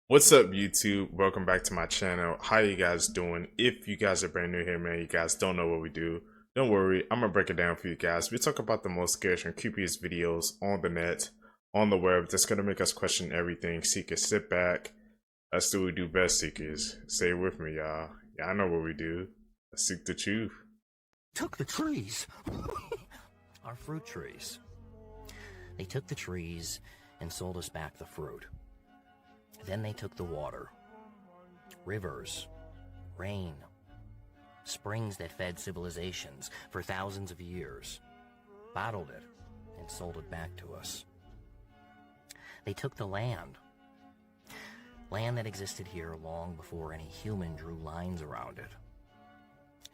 What's up, YouTube? Welcome back to my channel. How you guys doing? If you guys are brand new here, man, you guys don't know what we do, don't worry, I'm gonna break it down for you guys. We talk about the most scariest and creepiest videos on the net, on the web, that's gonna make us question everything. Seekers, sit back. Let's do what we do best, Seekers. Stay with me, y'all. Yeah, I know what we do. Let's seek the truth. Took the trees. Our fruit trees. They took the trees and sold us back the fruit. Then they took the water, rivers, rain, springs that fed civilizations for thousands of years, bottled it, and sold it back to us. They took the land that existed here long before any human drew lines around it.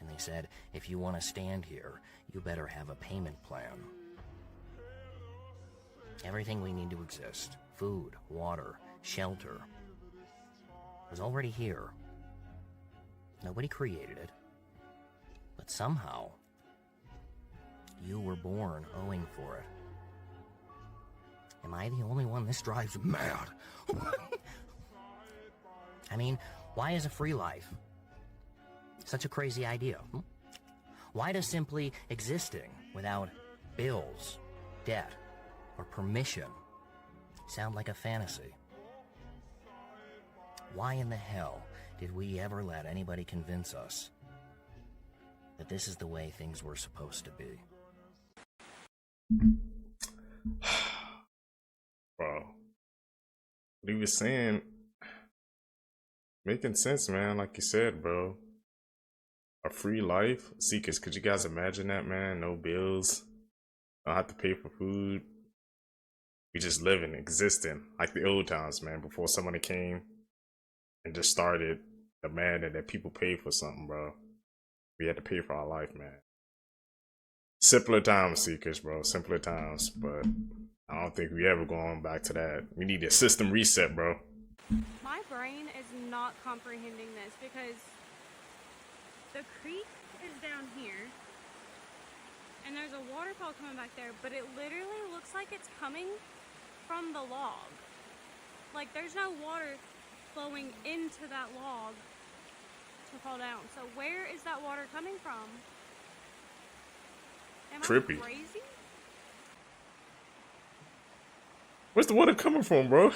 And they said, if you want to stand here, you better have a payment plan. Everything we need to exist, food, water, shelter, was already here. Nobody created it, but somehow you were born owing for it. Am I the only one this drives mad? I mean, why is a free life such a crazy idea? Why does simply existing without bills, debt, or permission sound like a fantasy? Why in the hell did we ever let anybody convince us that this is the way things were supposed to be? Bro, what he was saying, making sense, man. Like you said, bro. A free life? Seekers, could you guys imagine that, man? No bills. Don't have to pay for food. We just living, existing like the old times, man, before somebody came and just started demanding that people pay for something, bro. We had to pay for our life, man. Simpler times, Seekers, bro. Simpler times, but I don't think we ever going back to that. We need a system reset, bro. My brain is not comprehending this because the creek is down here and there's a waterfall coming back there, but it literally looks like it's coming from the log. Like there's no water flowing into that log to fall down. So where is that water coming from? Am Trippy. I crazy? Where's the water coming from, bro?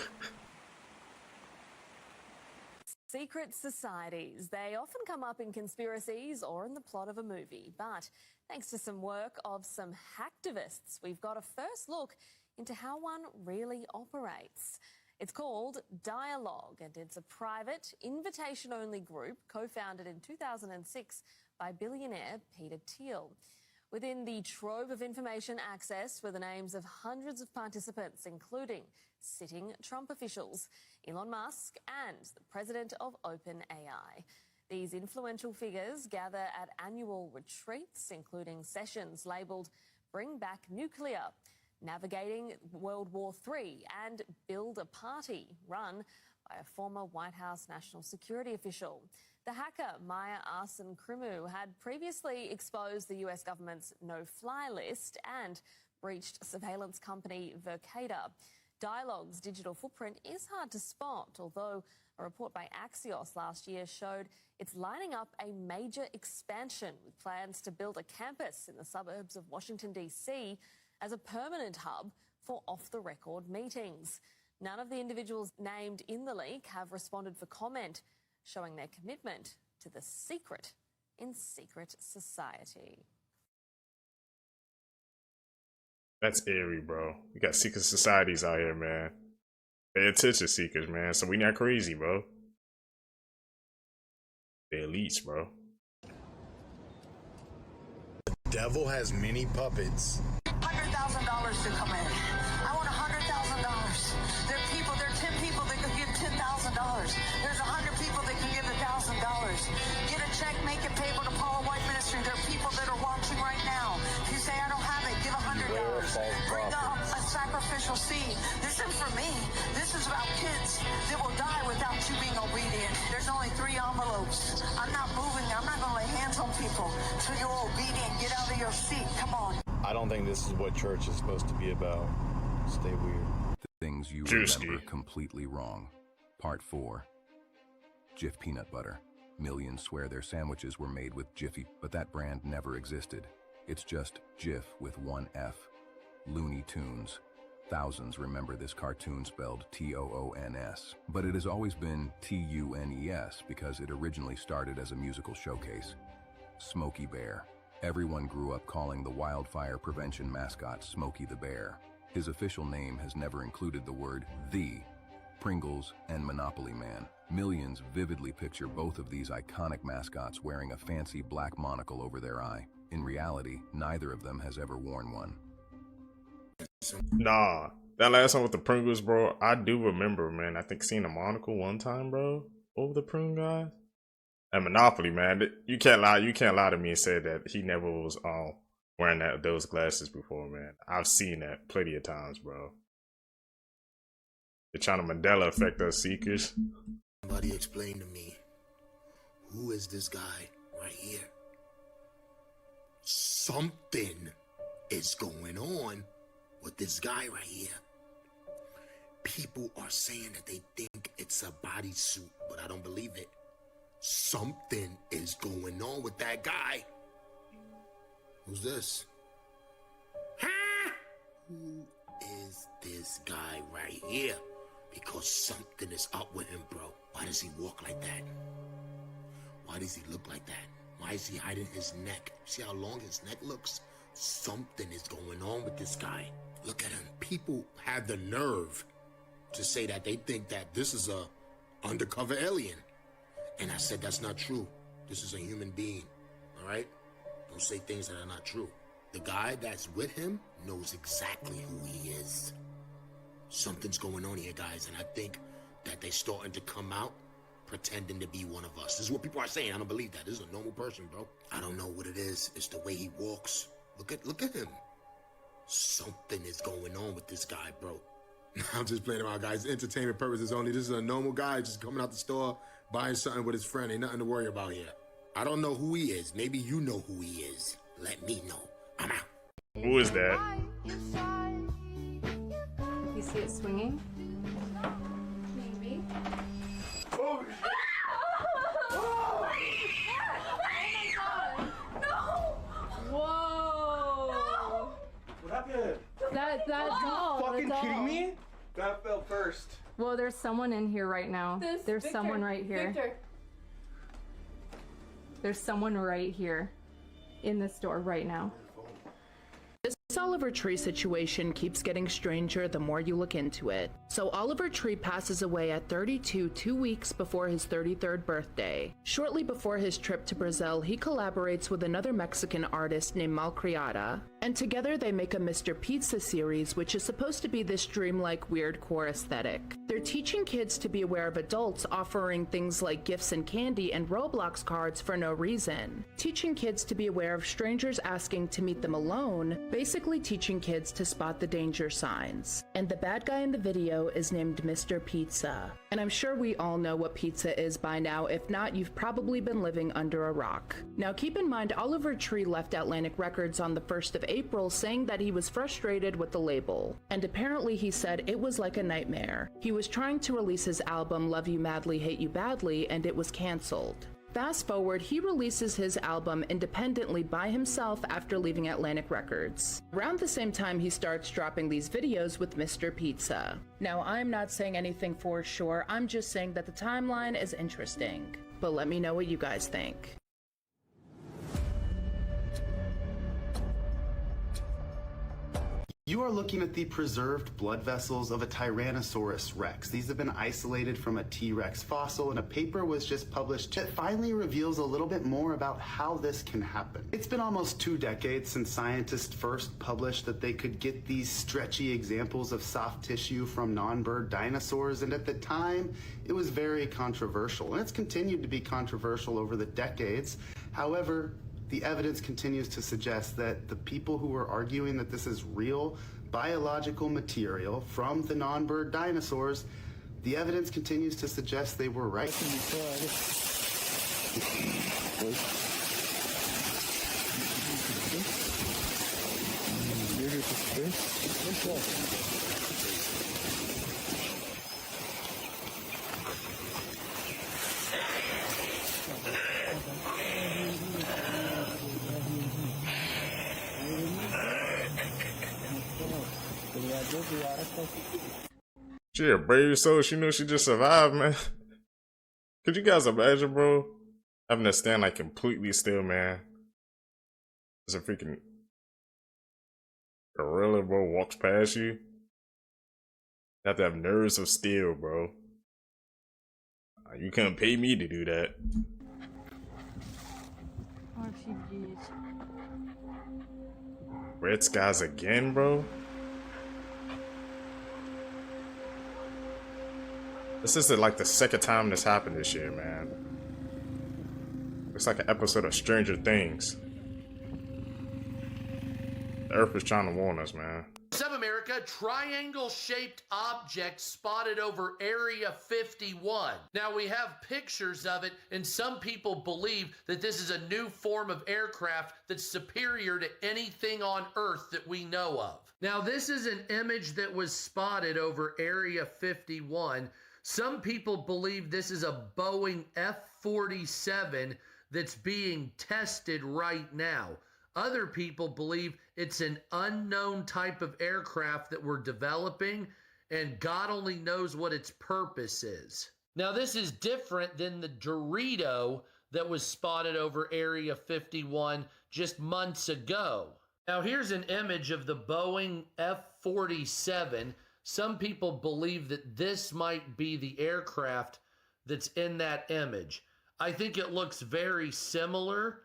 Secret societies. They often come up in conspiracies or in the plot of a movie. But thanks to some work of some hacktivists, we've got a first look into how one really operates. It's called Dialogue, and it's a private, invitation-only group co-founded in 2006 by billionaire Peter Thiel. Within the trove of information accessed were the names of hundreds of participants, including sitting Trump officials, Elon Musk, and the president of OpenAI. These influential figures gather at annual retreats, including sessions labelled Bring Back Nuclear, Navigating World War III, and Build a Party, run by a former White House national security official. The hacker, Maya Arsen-Krimu, had previously exposed the US government's no-fly list and breached surveillance company Verkada. Dialogue's digital footprint is hard to spot, although a report by Axios last year showed it's lining up a major expansion with plans to build a campus in the suburbs of Washington, D.C. as a permanent hub for off-the-record meetings. None of the individuals named in the leak have responded for comment, showing their commitment to the secret in secret society. That's eerie, bro. We got secret societies out here, man. Pay attention, Seekers, man. So we not crazy, bro. The elites, bro. The devil has many puppets. $100,000 to come in. I want $100,000. There are people, there are 10 people that can give $10,000. There's 100 people that can give $1,000. Get a check, make it payable to Paula White Ministry. There are people that are watching right now. If you say, I don't have it, give $100. Bring up a sacrificial seed. This isn't for me. This is about kids that will die without you being obedient. There's only 3 envelopes. I'm not moving. I'm not going to lay hands on people till you're obedient. Get out of your seat. Come on. I don't think this is what church is supposed to be about. Stay weird. Things you Juicy. remember completely wrong. Part 4. Jif Peanut Butter. Millions swear their sandwiches were made with Jiffy, but that brand never existed. It's just Jif with one F. Looney Tunes. Thousands remember this cartoon spelled T-O-O-N-S, but it has always been T-U-N-E-S because it originally started as a musical showcase. Smokey Bear. Everyone grew up calling the wildfire prevention mascot Smokey the Bear. His official name has never included the word "the." Pringles and Monopoly Man. Millions vividly picture both of these iconic mascots wearing a fancy black monocle over their eye. In reality, neither of them has ever worn one. Nah, that last one with the Pringles, bro, I do remember, man. I think seeing a monocle one time, bro, over the prune guy. And Monopoly, man, you can't lie to me and say that he never was wearing those glasses before, man. I've seen that plenty of times, bro. They're trying to Mandela affect us seekers. Somebody explain to me, who is this guy right here? Something is going on with this guy right here. People are saying that they think it's a bodysuit, but I don't believe it. Something is going on with that guy. Who's this? Huh? Who is this guy right here? Because something is up with him, bro. Why does he walk like that? Why does he look like that? Why is he hiding his neck? See how long his neck looks? Something is going on with this guy. Look at him. People have the nerve to say that they think that this is a undercover alien. And I said that's not true. This is a human being, all right? Don't say things that are not true. The guy that's with him knows exactly who he is. Something's going on here, guys, and I think that they're starting to come out pretending to be one of us. This is what people are saying. I don't believe that. This is a normal person, bro. I don't know what it is. It's the way he walks. Look at him. Something is going on with this guy, bro. I'm just playing around, guys. Entertainment purposes only. This is a normal guy just coming out the store, buying something with his friend. Ain't nothing to worry about here. I don't know who he is. Maybe you know who he is. Let me know. I'm out. Who is that? You see it swinging? Maybe. Oh, shit. Oh. Whoa! What happened? That doll. Fucking kidding me? That fell first. Well, there's someone in here right now. There's Victor, someone right here. Victor. There's someone right here in the store right now. This Oliver Tree situation keeps getting stranger the more you look into it. So Oliver Tree passes away at 32 2 weeks before his 33rd birthday. Shortly before his trip to Brazil, he collaborates with another Mexican artist named Malcriada, and together they make a Mr. Pizza series, which is supposed to be this dreamlike weird core aesthetic. They're teaching kids to be aware of adults offering things like gifts and candy and Roblox cards for no reason. Teaching kids to be aware of strangers asking to meet them alone, basically teaching kids to spot the danger signs. And the bad guy in the video is named Mr. Pizza. And I'm sure we all know what pizza is by now. If not, you've probably been living under a rock. Now keep in mind, Oliver Tree left Atlantic Records on the 1st of April saying that he was frustrated with the label. And apparently he said it was like a nightmare. He was trying to release his album Love You Madly, Hate You Badly, and it was cancelled. Fast forward, he releases his album independently by himself after leaving Atlantic Records. Around the same time, he starts dropping these videos with Mr. Pizza. Now, I'm not saying anything for sure, I'm just saying that the timeline is interesting. But let me know what you guys think. You are looking at the preserved blood vessels of a Tyrannosaurus rex. These have been isolated from a T-Rex fossil, and a paper was just published that finally reveals a little bit more about how this can happen. It's been almost 2 decades since scientists first published that they could get these stretchy examples of soft tissue from non-bird dinosaurs, and at the time, it was very controversial, and it's continued to be controversial over the decades. However, the evidence continues to suggest that the people who are arguing that this is real biological material from the non-bird dinosaurs, the evidence continues to suggest they were right. She a brave soul. She knew she just survived, man. Could you guys imagine, bro? Having to stand like completely still, man. As a freaking gorilla, bro, walks past you. You have to have nerves of steel, bro. You couldn't pay me to do that. Red skies again, bro? This is like the second time this happened this year, man. It's like an episode of Stranger Things. The Earth is trying to warn us, man. Of America, triangle-shaped object spotted over Area 51. Now, we have pictures of it, and some people believe that this is a new form of aircraft that's superior to anything on Earth that we know of. Now, this is an image that was spotted over Area 51. Some people believe this is a Boeing F-47 that's being tested right now. Other people believe it's an unknown type of aircraft that we're developing, and God only knows what its purpose is. Now, this is different than the Dorito that was spotted over Area 51 just months ago. Now, here's an image of the Boeing F-47. Some people believe that this might be the aircraft that's in that image. I think it looks very similar.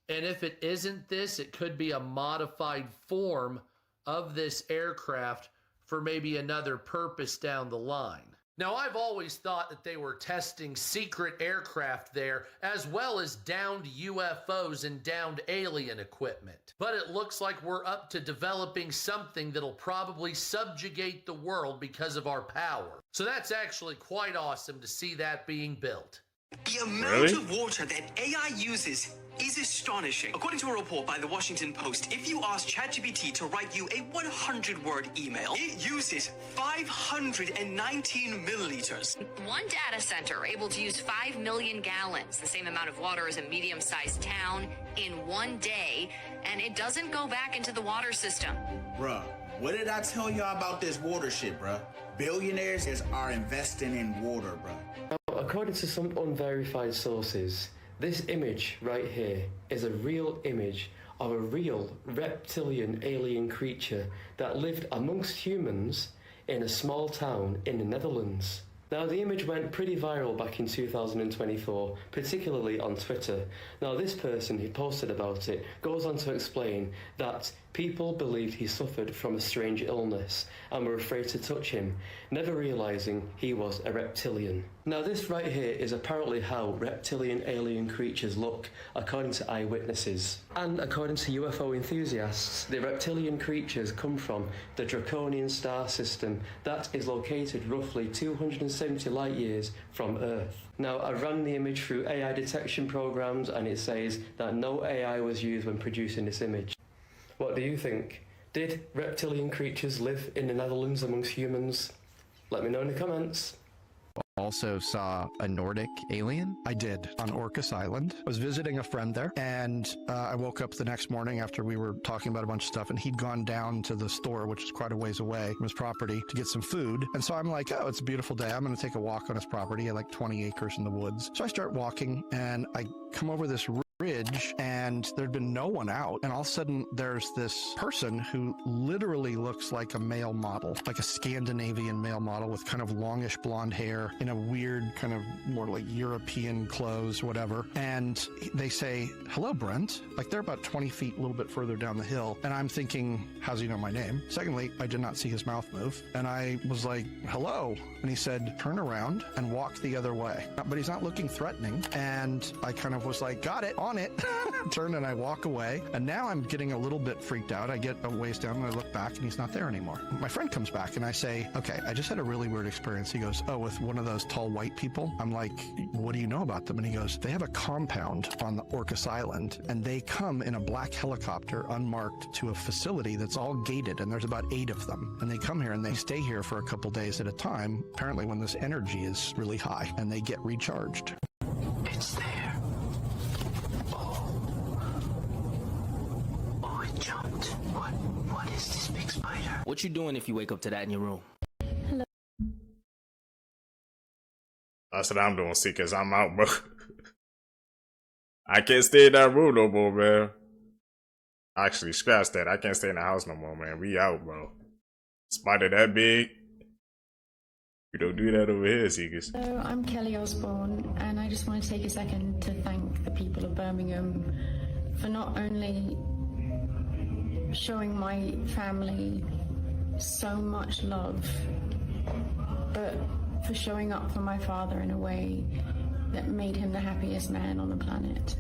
And if it isn't this, it could be a modified form of this aircraft for maybe another purpose down the line. Now, I've always thought that they were testing secret aircraft there, as well as downed UFOs and downed alien equipment. But it looks like we're up to developing something that'll probably subjugate the world because of our power. So that's actually quite awesome to see that being built. The amount of water that AI uses is astonishing. According to a report by the Washington Post, if you ask ChatGPT to write you a 100-word email, it uses 519 milliliters. One data center able to use 5 million gallons, the same amount of water as a medium-sized town, in one day, and it doesn't go back into the water system. Bruh, what did I tell y'all about this water shit, bruh? Billionaires are investing in water, bruh. According to some unverified sources, this image right here is a real image of a real reptilian alien creature that lived amongst humans in a small town in the Netherlands. Now, the image went pretty viral back in 2024, particularly on Twitter. Now, this person who posted about it goes on to explain that people believed he suffered from a strange illness and were afraid to touch him, never realizing he was a reptilian. Now, this right here is apparently how reptilian alien creatures look, according to eyewitnesses. And according to UFO enthusiasts, the reptilian creatures come from the Draconian star system that is located roughly 270 light years from Earth. Now, I ran the image through AI detection programs and it says that no AI was used when producing this image. What do you think? Did reptilian creatures live in the Netherlands amongst humans? Let me know in the comments. Also saw a Nordic alien? I did, on Orcas Island. I was visiting a friend there, and I woke up the next morning after we were talking about a bunch of stuff, and he'd gone down to the store, which is quite a ways away from his property, to get some food. And so I'm like, oh, it's a beautiful day. I'm going to take a walk on his property. He had like 20 acres in the woods. So I start walking, and I come over this ridge, and there'd been no one out, and all of a sudden there's this person who literally looks like a male model, like a Scandinavian male model with kind of longish blonde hair in a weird kind of more like European clothes, whatever. And they say, hello, Brent. Like they're about 20 feet, a little bit further down the hill. And I'm thinking, how's he know my name? Secondly, I did not see his mouth move. And I was like, hello. And he said, turn around and walk the other way. But he's not looking threatening. And I kind of was like, got it, on it. Turn and I walk away. And now I'm getting a little bit freaked out. I get a ways down and I look back and he's not there anymore. My friend comes back and I say, okay, I just had a really weird experience. He goes, oh, with one of those tall white people? I'm like, what do you know about them? And he goes, they have a compound on the Orcas Island and they come in a black helicopter unmarked to a facility that's all gated, and there's about 8 of them. And they come here and they stay here for a couple days at a time, apparently when this energy is really high, and they get recharged. It's there. Oh, it jumped. What What is this big spider? What you doing if you wake up to that in your room? That's what I'm doing, see, cause I'm out, bro. I can't stay in that room no more, man. Actually, scratch that. I can't stay in the house no more, man. We out, bro. Spider that big. We don't do that over here, Seekers. So I'm Kelly Osborne, and I just want to take a second to thank the people of Birmingham for not only showing my family so much love, but for showing up for my father in a way that made him the happiest man on the planet.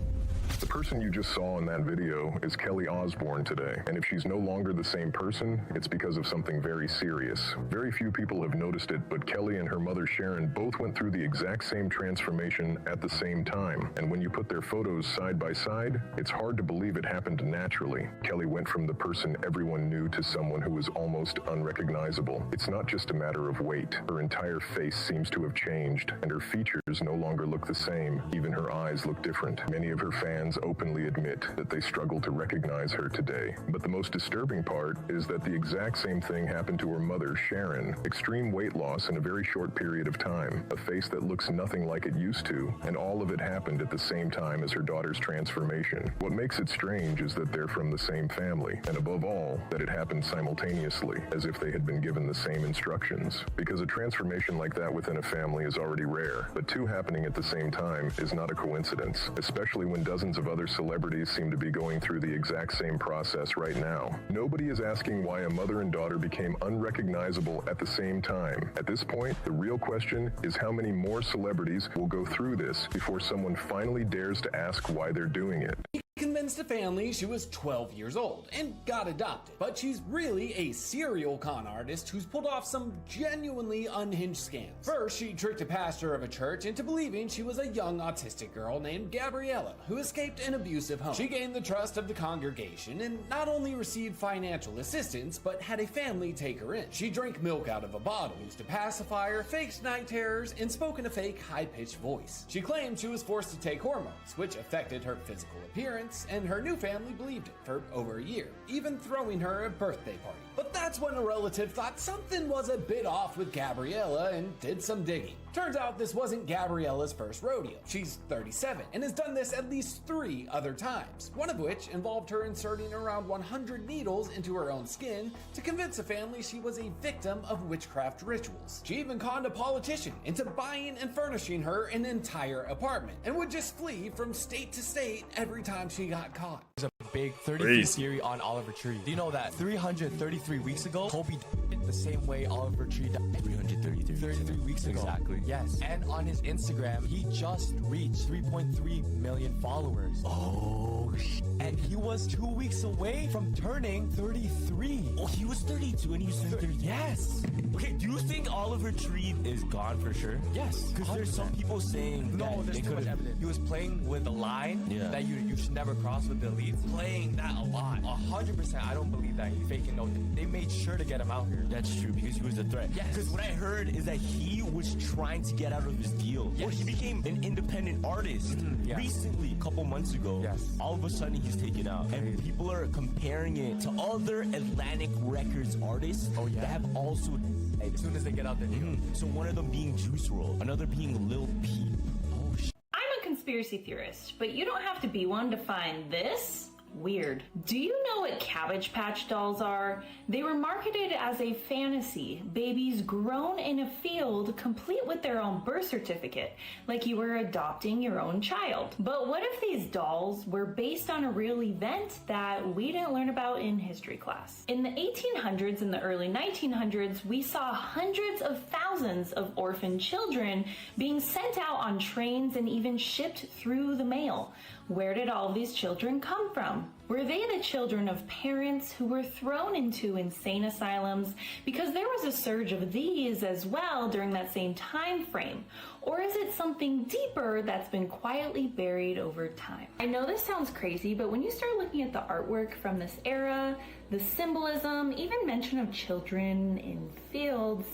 The person you just saw in that video is Kelly Osborne today, and if she's no longer the same person, it's because of something very serious. Very few people have noticed it, but Kelly and her mother Sharon both went through the exact same transformation at the same time, and when you put their photos side by side, it's hard to believe it happened naturally. Kelly went from the person everyone knew to someone who was almost unrecognizable. It's not just a matter of weight. Her entire face seems to have changed, and her features no longer look the same. Even her eyes look different. Many of her fans openly admit that they struggle to recognize her today. But the most disturbing part is that the exact same thing happened to her mother, Sharon. Extreme weight loss in a very short period of time, a face that looks nothing like it used to, and all of it happened at the same time as her daughter's transformation. What makes it strange is that they're from the same family, and above all, that it happened simultaneously, as if they had been given the same instructions. Because a transformation like that within a family is already rare, but two happening at the same time is not a coincidence, especially when dozens of other celebrities seem to be going through the exact same process right now. Nobody is asking why a mother and daughter became unrecognizable at the same time. At this point, the real question is how many more celebrities will go through this before someone finally dares to ask why they're doing it. Convinced the family she was 12 years old and got adopted, but she's really a serial con artist who's pulled off some genuinely unhinged scams. First, she tricked a pastor of a church into believing she was a young autistic girl named Gabriella who escaped an abusive home. She gained the trust of the congregation and not only received financial assistance, but had a family take her in. She drank milk out of a bottle, used a pacifier, faked night terrors, and spoke in a fake high-pitched voice. She claimed she was forced to take hormones, which affected her physical appearance, and her new family believed it for over a year, even throwing her a birthday party. But that's when a relative thought something was a bit off with Gabriella and did some digging. Turns out this wasn't Gabriella's first rodeo. She's 37 and has done this at least 3 other times, one of which involved her inserting around 100 needles into her own skin to convince a family she was a victim of witchcraft rituals. She even conned a politician into buying and furnishing her an entire apartment and would just flee from state to state every time she got caught. There's a big 33 theory on Oliver Tree. Do you know that 333 weeks ago, Kobe died the same way Oliver Tree died? 333 weeks ago. Exactly. Yes. And on his Instagram, he just reached 3.3 million followers. Oh, and he was 2 weeks away from turning 33. Oh, he was 32 and he was 33. Yes. Okay, do you think Oliver Tree is gone for sure? Yes. Because there's some people saying no, that there's too much evidence. He was playing with a line that you should never cross with the elites. Playing that a lot. 100%. I don't believe that. He's faking. No, they made sure to get him out here. That's true because he was a threat. Yes. Because what I heard is that he was trying to get out of his deal. Yes. Or he became an independent artist recently, a couple months ago. Yes. All of a sudden he's taken out. And people are comparing it to other Atlantic Records artists that have also as soon as they get out there. So one of them being Juice WRLD, another being Lil Peep. Oh shit. I'm a conspiracy theorist, but you don't have to be one to find this weird. Do you know what Cabbage Patch dolls are? They were marketed as a fantasy, babies grown in a field complete with their own birth certificate, like you were adopting your own child. But what if these dolls were based on a real event that we didn't learn about in history class? In the 1800s and the early 1900s, we saw hundreds of thousands of orphan children being sent out on trains and even shipped through the mail. Where did all these children come from? Were they the children of parents who were thrown into insane asylums because there was a surge of these as well during that same time frame? Or is it something deeper that's been quietly buried over time? I know this sounds crazy, but when you start looking at the artwork from this era, the symbolism, even mention of children in fields,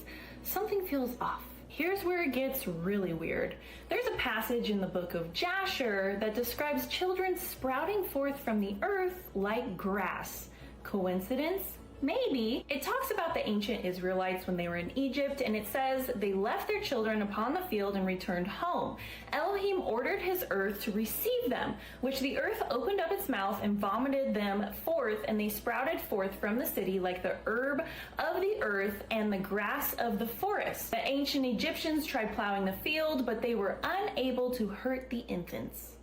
something feels off. Here's where it gets really weird. There's a passage in the book of Jasher that describes children sprouting forth from the earth like grass. Coincidence? Maybe. It talks about the ancient Israelites when they were in Egypt, and it says they left their children upon the field and returned home. Elohim ordered his earth to receive them, which the earth opened up its mouth and vomited them forth, and they sprouted forth from the city like the herb of the earth and the grass of the forest. The ancient Egyptians tried plowing the field, but they were unable to hurt the infants.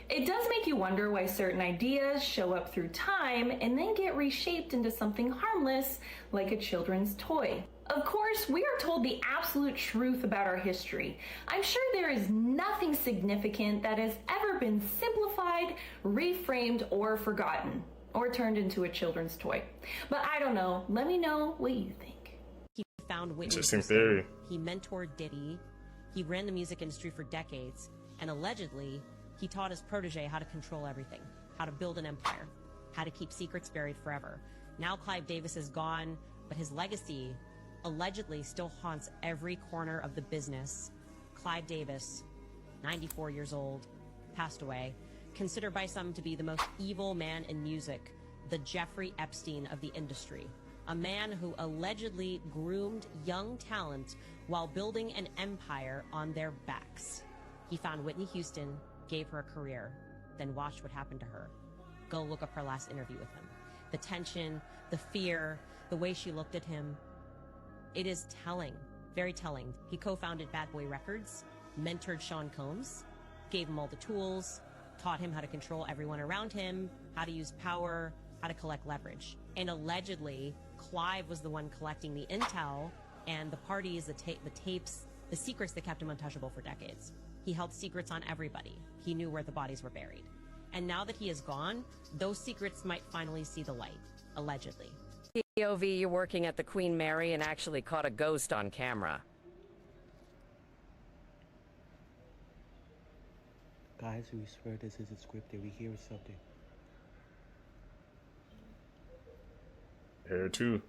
It does make you wonder why certain ideas show up through time and then get reshaped into something harmless like a children's toy. Of course, we are told the absolute truth about our history. I'm sure there is nothing significant that has ever been simplified, reframed, or forgotten, or turned into a children's toy. But I don't know. Let me know what you think. He found Whitney Interesting Houston. theory. He mentored Diddy. He ran the music industry for decades, and allegedly, he taught his protege how to control everything, how to build an empire, how to keep secrets buried forever. Now Clive Davis is gone, but his legacy allegedly still haunts every corner of the business. Clive Davis, 94 years old, passed away, considered by some to be the most evil man in music, the Jeffrey Epstein of the industry, a man who allegedly groomed young talent while building an empire on their backs. He found Whitney Houston, gave her a career, then watched what happened to her. Go look up her last interview with him. The tension, the fear, the way she looked at him. It is telling, very telling. He co-founded Bad Boy Records, mentored Sean Combs, gave him all the tools, taught him how to control everyone around him, how to use power, how to collect leverage. And allegedly, Clive was the one collecting the intel and the parties, the tapes, the secrets that kept him untouchable for decades. He held secrets on everybody. He knew where the bodies were buried. And now that he is gone, those secrets might finally see the light, allegedly. POV, you're working at the Queen Mary and actually caught a ghost on camera. Guys, we swear this isn't scripted. We hear something. Here too.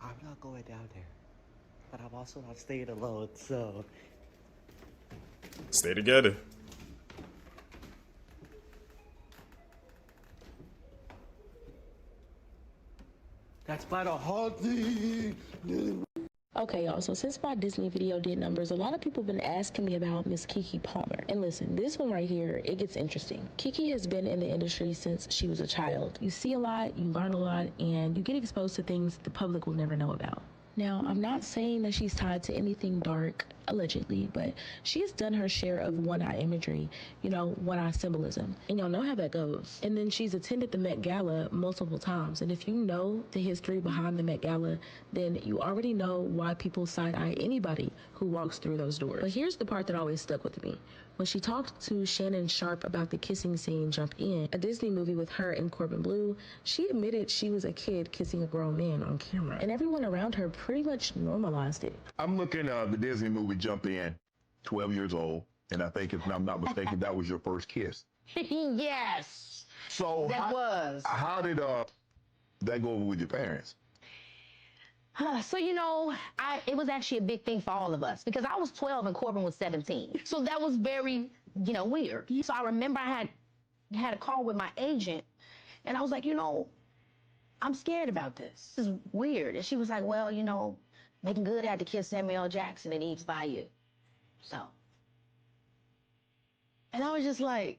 I'm not going down there, but I'm also not staying alone, so... Stay together. That's by the haunting! Okay, y'all, so since my Disney video did numbers, a lot of people have been asking me about Miss Keke Palmer. And listen, this one right here, it gets interesting. Keke has been in the industry since she was a child. You see a lot, you learn a lot, and you get exposed to things the public will never know about. Now, I'm not saying that she's tied to anything dark, allegedly, but she has done her share of one-eye imagery, you know, one-eye symbolism. And y'all know how that goes. And then she's attended the Met Gala multiple times. And if you know the history behind the Met Gala, then you already know why people side-eye anybody who walks through those doors. But here's the part that always stuck with me. When she talked to Shannon Sharp about the kissing scene Jump In, a Disney movie with her and Corbin Bleu, she admitted she was a kid kissing a grown man on camera. And everyone around her pretty much normalized it. I'm looking at the Disney movie Jump In, 12 years old, and I think if I'm not mistaken, that was your first kiss. Yes. So how did that go over with your parents? So, you know, it was actually a big thing for all of us because I was 12 and Corbin was 17. So that was very, you know, weird. So I remember I had a call with my agent and I was like, you know, I'm scared about this. This is weird. And she was like, well, you know, Making Good had to kiss Samuel L. Jackson in Eve's Bayou. So. And I was just like.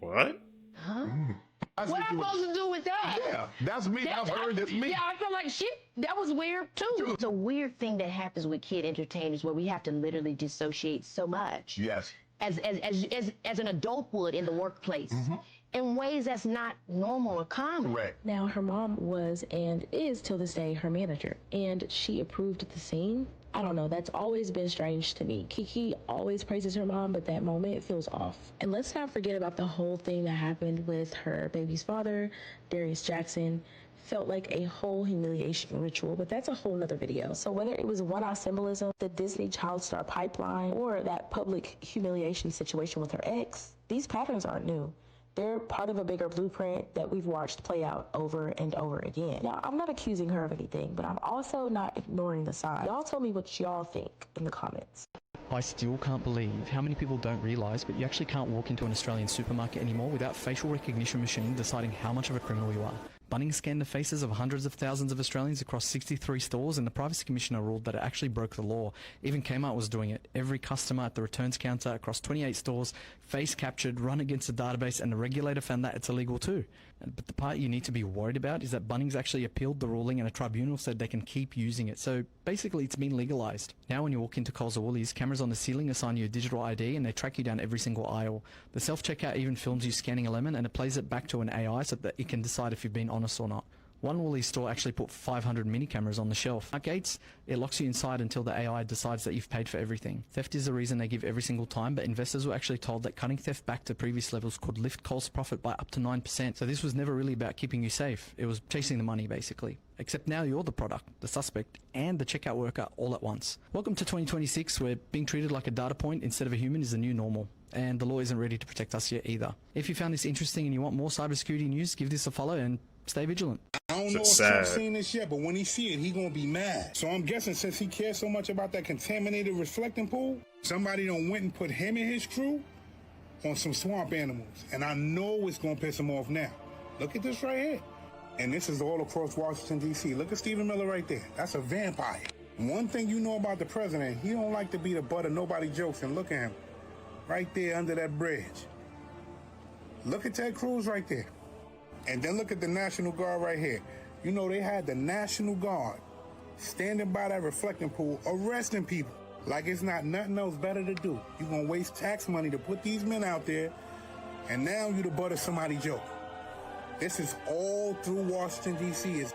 What? Huh? What am I supposed to do with that? Yeah, that's me. I've heard that's me. Yeah, I feel like shit. That was weird too. It's a weird thing that happens with kid entertainers where we have to literally dissociate so much. Yes. As an adult would in the workplace. Mm-hmm. In ways that's not normal or common. Correct. Now, her mom was and is till this day her manager, and she approved the scene. I don't know, that's always been strange to me. Keke always praises her mom, but that moment feels off. And let's not forget about the whole thing that happened with her baby's father, Darius Jackson. Felt like a whole humiliation ritual, but that's a whole nother video. So whether it was one-eye symbolism, the Disney child star pipeline, or that public humiliation situation with her ex, these patterns aren't new. They're part of a bigger blueprint that we've watched play out over and over again. Now, I'm not accusing her of anything, but I'm also not ignoring the signs. Y'all tell me what y'all think in the comments. I still can't believe how many people don't realise, but you actually can't walk into an Australian supermarket anymore without facial recognition machine deciding how much of a criminal you are. Bunnings scanned the faces of hundreds of thousands of Australians across 63 stores, and the Privacy Commissioner ruled that it actually broke the law. Even Kmart was doing it. Every customer at the returns counter across 28 stores, face captured, run against a database, and the regulator found that it's illegal too. But the part you need to be worried about is that Bunnings actually appealed the ruling and a tribunal said they can keep using it. So basically it's been legalised. Now when you walk into Coles or Woolies, cameras on the ceiling assign you a digital ID and they track you down every single aisle. The self-checkout even films you scanning a lemon and it plays it back to an AI so that it can decide if you've been honest or not. One Woolies store actually put 500 mini cameras on the shelf. At Gates, it locks you inside until the AI decides that you've paid for everything. Theft is the reason they give every single time, but investors were actually told that cutting theft back to previous levels could lift Coles' profit by up to 9%. So this was never really about keeping you safe. It was chasing the money, basically. Except now you're the product, the suspect, and the checkout worker all at once. Welcome to 2026, where being treated like a data point instead of a human is the new normal. And the law isn't ready to protect us yet either. If you found this interesting and you want more cybersecurity news, give this a follow and stay vigilant. I don't know if Trump's seen this yet, but when he see it, he gonna be mad. So I'm guessing since he cares so much about that contaminated reflecting pool, somebody done went and put him and his crew on some swamp animals. And I know it's gonna piss him off now. Look at this right here. And this is all across Washington, D.C. Look at Stephen Miller right there. That's a vampire. One thing you know about the president, he don't like to be the butt of nobody's jokes. And look at him, right there under that bridge. Look at Ted Cruz right there. And then look at the National Guard right here. You know, they had the National Guard standing by that reflecting pool, arresting people. Like it's not nothing else better to do. You're going to waste tax money to put these men out there, and now you the butt of somebody's joke. This is all through Washington, D.C.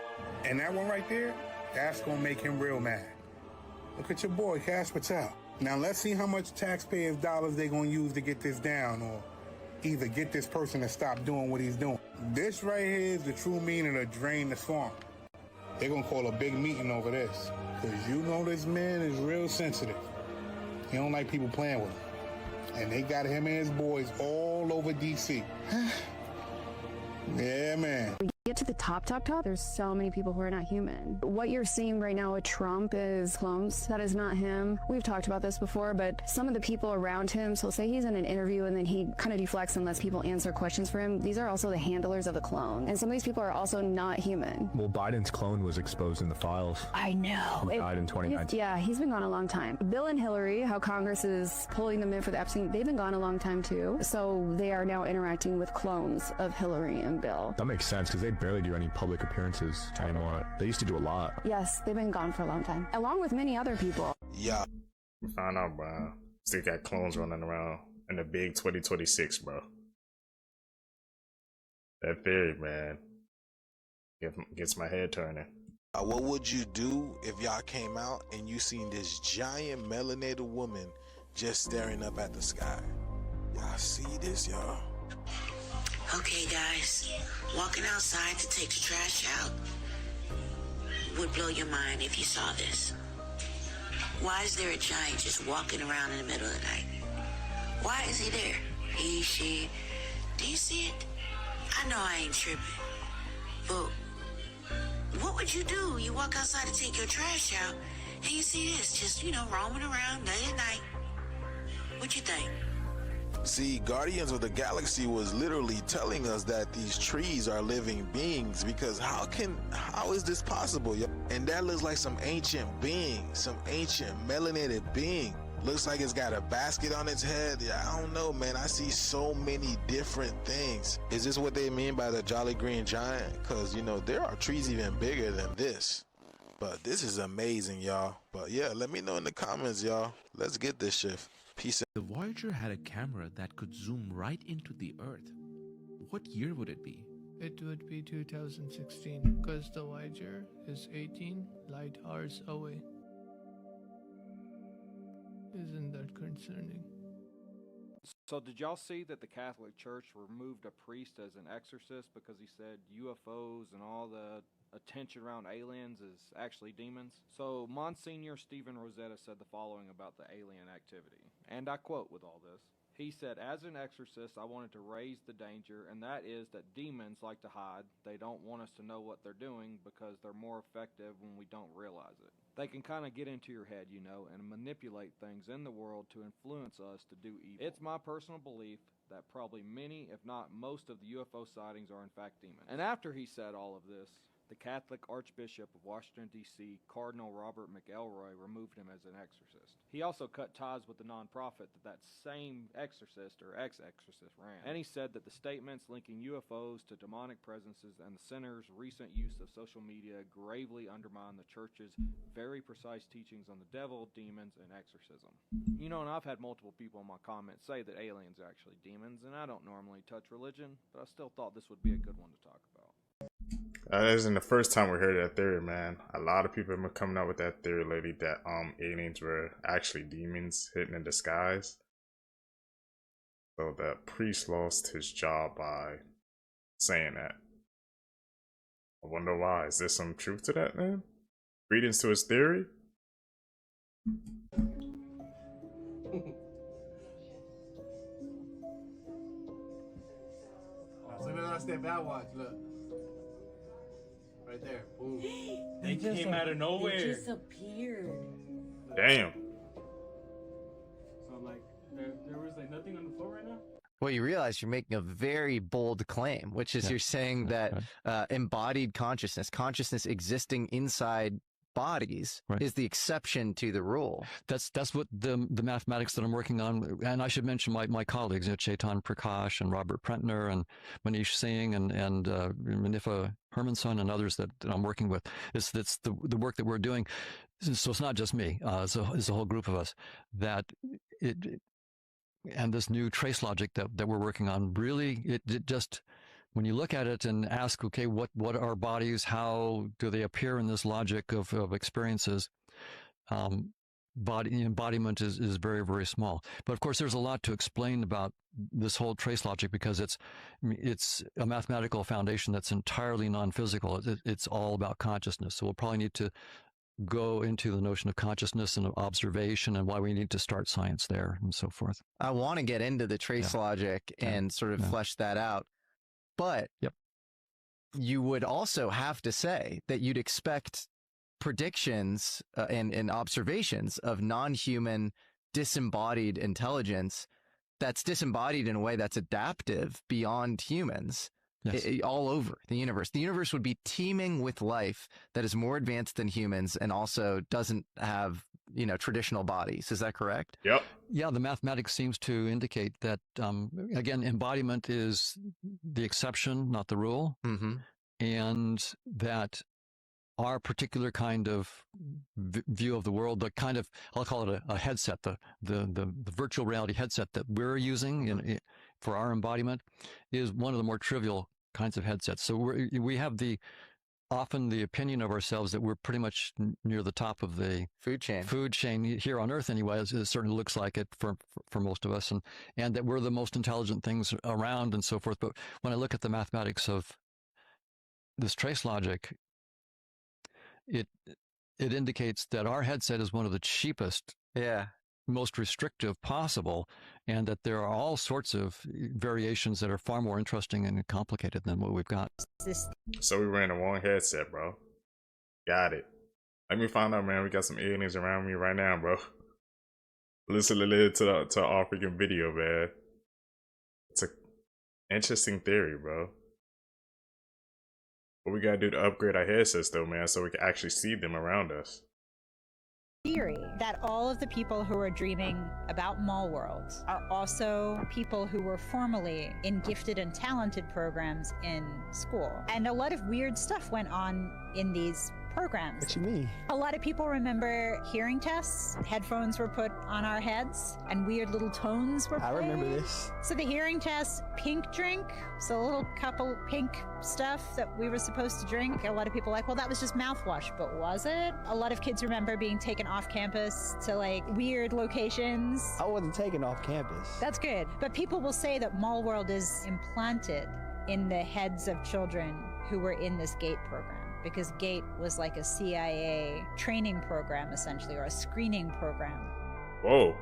And that one right there, that's going to make him real mad. Look at your boy, Kash Patel. Now let's see how much taxpayers' dollars they're going to use to get this down, or either get this person to stop doing what he's doing. This right here is the true meaning of drain the swamp. They're going to call a big meeting over this, because you know this man is real sensitive. He don't like people playing with him. And they got him and his boys all over D.C. Yeah, man. Get to the top, there's so many people who are not human. What you're seeing right now with Trump is clones. That is not him. We've talked about this before, but some of the people around him, so say he's in an interview and then he kind of deflects and lets people answer questions for him. These are also the handlers of the clone. And some of these people are also not human. Well, Biden's clone was exposed in the files. I know. He died in 2019. Yeah, he's been gone a long time. Bill and Hillary, how Congress is pulling them in for the Epstein, they've been gone a long time too. So they are now interacting with clones of Hillary and Bill. That makes sense because they barely do any public appearances anymore. They used to do a lot. Yes, they've been gone for a long time, along with many other people. Yeah. We found out, bro. Still got clones running around in the big 2026, bro. That theory, man, gets my head turning. What would you do if y'all came out and you seen this giant melanated woman just staring up at the sky? Y'all see this, y'all? Okay, guys, walking outside to take the trash out would blow your mind if you saw this. Why is there a giant just walking around in the middle of the night? Why is he there? He, she, do you see it? I know I ain't tripping, but what would you do? You walk outside to take your trash out and you see this just, roaming around late at night. What you think? See, Guardians of the Galaxy was literally telling us that these trees are living beings, because how is this possible? And that looks like some ancient being, some ancient melanated being. Looks like it's got a basket on its head. Yeah, I don't know, man. I see so many different things. Is this what they mean by the Jolly Green Giant? Because, there are trees even bigger than this. But this is amazing, y'all. But yeah, let me know in the comments, y'all. Let's get this shift. Peace. The Voyager had a camera that could zoom right into the Earth. What year would it be? It would be 2016, because the Voyager is 18 light hours away. Isn't that concerning? So did y'all see that the Catholic Church removed a priest as an exorcist because he said UFOs and all the attention around aliens is actually demons? So Monsignor Stephen Rosetta said the following about the alien activity, and I quote with all this: He said, as an exorcist, I wanted to raise the danger, and that is that demons like to hide. They don't want us to know what they're doing because they're more effective when we don't realize it. They can kind of get into your head, you know, and manipulate things in the world to influence us to do evil. It's my personal belief that probably many, if not most, of the UFO sightings are in fact demons. And after he said all of this, the Catholic Archbishop of Washington, D.C., Cardinal Robert McElroy, removed him as an exorcist. He also cut ties with the nonprofit that same exorcist, or ex-exorcist, ran. And he said that the statements linking UFOs to demonic presences and the center's recent use of social media gravely undermine the church's very precise teachings on the devil, demons, and exorcism. You know, and I've had multiple people in my comments say that aliens are actually demons, and I don't normally touch religion, but I still thought this would be a good one to talk about. That isn't the first time we heard that theory, man. A lot of people have been coming up with that theory lately that aliens were actually demons hidden in disguise. So the priest lost his job by saying that. I wonder why. Is there some truth to that, man? Credence to his theory? So then I step out, watch, look. Right there. Boom. They came out of nowhere. They just appeared. Damn. So like there was like nothing on the floor right now? Well, you realize you're making a very bold claim, which is you're saying that embodied consciousness existing inside bodies is the exception to the rule. That's what the mathematics that I'm working on, and I should mention my colleagues, Chetan Prakash and Robert Prentner and Manish Singh and Manifa Hermanson and others that I'm working with. It's the work that we're doing. So it's not just me. It's a whole group of us that and this new trace logic that we're working on really it just. When you look at it and ask, okay, what are bodies? How do they appear in this logic of experiences? Body embodiment is very, very small. But of course, there's a lot to explain about this whole trace logic because it's a mathematical foundation that's entirely non-physical. It's all about consciousness. So we'll probably need to go into the notion of consciousness and of observation and why we need to start science there and so forth. I want to get into the trace logic and sort of flesh that out. But you would also have to say that you'd expect predictions and observations of non-human disembodied intelligence that's disembodied in a way that's adaptive beyond humans all over the universe. The universe would be teeming with life that is more advanced than humans and also doesn't have, traditional bodies. Is that correct? Yep. Yeah, the mathematics seems to indicate that, again, embodiment is the exception, not the rule. Mm-hmm. And that our particular kind of view of the world, the kind of, I'll call it a headset, the virtual reality headset that we're using for our embodiment is one of the more trivial kinds of headsets. So we have often the opinion of ourselves that we're pretty much near the top of the food chain here on Earth anyway, as it certainly looks like it for most of us, and that we're the most intelligent things around and so forth. But when I look at the mathematics of this trace logic, it indicates that our headset is one of the cheapest, most restrictive possible, and that there are all sorts of variations that are far more interesting and complicated than what we've got. So we ran the wrong headset, bro. Got it. Let me find out, man. We got some aliens around me right now, bro. Listen to our freaking video, man. It's an interesting theory, bro. What we gotta do to upgrade our headsets, though, man, so we can actually see them around us. Theory that all of the people who are dreaming about mall worlds are also people who were formerly in gifted and talented programs in school. And a lot of weird stuff went on in these programs. What you mean? A lot of people remember hearing tests. Headphones were put on our heads and weird little tones were played. I remember this. So the hearing test, pink drink, so a little couple pink stuff that we were supposed to drink. A lot of people like, well, that was just mouthwash, but was it? A lot of kids remember being taken off campus to like weird locations. I wasn't taken off campus. That's good. But people will say that Mall World is implanted in the heads of children who were in this GATE program. Because GATE was like a CIA training program, essentially, or a screening program. Whoa.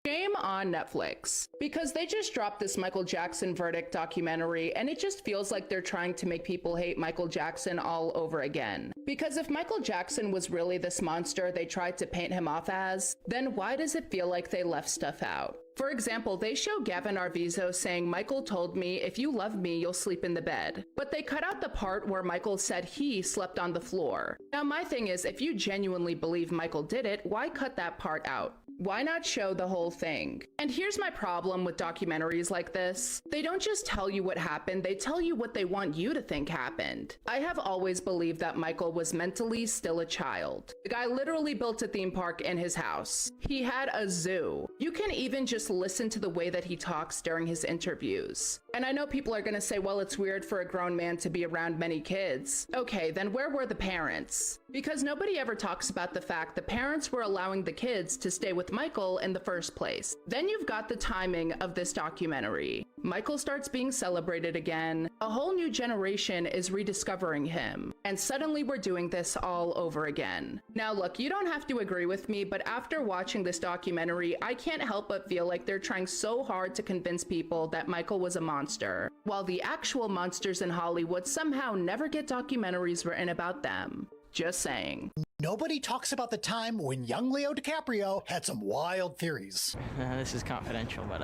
Shame on Netflix, because they just dropped this Michael Jackson verdict documentary, and it just feels like they're trying to make people hate Michael Jackson all over again. Because if Michael Jackson was really this monster they tried to paint him off as, then why does it feel like they left stuff out? For example, they show Gavin Arvizo saying, "Michael told me, if you love me, you'll sleep in the bed." But they cut out the part where Michael said he slept on the floor. Now my thing is, if you genuinely believe Michael did it, why cut that part out? Why not show the whole thing? And here's my problem with documentaries like this. They don't just tell you what happened, they tell you what they want you to think happened. I have always believed that Michael was mentally still a child. The guy literally built a theme park in his house. He had a zoo. You can even just listen to the way that he talks during his interviews. And I know people are gonna say, well, it's weird for a grown man to be around many kids. Okay, then where were the parents? Because nobody ever talks about the fact the parents were allowing the kids to stay with Michael in the first place. Then you've got the timing of this documentary. Michael starts being celebrated again. A whole new generation is rediscovering him. And suddenly we're doing this all over again. Now look, you don't have to agree with me, but after watching this documentary, I can't help but feel like they're trying so hard to convince people that Michael was a monster, while the actual monsters in Hollywood somehow never get documentaries written about them. Just saying. Nobody talks about the time when young Leo DiCaprio had some wild theories. This is confidential, but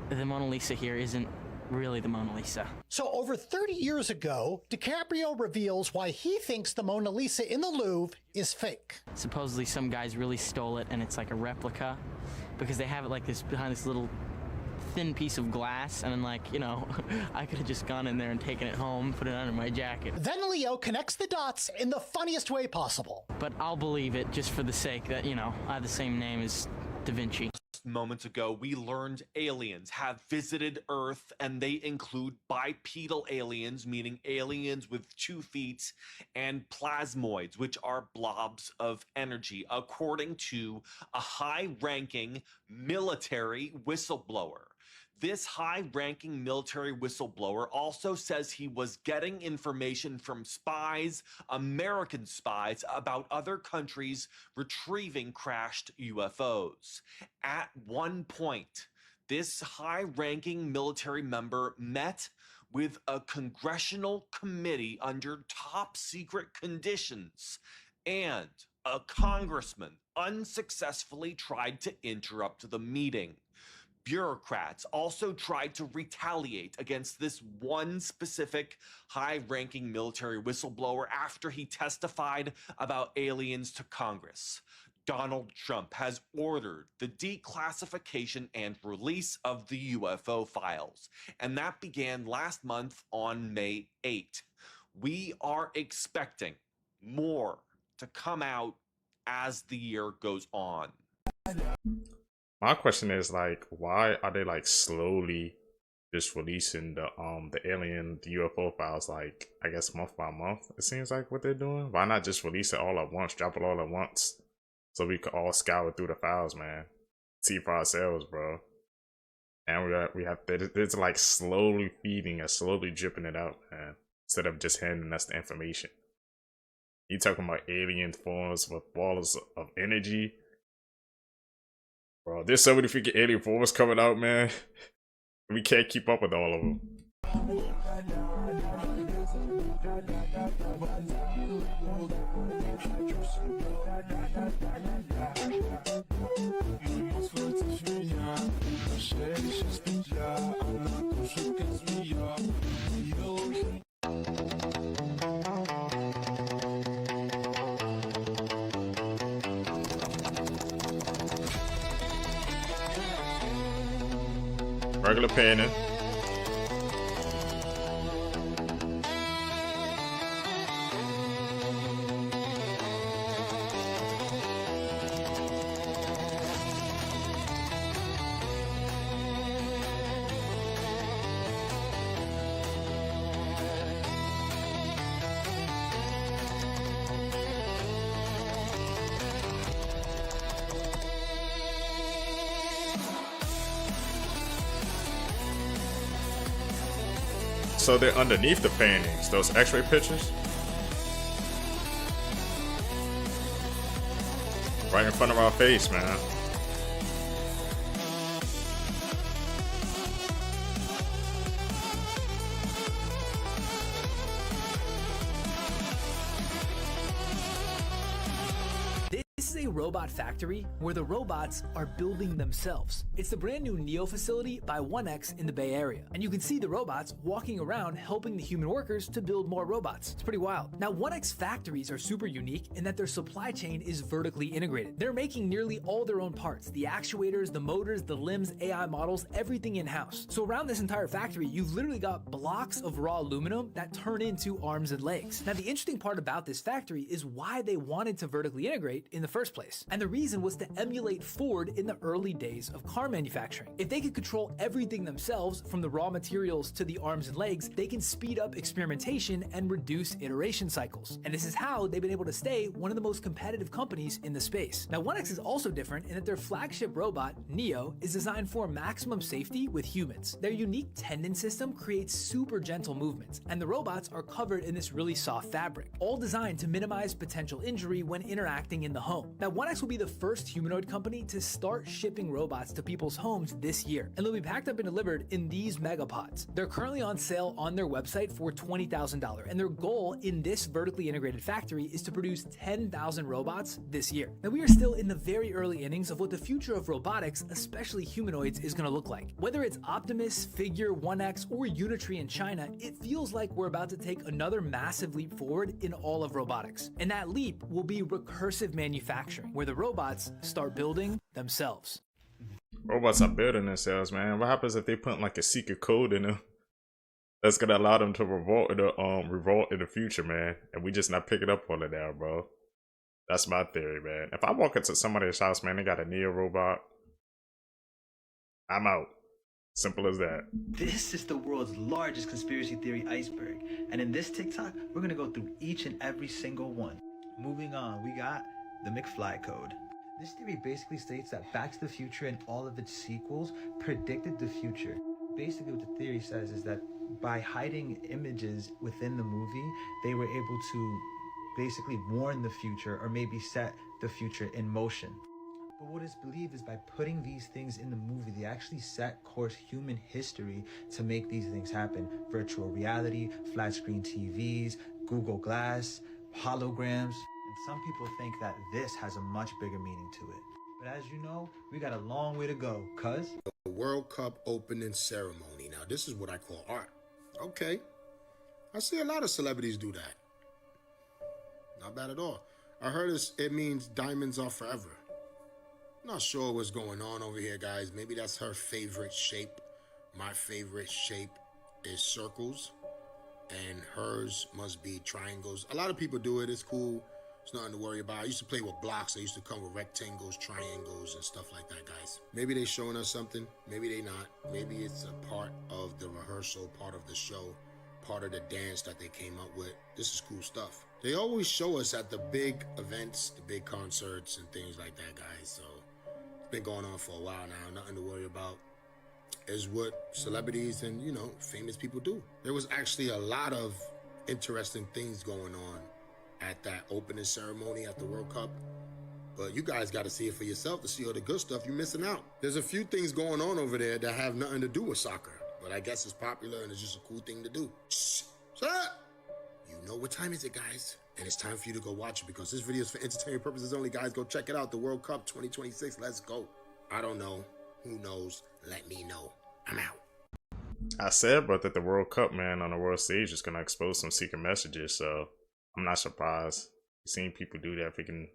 the Mona Lisa here isn't really the Mona Lisa. So over 30 years ago, DiCaprio reveals why he thinks the Mona Lisa in the Louvre is fake. Supposedly some guys really stole it and it's like a replica because they have it like this behind this little thin piece of glass, and I'm like, you know, I could have just gone in there and taken it home, put it under my jacket. Then Leo connects the dots in the funniest way possible. But I'll believe it just for the sake that, you know, I have the same name as Da Vinci. Moments ago, we learned aliens have visited Earth, and they include bipedal aliens, meaning aliens with 2 feet, and plasmoids, which are blobs of energy, according to a high-ranking military whistleblower. This high-ranking military whistleblower also says he was getting information from spies, American spies, about other countries retrieving crashed UFOs. At one point, this high-ranking military member met with a congressional committee under top-secret conditions, and a congressman unsuccessfully tried to interrupt the meeting. Bureaucrats also tried to retaliate against this one specific high-ranking military whistleblower after he testified about aliens to Congress. Donald Trump has ordered the declassification and release of the UFO files, and that began last month on May 8. We are expecting more to come out as the year goes on. My question is, like, why are they like slowly just releasing the alien, the UFO files, like, I guess month by month? It seems like what they're doing. Why not just release it all at once, drop it all at once, so we could all scour through the files, man, see for ourselves, bro. And we have it's like slowly feeding us, slowly dripping it out, man, instead of just handing us the information. You talking about alien forms with balls of energy? Bro, there's so many freaking alien forms coming out, man. We can't keep up with all of them. Regular painting. So they're underneath the paintings, those x-ray pictures? Right in front of our face, man. robot factory where the robots are building themselves. It's the brand new NEO facility by 1X in the Bay Area. And you can see the robots walking around helping the human workers to build more robots. It's pretty wild. Now 1X factories are super unique in that their supply chain is vertically integrated. They're making nearly all their own parts, the actuators, the motors, the limbs, AI models, everything in-house. So around this entire factory, you've literally got blocks of raw aluminum that turn into arms and legs. Now the interesting part about this factory is why they wanted to vertically integrate in the first place. And the reason was to emulate Ford in the early days of car manufacturing. If they could control everything themselves, from the raw materials to the arms and legs, they can speed up experimentation and reduce iteration cycles. And this is how they've been able to stay one of the most competitive companies in the space. Now 1X is also different in that their flagship robot, NEO, is designed for maximum safety with humans. Their unique tendon system creates super gentle movements, and the robots are covered in this really soft fabric, all designed to minimize potential injury when interacting in the home. Now 1X will be the first humanoid company to start shipping robots to people's homes this year, and they'll be packed up and delivered in these megapods. They're currently on sale on their website for $20,000, and their goal in this vertically integrated factory is to produce 10,000 robots this year. Now we are still in the very early innings of what the future of robotics, especially humanoids, is going to look like. Whether it's Optimus, Figure, 1X, or Unitree in China, it feels like we're about to take another massive leap forward in all of robotics. And that leap will be recursive manufacturing, where the robots start building themselves. Robots are building themselves, man. What happens if they put like a secret code in them that's gonna allow them to revolt in the future, man? And we just not picking up on it now, bro. That's my theory, man. If I walk into somebody's house, man, they got a Neo robot, I'm out. Simple as that. This is the world's largest conspiracy theory iceberg. And in this TikTok, we're gonna go through each and every single one. Moving on, we got the McFly code. This theory basically states that Back to the Future and all of its sequels predicted the future. Basically what the theory says is that by hiding images within the movie, they were able to basically warn the future or maybe set the future in motion. But what is believed is by putting these things in the movie, they actually set course human history to make these things happen. Virtual reality, flat screen TVs, Google Glass, holograms. And some people think that this has a much bigger meaning to it. But as you know, we got a long way to go, cuz. The World Cup opening ceremony. Now, this is what I call art. Okay. I see a lot of celebrities do that. Not bad at all. I heard it means diamonds are forever. Not sure what's going on over here, guys. Maybe that's her favorite shape. My favorite shape is circles, and hers must be triangles. A lot of people do it. It's cool. It's nothing to worry about. I used to play with blocks. They used to come with rectangles, triangles, and stuff like that, guys. Maybe they showing us something. Maybe they not. Maybe it's a part of the rehearsal, part of the show, part of the dance that they came up with. This is cool stuff. They always show us at the big events, the big concerts, and things like that, guys. So it's been going on for a while now. Nothing to worry about. Is what celebrities and, you know, famous people do. There was actually a lot of interesting things going on at that opening ceremony at the World Cup. But you guys got to see it for yourself to see all the good stuff. You're missing out. There's a few things going on over there that have nothing to do with soccer. But I guess it's popular and it's just a cool thing to do. Shh! Shut up! You know what time is it, guys? And it's time for you to go watch it because this video is for entertainment purposes only, guys. Go check it out. The World Cup 2026. Let's go. I don't know. Who knows? Let me know. I'm out. I said, but that the World Cup, man, on the world stage is going to expose some secret messages. So I'm not surprised. You've seen people do that. Freaking,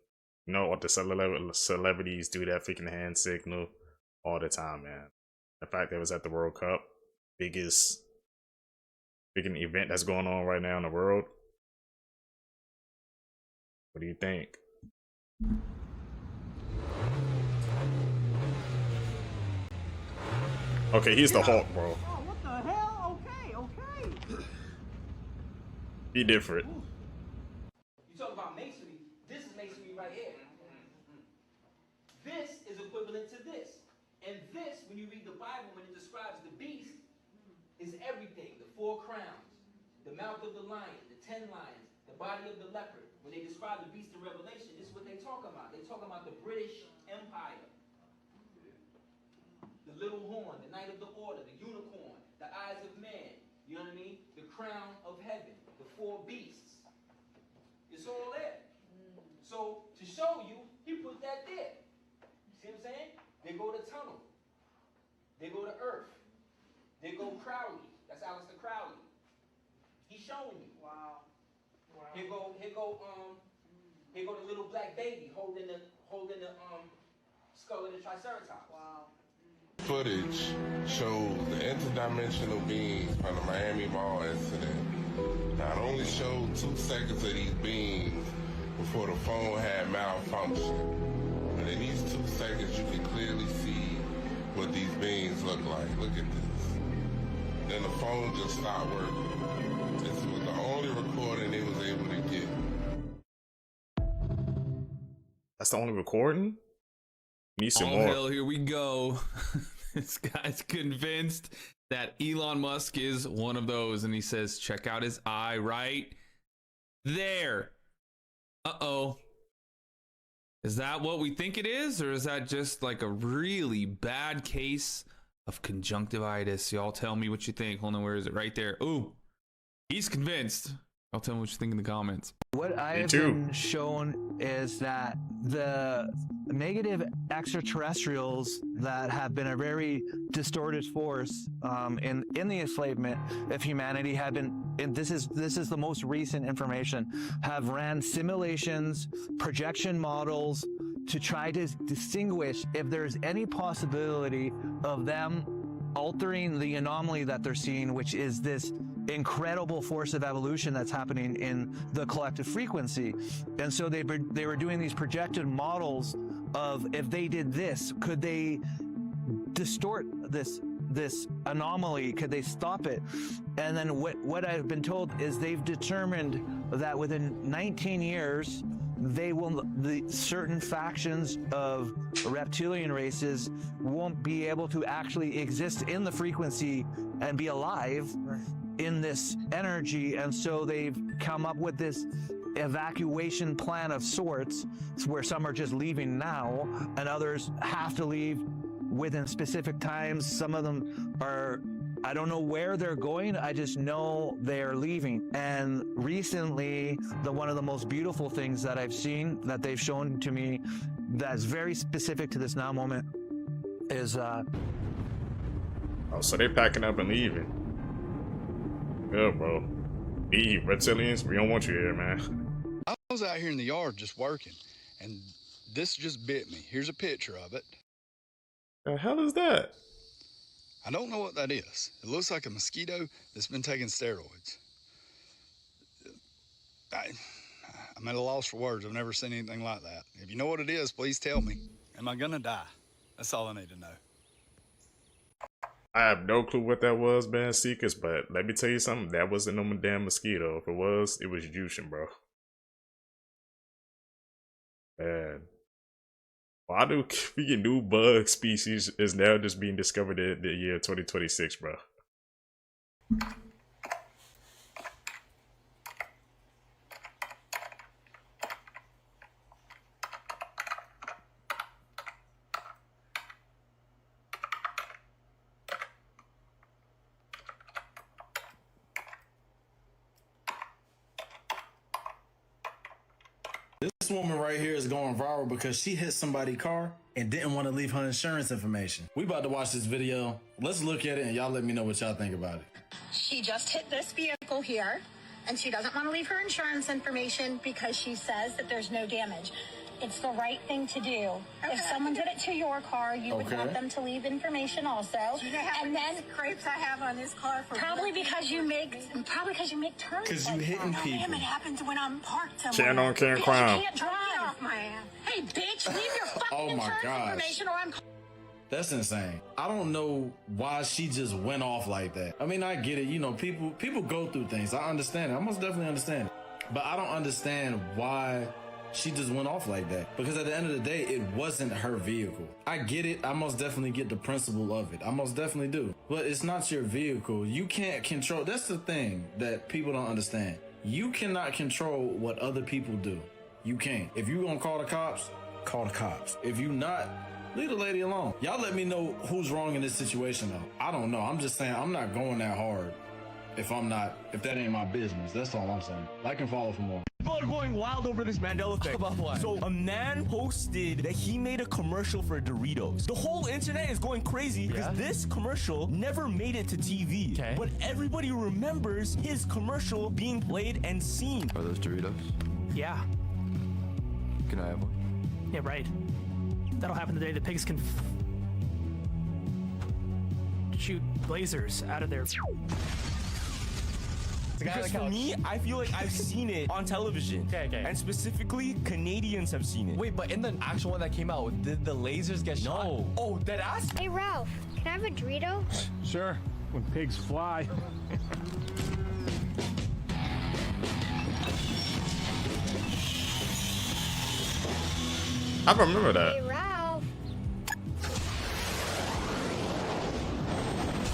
you know, what the celebrities do that freaking hand signal all the time, man. The fact that it was at the World Cup, biggest freaking event that's going on right now in the world. What do you think? Okay, he's the Hulk, bro. Oh, what the hell? Okay. He different. You talk about masonry. This is masonry right here. This is equivalent to this. And this, when you read the Bible, when it describes the beast, is everything. The 4 crowns, the mouth of the lion, the 10 lions, the body of the leopard. When they describe the beast in Revelation, this is what they talk about. They talk about the British Empire. The little horn, the knight of the order, the unicorn, the eyes of man, you know what I mean? The crown of heaven, the 4 beasts. It's all there. So, to show you, he put that There go the tunnel. There go the earth. There go Crowley. That's Aleister Crowley. He's showing you. Wow. Here go the little black baby holding the skull of the Triceratops. Wow. Footage shows the interdimensional beings from the Miami Mall incident. Not only showed 2 seconds of these beings before the phone had malfunctioned, but in these 2 seconds you can clearly see what these beings look like. Look at this. Then the phone just stopped working. This was the only recording they was able to get. That's the only recording? Need some Oh more. hell, here we go. This guy's convinced that Elon Musk is one of those, and he says, check out his eye right there. Uh-oh. Is that what we think it is, or is that just like a really bad case of conjunctivitis? Y'all tell me what you think. Hold on, where is it? Right there. Ooh, he's convinced. Y'all tell me what you think in the comments. What I have been shown is that the negative extraterrestrials that have been a very distorted force in the enslavement of humanity have been, and this is the most recent information, have ran simulations, projection models to try to distinguish if there's any possibility of them altering the anomaly that they're seeing, which is this incredible force of evolution that's happening in the collective frequency. And so they were doing these projected models of, if they did this, could they distort this anomaly? Could they stop it? And then what I've been told is they've determined that within 19 years the certain factions of reptilian races won't be able to actually exist in the frequency and be alive in this energy. And so they've come up with this evacuation plan of sorts, where some are just leaving now and others have to leave within specific times. Some of them are, I don't know where they're going, I just know they're leaving. And recently, one of the most beautiful things that I've seen, that they've shown to me, that's very specific to this now moment, is oh, so they're packing up and leaving. Good, bro. Leave, reptilians, we don't want you here, man. I was out here in the yard just working, and this just bit me. Here's a picture of it. The hell is that? I don't know what that is. It looks like a mosquito that's been taking steroids. I'm at a loss for words. I've never seen anything like that. If you know what it is, please tell me. Am I gonna die? That's all I need to know. I have no clue what that was, man, Seekers, but let me tell you something. That wasn't no damn mosquito. If it was juicing, bro. Man. Why do freaking new bug species is now just being discovered in the year 2026, bro? This woman right here is going viral because she hit somebody's car and didn't want to leave her insurance information. We about to watch this video. Let's look at it and y'all let me know what y'all think about it. She just hit this vehicle here, and she doesn't want to leave her insurance information because she says that there's no damage. It's the right thing to do. Okay. If someone did it to your car, you would want them to leave information also. Do you know how many scrapes I have on this car? Probably because you make turns. Because you hitting people. Damn, it happens when I'm parked somewhere. Can on can crime. You can't drive. Get off my ass. Hey, bitch, leave your fucking insurance information or I'm... That's insane. I don't know why she just went off like that. I mean, I get it. You know, people go through things. I understand it. I most definitely understand it. But I don't understand why she just went off like that. Because at the end of the day, it wasn't her vehicle. I get it. I most definitely get the principle of it. I most definitely do. But it's not your vehicle. You can't control. That's the thing that people don't understand. You cannot control what other people do. You can't. If you gonna call the cops, call the cops. If you not, leave the lady alone. Y'all let me know who's wrong in this situation though. I don't know. I'm just saying I'm not going that hard if that ain't my business. That's all I'm saying. Like and follow for more. People are going wild over this Mandela effect. About what? So a man posted that he made a commercial for Doritos. The whole internet is going crazy because this commercial never made it to TV. Okay. But everybody remembers his commercial being played and seen. Are those Doritos? Yeah. Can I have one? Yeah, right. That'll happen the day the pigs can shoot lasers out of their... Because for me, I feel like I've seen it on television. Okay. And specifically, Canadians have seen it. Wait, but in the actual one that came out, did the lasers get shot? No. Oh, dead ass? Hey, Ralph, can I have a Dorito? Sure, when pigs fly. I remember that. Hey, Ralph.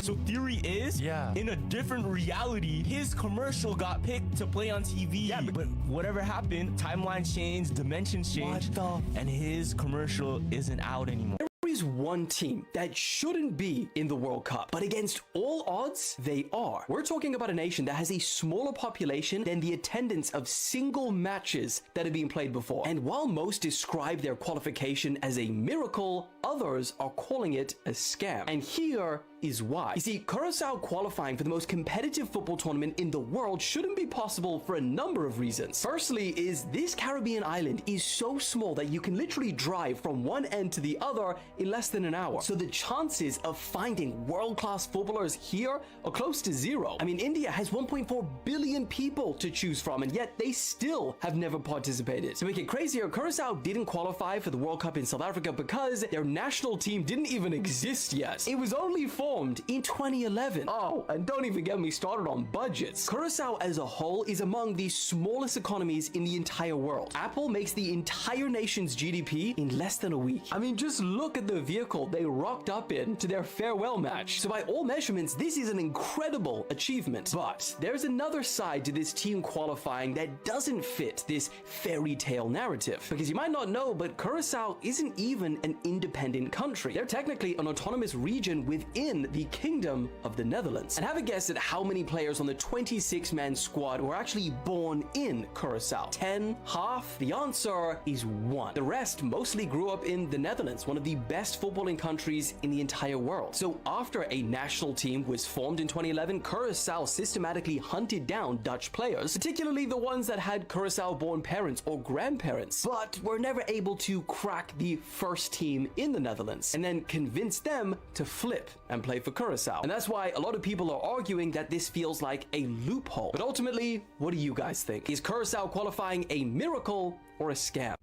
So theory is, in a different reality, his commercial got picked to play on TV. Yeah, but whatever happened, timelines changed, dimensions changed, and his commercial isn't out anymore. There is one team that shouldn't be in the World Cup, but against all odds, they are. We're talking about a nation that has a smaller population than the attendance of single matches that have been played before. And while most describe their qualification as a miracle, others are calling it a scam. And here is why. You see, Curacao qualifying for the most competitive football tournament in the world shouldn't be possible for a number of reasons. Firstly is this Caribbean island is so small that you can literally drive from one end to the other in less than an hour. So the chances of finding world-class footballers here are close to zero. I mean, India has 1.4 billion people to choose from, and yet they still have never participated. To make it crazier, Curacao didn't qualify for the World Cup in South Africa because their national team didn't even exist yet. It was only formed in 2011. Oh, and don't even get me started on budgets. Curacao as a whole is among the smallest economies in the entire world. Apple makes the entire nation's GDP in less than a week. I mean, just look at the vehicle they rocked up in to their farewell match. So by all measurements, this is an incredible achievement. But there's another side to this team qualifying that doesn't fit this fairy tale narrative. Because you might not know, but Curacao isn't even an independent country. They're technically an autonomous region within the Kingdom of the Netherlands. And have a guess at how many players on the 26-man squad were actually born in Curacao. 10? Half? The answer is 1. The rest mostly grew up in the Netherlands, one of the best footballing countries in the entire world. So after a national team was formed in 2011, Curacao systematically hunted down Dutch players, particularly the ones that had Curacao-born parents or grandparents, but were never able to crack the first team in the Netherlands, and then convince them to flip and play for Curacao. And that's why a lot of people are arguing that this feels like a loophole. But ultimately, what do you guys think? Is Curacao qualifying a miracle or a scam?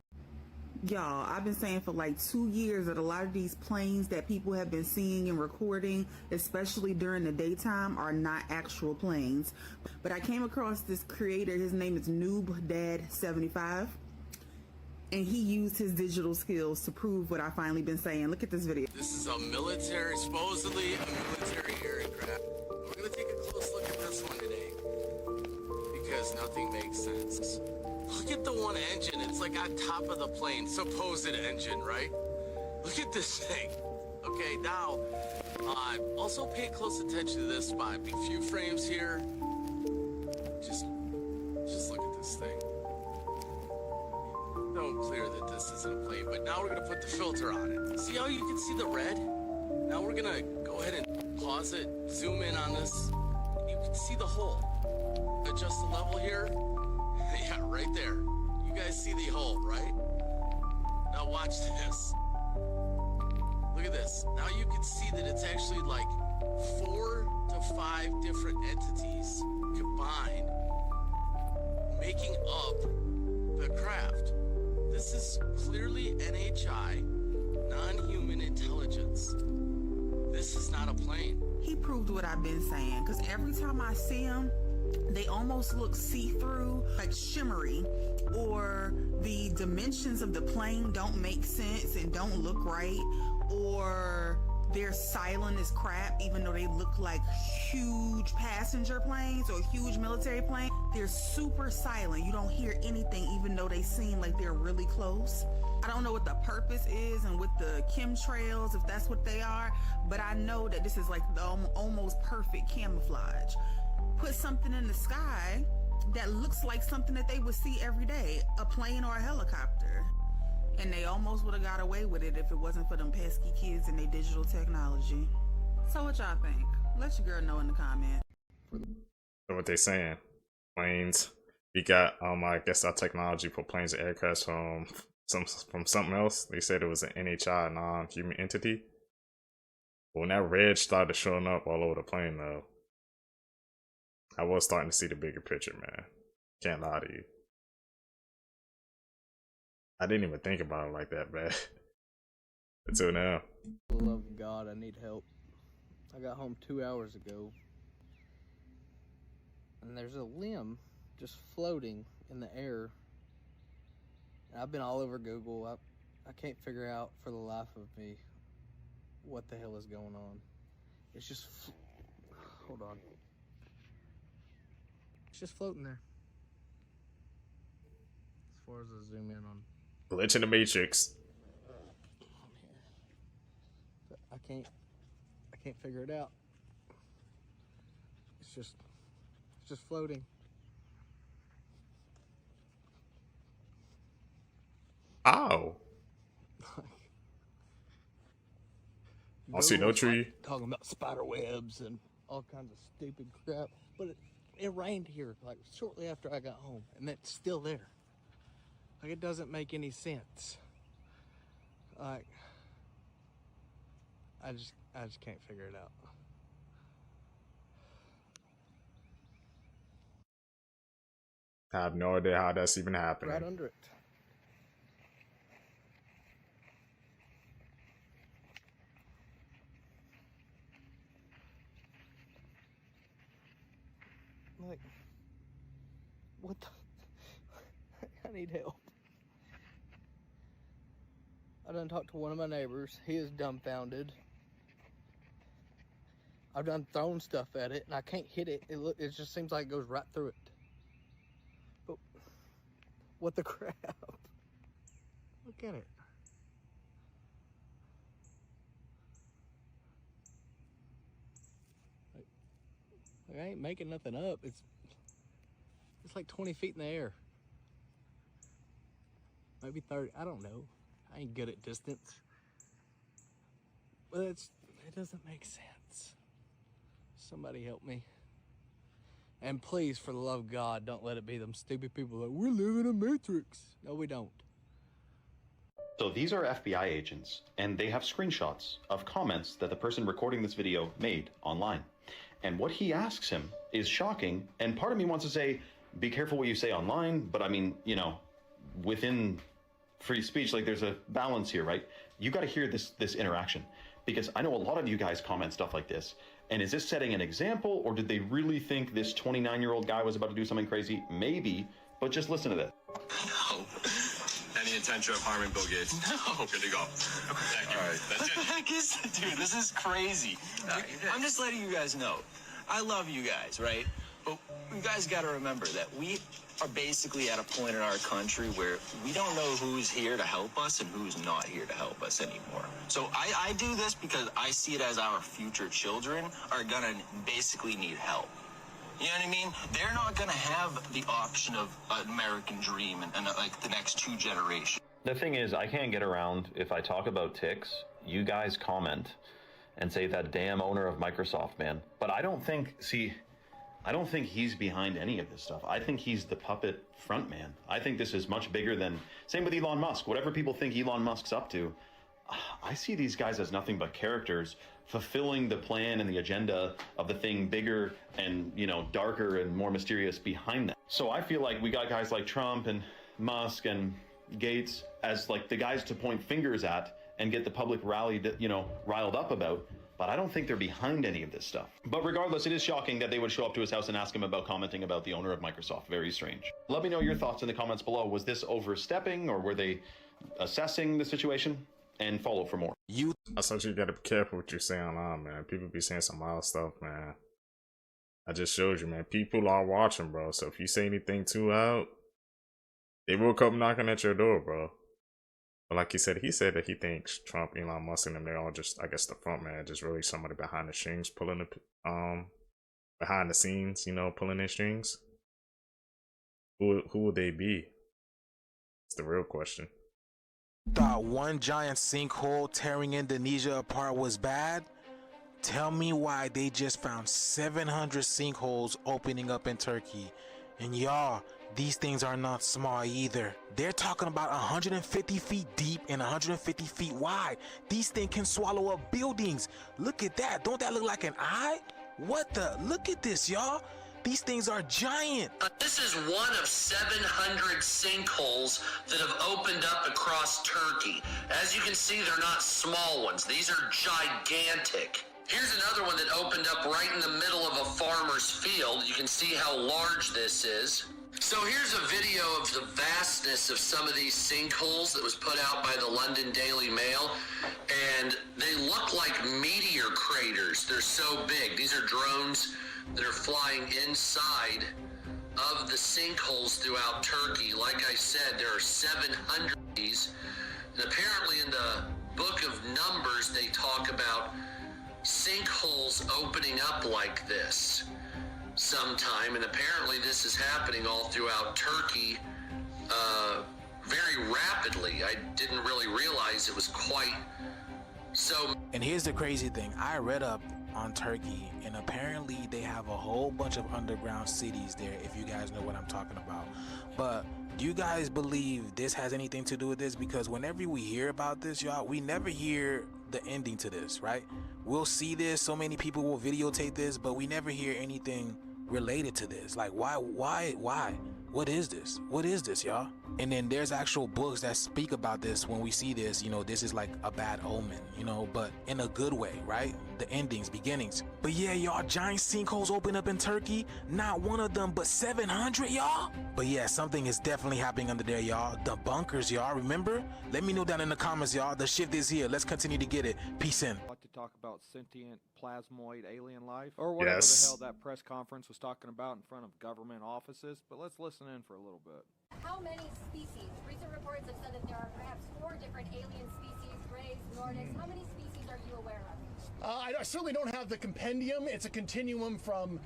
Y'all, I've been saying for like 2 years that a lot of these planes that people have been seeing and recording, especially during the daytime, are not actual planes. But I came across this creator, his name is NoobDad75, and he used his digital skills to prove what I've finally been saying. Look at this video. This is a military, supposedly a military aircraft. We're gonna take a close look at this one today because nothing makes sense. Look at the one engine. It's like on top of the plane, supposed engine, right? Look at this thing. Okay, now, also pay close attention to this spot. A few frames here. Just look at this thing. No, clear that this isn't a plane, but now we're gonna put the filter on it. See how you can see the red? Now we're gonna go ahead and pause it, zoom in on this. You can see the hole. Adjust the level here. Yeah, right there. You guys see the hole, right? Now watch this. Look at this. Now you can see that it's actually like 4 to 5 different entities combined, making up the craft. This is clearly NHI, non-human intelligence. This is not a plane. He proved what I've been saying, because every time I see him, they almost look see-through, like shimmery, or the dimensions of the plane don't make sense and don't look right, or they're silent as crap, even though they look like huge passenger planes or huge military planes. They're super silent. You don't hear anything, even though they seem like they're really close. I don't know what the purpose is and with the chemtrails, if that's what they are, but I know that this is like the almost perfect camouflage. Put something in the sky that looks like something that they would see every day, a plane or a helicopter. And they almost would have got away with it if it wasn't for them pesky kids and their digital technology. So what y'all think? Let your girl know in the comments. So what they saying? Planes. We got I guess our technology for planes and aircrafts from something else. They said it was an NHI, non-human entity. But when that red started showing up all over the plane though, I was starting to see the bigger picture, man. Can't lie to you. I didn't even think about it like that, man. Until now. For the love of God, I need help. I got home 2 hours ago, and there's a limb just floating in the air. And I've been all over Google. I can't figure out for the life of me what the hell is going on. It's just, hold on. It's just floating there. As far as I zoom in on. Glitch in the Matrix. But I can't figure it out. It's just floating. Ow. I see no tree. Like talking about spider webs and all kinds of stupid crap. But it rained here like shortly after I got home, and it's still there. Like, it doesn't make any sense. Like, I just can't figure it out. I have no idea how that's even happening. Right under it. Like, what the? I need help. I done talked to one of my neighbors. He is dumbfounded. I've done thrown stuff at it, and I can't hit it. It just seems like it goes right through it. But what the crap? Look at it. Like, I ain't making nothing up. It's like 20 feet in the air. Maybe 30. I don't know. I ain't good at distance. But it doesn't make sense. Somebody help me. And please, for the love of God, don't let it be them stupid people that we live in a matrix. No, we don't. So these are FBI agents, and they have screenshots of comments that the person recording this video made online. And what he asks him is shocking, and part of me wants to say, be careful what you say online, but I mean, you know, within free speech, like, there's a balance here, right? You got to hear this interaction, because I know a lot of you guys comment stuff like this. And is this setting an example, or did they really think this 29-year-old guy was about to do something crazy? Maybe, but just listen to this. No. Any intention of harming Bill Gates? No. Good to go. Thank you. All right. That's it. What the heck is it, dude? This is crazy. I'm just letting you guys know. I love you guys, right? But you guys got to remember that we are basically at a point in our country where we don't know who's here to help us and who's not here to help us anymore. So I do this because I see it as our future children are gonna basically need help. You know what I mean? They're not gonna have the option of an American dream and like the next 2 generations. The thing is, I can't get around, if I talk about ticks, you guys comment and say that damn owner of Microsoft, man. But I don't think he's behind any of this stuff. I think he's the puppet front man. I think this is much bigger than, same with Elon Musk. Whatever people think Elon Musk's up to, I see these guys as nothing but characters fulfilling the plan and the agenda of the thing bigger and, you know, darker and more mysterious behind that. So I feel like we got guys like Trump and Musk and Gates as like the guys to point fingers at and get the public rallied, you know, riled up about. But I don't think they're behind any of this stuff. But regardless, it is shocking that they would show up to his house and ask him about commenting about the owner of Microsoft. Very strange. Let me know your thoughts in the comments below. Was this overstepping, or were they assessing the situation? And follow for more. I thought you gotta be careful what you're saying online, man. People be saying some wild stuff, man. I just showed you, man. People are watching, bro. So if you say anything too out, they will come knocking at your door, bro. But like he said that he thinks Trump, Elon Musk, and them, they're all just, I guess, the front man, just really somebody behind the strings, pulling the behind the scenes, you know, pulling their strings. Who would they be? It's the real question. Thought one giant sinkhole tearing Indonesia apart was bad? Tell me why they just found 700 sinkholes opening up in Turkey. And y'all, these things are not small either. They're talking about 150 feet deep and 150 feet wide. These things can swallow up buildings. Look at that. Don't that look like an eye? What the? Look at this, y'all. These things are giant. This is one of 700 sinkholes that have opened up across Turkey. As you can see, they're not small ones. These are gigantic. Here's another one that opened up right in the middle of a farmer's field. You can see how large this is. So here's a video of the vastness of some of these sinkholes that was put out by the London Daily Mail. And they look like meteor craters. They're so big. These are drones that are flying inside of the sinkholes throughout Turkey. Like I said, there are 700 of these. And apparently in the book of Numbers, they talk about sinkholes opening up like this sometime. And apparently this is happening all throughout Turkey very rapidly. I didn't really realize it was quite so. And here's the crazy thing. I read up on Turkey, and apparently they have a whole bunch of underground cities there, if you guys know what I'm talking about. But do you guys believe this has anything to do with this? Because whenever we hear about this, y'all, we never hear the ending to this, right? We'll see this, so many people will videotape this, but we never hear anything related to this. Like, why? What is this? What is this, y'all? And then there's actual books that speak about this. When we see this, you know, this is like a bad omen, you know, but in a good way, right? The endings, beginnings. But yeah, y'all, giant sinkholes open up in Turkey. Not one of them, but 700, y'all. But yeah, something is definitely happening under there, y'all. The bunkers, y'all, remember? Let me know down in the comments, y'all. The shift is here. Let's continue to get it. Peace in. I'd like to talk about sentient plasmoid alien life, or whatever the hell that press conference was talking about in front of government offices. But let's listen in for a little bit. How many species? Recent reports have said that there are perhaps 4 different alien species, Greys, Nordics. How many species are you aware of? I certainly don't have the compendium. It's a continuum from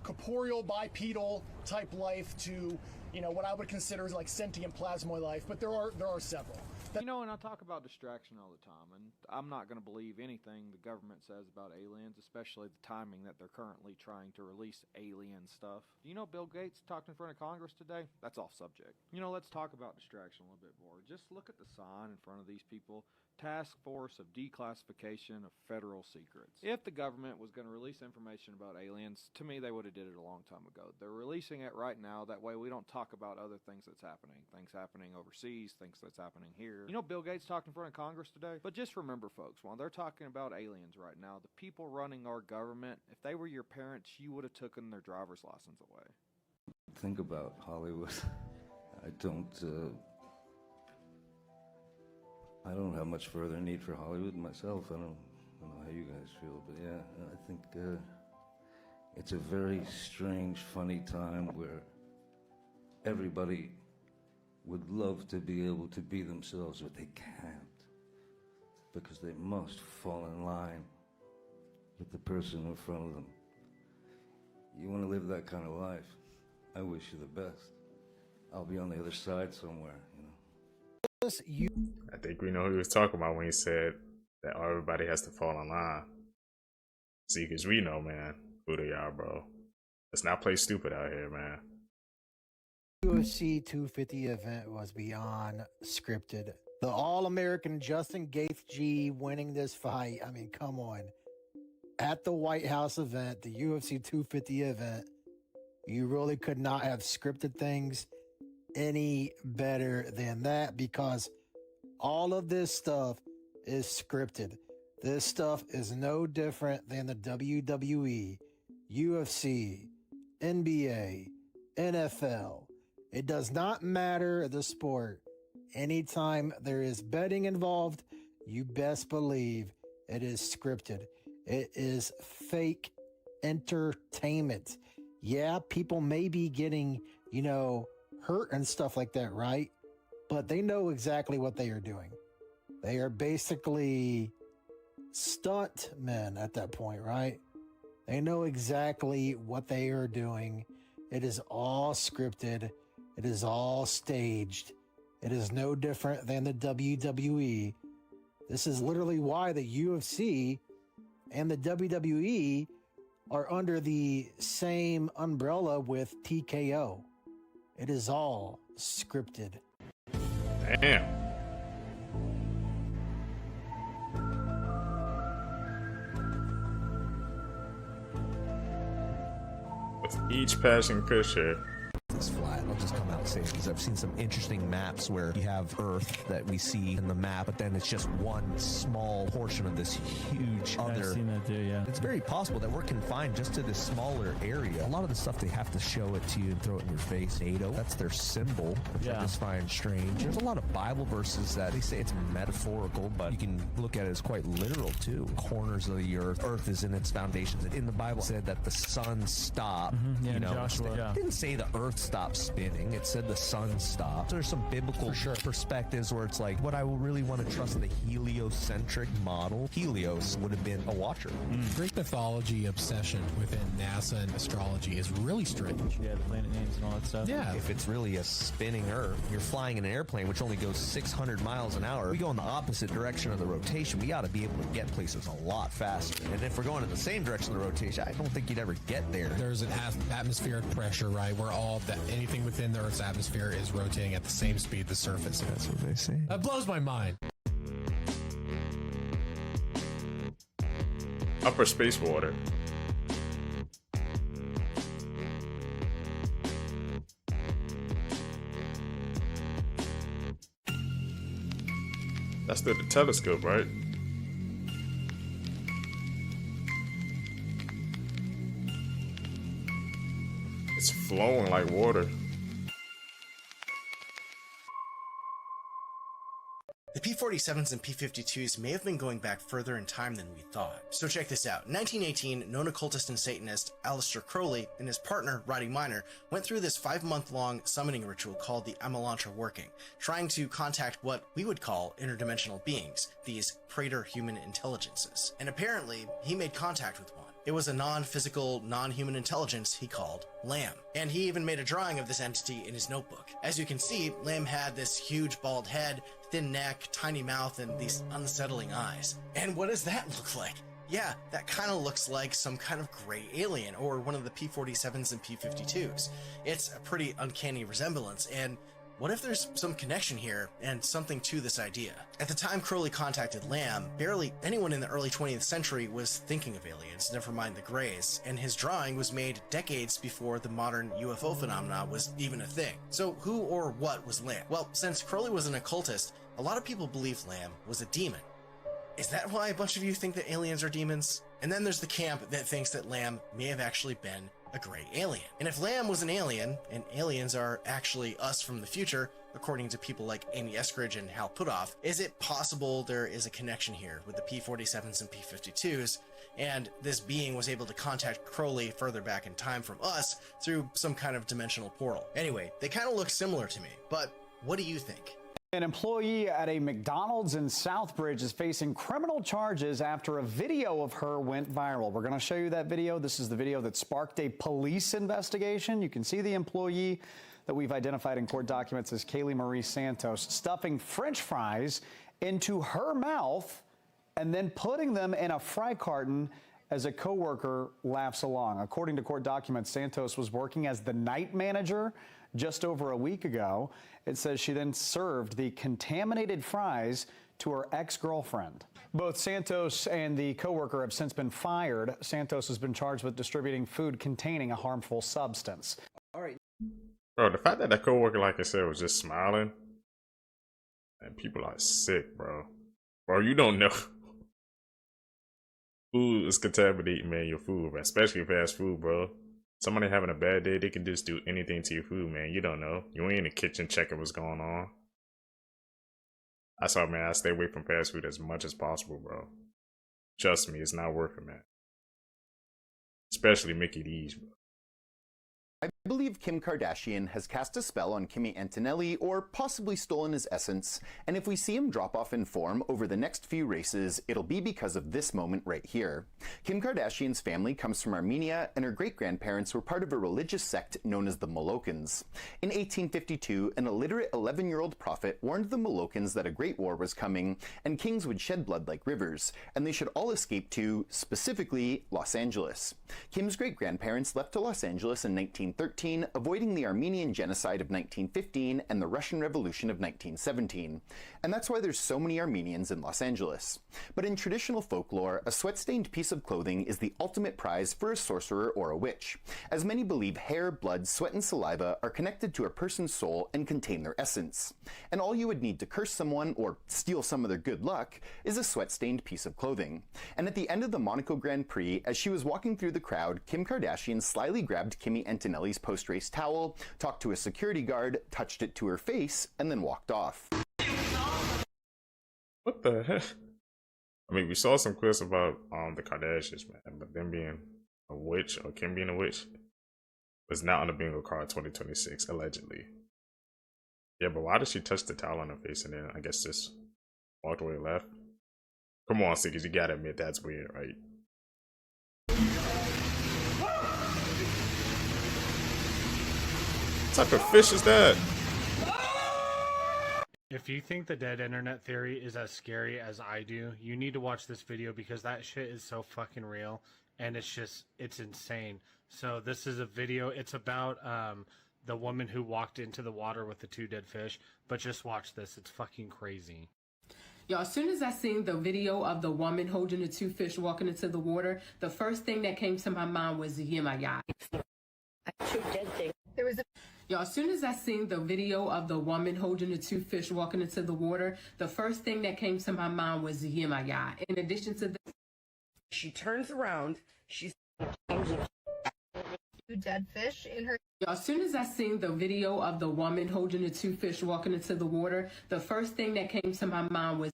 corporeal, bipedal type life to, you know, what I would consider like sentient plasmoid life, but there are several. You know, and I talk about distraction all the time, and I'm not going to believe anything the government says about aliens, especially the timing that they're currently trying to release alien stuff. Do you know Bill Gates talked in front of Congress today? That's off subject. You know, let's talk about distraction a little bit more. Just look at the sign in front of these people. Task Force of Declassification of Federal Secrets. If the government was going to release information about aliens, to me they would have did it a long time ago. They're releasing it right now, that way we don't talk about other things that's happening. Things happening overseas, things that's happening here. You know Bill Gates talked in front of Congress today? But just remember folks, while they're talking about aliens right now, the people running our government, if they were your parents, you would have taken their driver's license away. Think about Hollywood. I don't have much further need for Hollywood myself. I don't know how you guys feel, but yeah, I think it's a very strange, funny time where everybody would love to be able to be themselves, but they can't because they must fall in line with the person in front of them. You want to live that kind of life, I wish you the best. I'll be on the other side somewhere, you know. I think we know who he was talking about when he said that everybody has to fall in line. See, because we know, man, who they are, bro. Let's not play stupid out here, man. UFC 250 event was beyond scripted. The All-American Justin Gaethje winning this fight, I mean, come on. At the White House event, the UFC 250 event, you really could not have scripted things any better than that, because all of this stuff is scripted. This stuff is no different than the WWE, UFC, NBA, NFL. It does not matter the sport. Anytime there is betting involved, you best believe it is scripted. It is fake entertainment. Yeah, people may be getting, you know, hurt and stuff like that, right? But they know exactly what they are doing. They are basically stunt men at that point, right? They know exactly what they are doing. It is all scripted. It is all staged. It is no different than the WWE. This is literally why the UFC and the WWE are under the same umbrella with TKO. It is all scripted. Damn. With each passing picture, this flat. I'll just come out and say it because I've seen some interesting maps where you have Earth that we see in the map, but then it's just one small portion of this huge other. I've seen that too, yeah. It's very possible that we're confined just to this smaller area. A lot of the stuff they have to show it to you and throw it in your face. NATO, that's their symbol, which I just find strange. There's a lot of Bible verses that they say it's metaphorical, but you can look at it as quite literal too. Corners of the earth is in its foundations. In the Bible said that the sun stopped. Yeah, you know, Joshua, yeah. It didn't say the earth stopped spinning. It said the sun stopped. There's some biblical perspectives where it's like, what I will really want to trust the heliocentric model. Helios would have been a watcher. Greek mythology obsession within NASA and astrology is really strange. Yeah, the planet names and all that stuff. Yeah. If it's really a spinning Earth, you're flying in an airplane which only goes 600 miles an hour. We go in the opposite direction of the rotation. We ought to be able to get places a lot faster. And if we're going in the same direction of the rotation, I don't think you'd ever get there. There's an atmospheric pressure, right, where all that anything within the Earth's atmosphere is rotating at the same speed the surface. That's what they say. That blows my mind. upper space water. That's the telescope, right? It's flowing like water. The P-47s and P-52s may have been going back further in time than we thought. So check this out. In 1918, known occultist and Satanist Aleister Crowley and his partner, Roddy Minor, went through this 5-month-long summoning ritual called the Amalantra Working, trying to contact what we would call interdimensional beings, these praetor-human intelligences. And apparently, he made contact with one. It was a non-physical, non-human intelligence he called Lamb. And he even made a drawing of this entity in his notebook. As you can see, Lamb had this huge bald head, thin neck, tiny mouth, and these unsettling eyes. And what does that look like? Yeah, that kind of looks like some kind of gray alien, or one of the P-47s and P-52s. It's a pretty uncanny resemblance, and what if there's some connection here and something to this idea? At the time Crowley contacted Lamb, barely anyone in the early 20th century was thinking of aliens, never mind the Greys, and his drawing was made decades before the modern UFO phenomena was even a thing. So who or what was Lamb? Well, since Crowley was an occultist, a lot of people believe Lamb was a demon. Is that why a bunch of you think that aliens are demons? And then there's the camp that thinks that Lamb may have actually been a gray alien. And if Lamb was an alien, and aliens are actually us from the future, according to people like Amy Eskridge and Hal Puthoff, is it possible there is a connection here with the P-47s and P-52s, and this being was able to contact Crowley further back in time from us through some kind of dimensional portal? Anyway, they kind of look similar to me, but what do you think? An employee at a McDonald's in Southbridge is facing criminal charges after a video of her went viral. We're going to show you that video. This is the video that sparked a police investigation. You can see the employee that we've identified in court documents as Kaylee Marie Santos stuffing French fries into her mouth and then putting them in a fry carton as a coworker laughs along. According to court documents, Santos was working as the night manager just over a week ago. It says she then served the contaminated fries to her ex-girlfriend. Both Santos and the coworker have since been fired. Santos has been charged with distributing food containing a harmful substance. All right. Bro, the fact that that coworker, like I said, was just smiling, and people are sick, bro. Bro, you don't know. Food is contaminating, man, your food, bro. Especially fast food, bro. Somebody having a bad day, they can just do anything to your food, man. You don't know. You ain't in the kitchen checking what's going on. That's why, man, I stay away from fast food as much as possible, bro. Trust me, it's not worth it, man. Especially Mickey D's, bro. I believe Kim Kardashian has cast a spell on Kimi Antonelli or possibly stolen his essence, and if we see him drop off in form over the next few races, it'll be because of this moment right here. Kim Kardashian's family comes from Armenia, and her great-grandparents were part of a religious sect known as the Molochans. In 1852, an illiterate 11-year-old prophet warned the Molochans that a great war was coming, and kings would shed blood like rivers, and they should all escape to, specifically, Los Angeles. Kim's great-grandparents left to Los Angeles in 1913, avoiding the Armenian Genocide of 1915 and the Russian Revolution of 1917. And that's why there's so many Armenians in Los Angeles. But in traditional folklore, a sweat-stained piece of clothing is the ultimate prize for a sorcerer or a witch, as many believe hair, blood, sweat, and saliva are connected to a person's soul and contain their essence. And all you would need to curse someone or steal some of their good luck is a sweat-stained piece of clothing. And at the end of the Monaco Grand Prix, as she was walking through the crowd, Kim Kardashian slyly grabbed Kimi Antonelli's post-race towel, talked to a security guard, touched it to her face, and then walked off. What the heck? I mean, we saw some clips about the Kardashians, man, but them being a witch, or Kim being a witch, was not on the bingo card 2026, allegedly. Yeah, but why did she touch the towel on her face and then, I guess, just walked away and left? Come on, Sickers, you gotta admit that's weird, right? What type of fish is that? If you think the dead internet theory is as scary as I do, you need to watch this video because that shit is so fucking real and it's insane. So this is a video, it's about the woman who walked into the water with the 2 dead fish, but just watch this, it's fucking crazy. Y'all, as soon as I seen the video of the woman holding the 2 fish walking into the water, the first thing that came to my mind was, yeah, my God. 2 dead things. There was a... Y'all, as soon as I seen the video of the woman holding the 2 fish walking into the water, the first thing that came to my mind was, yeah, my God. In addition to the... She turns around, she's... 2 dead fish in her... Y'all, as soon as I seen the video of the woman holding the 2 fish walking into the water, the first thing that came to my mind was...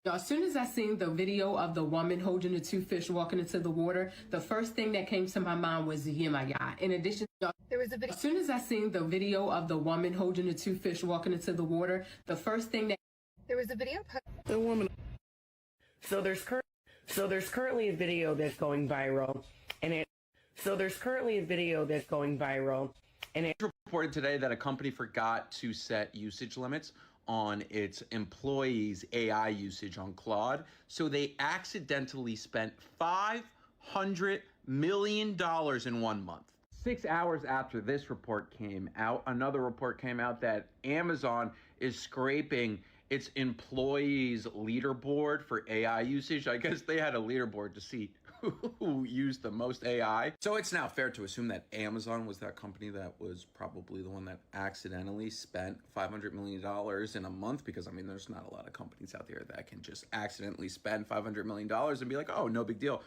Y'all, as soon as I seen the video of the woman holding the 2 fish walking into the water, the first thing that came to my mind was, yeah, my God. In addition, y'all, there was a video. As soon as I seen the video of the woman holding the 2 fish walking into the water, the first thing that... There was a video... The woman... So there's currently a video that's going viral, and it... So there's currently a video that's going viral, and it... reported today that a company forgot to set usage limits on its employees' AI usage on Claude, so they accidentally spent $500 million in 1 month. 6 hours after this report came out, another report came out that Amazon is scraping its employees' leaderboard for AI usage. I guess they had a leaderboard to see who used the most AI. So it's now fair to assume that Amazon was that company that was probably the one that accidentally spent $500 million in a month, because I mean, there's not a lot of companies out there that can just accidentally spend $500 million and be like, oh, no big deal.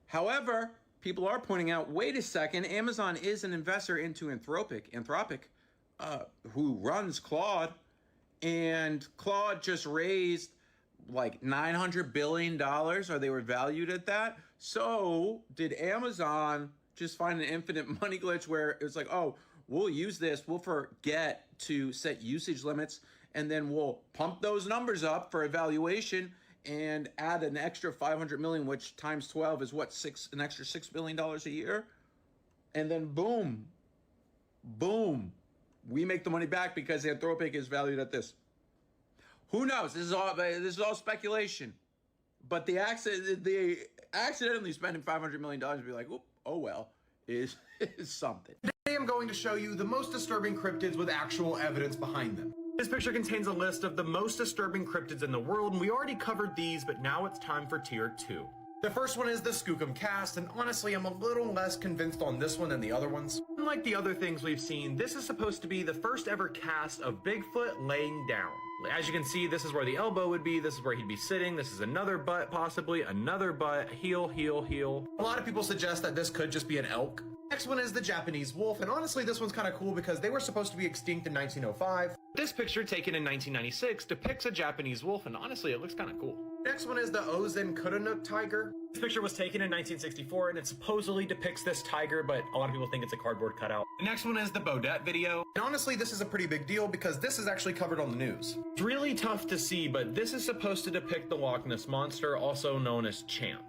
However, people are pointing out, wait a second, Amazon is an investor into Anthropic, who runs Claude, and Claude just raised like $900 billion, or they were valued at that. So did Amazon just find an infinite money glitch where it's like, oh, we'll use this, we'll forget to set usage limits, and then we'll pump those numbers up for evaluation and add an extra 500 million, which times 12 is what, an extra $6 billion a year? And then boom, we make the money back because Anthropic is valued at this. Who knows? This is all speculation. But the accidentally spending $500 million and be like, oh well, is something. Today I'm going to show you the most disturbing cryptids with actual evidence behind them. This picture contains a list of the most disturbing cryptids in the world, and we already covered these, but now it's time for tier 2. The first one is the Skookum cast, and honestly, I'm a little less convinced on this one than the other ones. Unlike the other things we've seen, this is supposed to be the first ever cast of Bigfoot laying down. As you can see, this is where the elbow would be, this is where he'd be sitting, this is another butt, possibly, another butt, heel, heel, heel. A lot of people suggest that this could just be an elk. Next one is the Japanese wolf, and honestly this one's kind of cool because they were supposed to be extinct in 1905. This picture taken in 1996 depicts a Japanese wolf, and honestly it looks kind of cool. Next one is the Ozen-Kudanook tiger. This picture was taken in 1964 and it supposedly depicts this tiger, but a lot of people think it's a cardboard cutout. The next one is the Bodette video. And honestly, this is a pretty big deal because this is actually covered on the news. It's really tough to see, but this is supposed to depict the Loch Ness Monster, also known as Champ.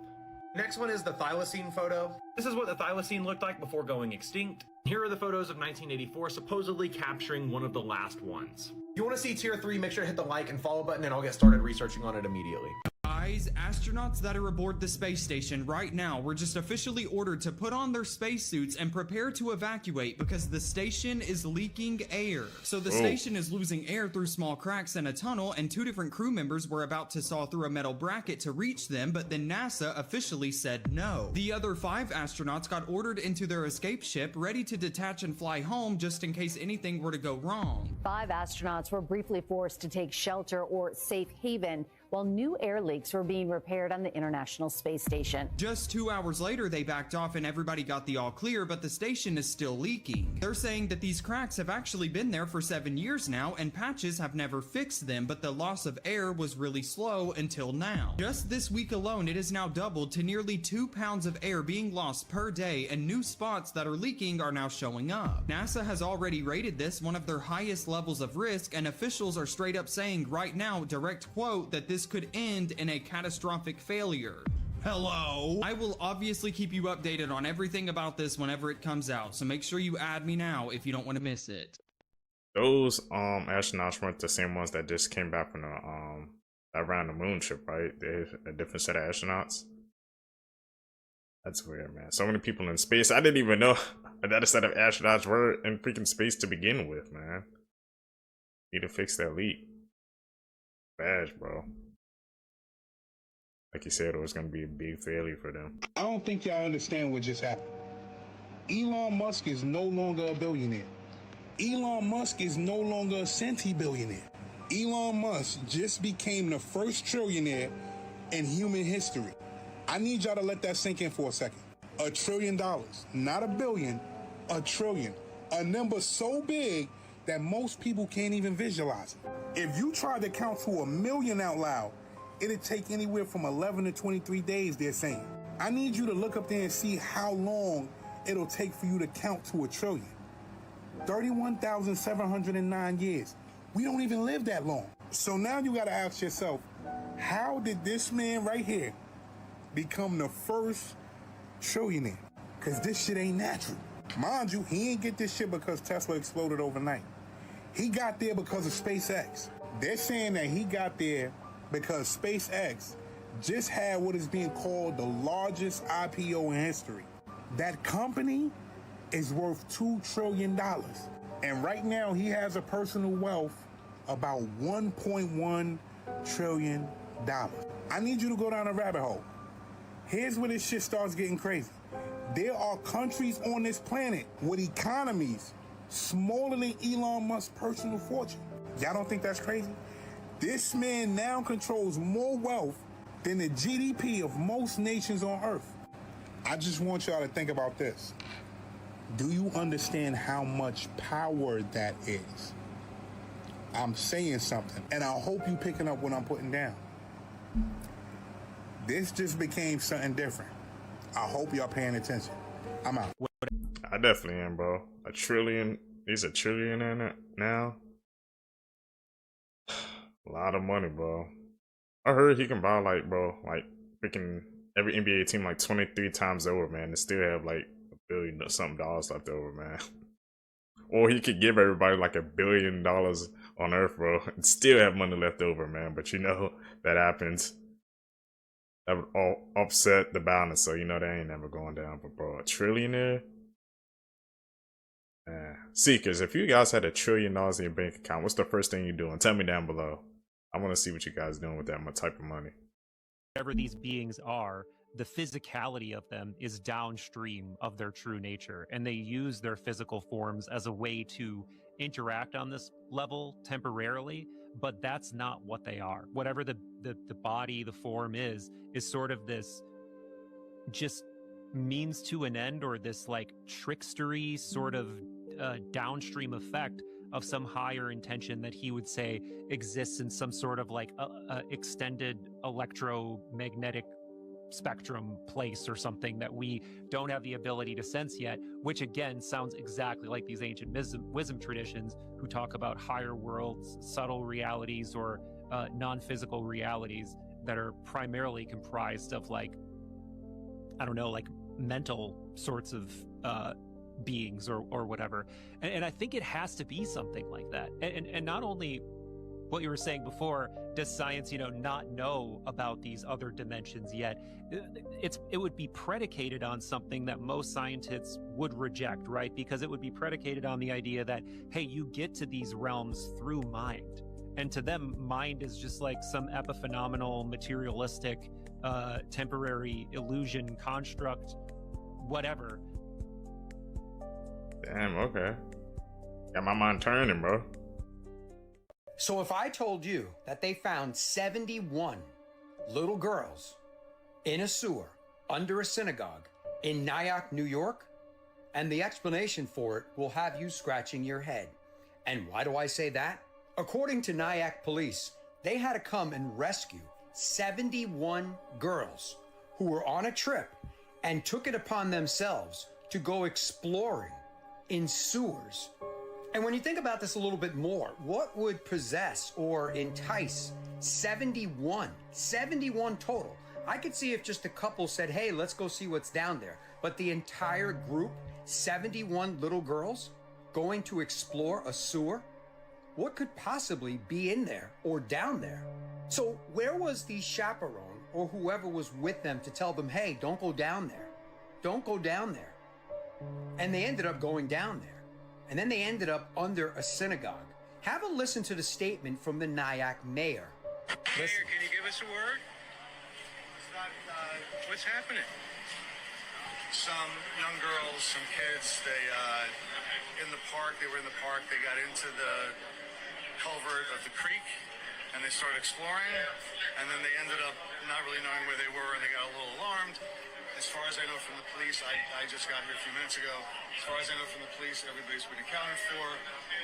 Next one is the thylacine photo. This is what the thylacine looked like before going extinct. Here are the photos of 1984 supposedly capturing one of the last ones. If you want to see tier 3, make sure to hit the like and follow button and I'll get started researching on it immediately. Guys, astronauts that are aboard the space station right now were just officially ordered to put on their spacesuits and prepare to evacuate because the station is leaking air. So the station is losing air through small cracks in a tunnel, and 2 different crew members were about to saw through a metal bracket to reach them, but then NASA officially said no. The other 5 astronauts got ordered into their escape ship, ready to detach and fly home just in case anything were to go wrong. 5 astronauts were briefly forced to take shelter or safe haven while new air leaks were being repaired on the International Space Station. Just 2 hours later, they backed off and everybody got the all clear, but the station is still leaking. They're saying that these cracks have actually been there for 7 years now, and patches have never fixed them, but the loss of air was really slow until now. Just this week alone, it has now doubled to nearly 2 pounds of air being lost per day, and new spots that are leaking are now showing up. NASA has already rated this one of their highest levels of risk, and officials are straight up saying right now, direct quote, that this could end in a catastrophic failure. Hello? I will obviously keep you updated on everything about this whenever it comes out, so make sure you add me now if you don't want to miss it. Those astronauts weren't the same ones that just came back from the around the moon trip, right? They're a different set of astronauts. That's weird, man. So many people in space. I didn't even know that a set of astronauts were in freaking space to begin with, man. Need to fix that leak. Badge, bro. Like you said, it was going to be a big failure for them. I don't think y'all understand what just happened. Elon Musk is no longer a billionaire. Elon Musk is no longer a centibillionaire. Elon Musk just became the first trillionaire in human history. I need y'all to let that sink in for a second. $1 trillion, not a billion, $1 trillion. A number so big that most people can't even visualize it. If you tried to count to 1 million out loud, it'd take anywhere from 11 to 23 days, they're saying. I need you to look up there and see how long it'll take for you to count to 1 trillion. 31,709 years. We don't even live that long. So now you gotta ask yourself, how did this man right here become the first trillionaire? Because this shit ain't natural. Mind you, he ain't get this shit because Tesla exploded overnight. He got there because of SpaceX. They're saying that he got there because SpaceX just had what is being called the largest IPO in history. That company is worth $2 trillion. And right now he has a personal wealth about $1.1 trillion. I need you to go down a rabbit hole. Here's where this shit starts getting crazy. There are countries on this planet with economies smaller than Elon Musk's personal fortune. Y'all don't think that's crazy? This man now controls more wealth than the GDP of most nations on Earth. I just want y'all to think about this. Do you understand how much power that is? I'm saying something, and I hope you picking up what I'm putting down. This just became something different. I hope y'all paying attention. I'm out. I definitely am, bro. $1 trillion. He's $1 trillion in it now. A lot of money, bro. I heard he can buy like freaking every NBA team like 23 times over, man, and still have like $1 billion or something dollars left over, man. Or he could give everybody like $1 billion on Earth, bro, and still have money left over, man. But you know that happens. That would all upset the balance, so you know that ain't never going down. But bro, $1 trillionaire? Seekers, if you guys had $1 trillion in your bank account, what's the first thing you're doing? Tell me down below. I want to see what you guys doing with that type of money. Whatever these beings are, the physicality of them is downstream of their true nature, and they use their physical forms as a way to interact on this level temporarily, but that's not what they are. Whatever the body, the form is sort of this just means to an end, or this like trickstery sort of downstream effect of some higher intention that he would say exists in some sort of like extended electromagnetic spectrum place or something that we don't have the ability to sense yet, which again sounds exactly like these ancient wisdom traditions who talk about higher worlds, subtle realities, or non-physical realities that are primarily comprised of like, I don't know, like mental sorts of beings or whatever. And I think it has to be something like that. And not only what you were saying before, does science, not know about these other dimensions yet? It would be predicated on something that most scientists would reject, right? Because it would be predicated on the idea that, hey, you get to these realms through mind. And to them, mind is just like some epiphenomenal, materialistic, temporary illusion, construct, whatever. Damn, okay. Got my mind turning, bro. So if I told you that they found 71 little girls in a sewer under a synagogue in Nyack, New York, and the explanation for it will have you scratching your head. And why do I say that? According to Nyack police, they had to come and rescue 71 girls who were on a trip and took it upon themselves to go exploring in sewers. And when you think about this a little bit more, what would possess or entice 71 total? I could see if just a couple said, hey, let's go see what's down there. But the entire group, 71 little girls, going to explore a sewer? What could possibly be in there or down there? So where was the chaperone or whoever was with them to tell them, hey, don't go down there. Don't go down there. And they ended up going down there. And then they ended up under a synagogue. Have a listen to the statement from the Nyack mayor. Mayor, can you give us a word? What's happening? Some young girls, some kids, they were in the park, they got into the culvert of the creek, and they started exploring, and then they ended up not really knowing where they were, and they got a little alarmed. As far as I know from the police, I just got here a few minutes ago. As far as I know from the police, everybody's been accounted for.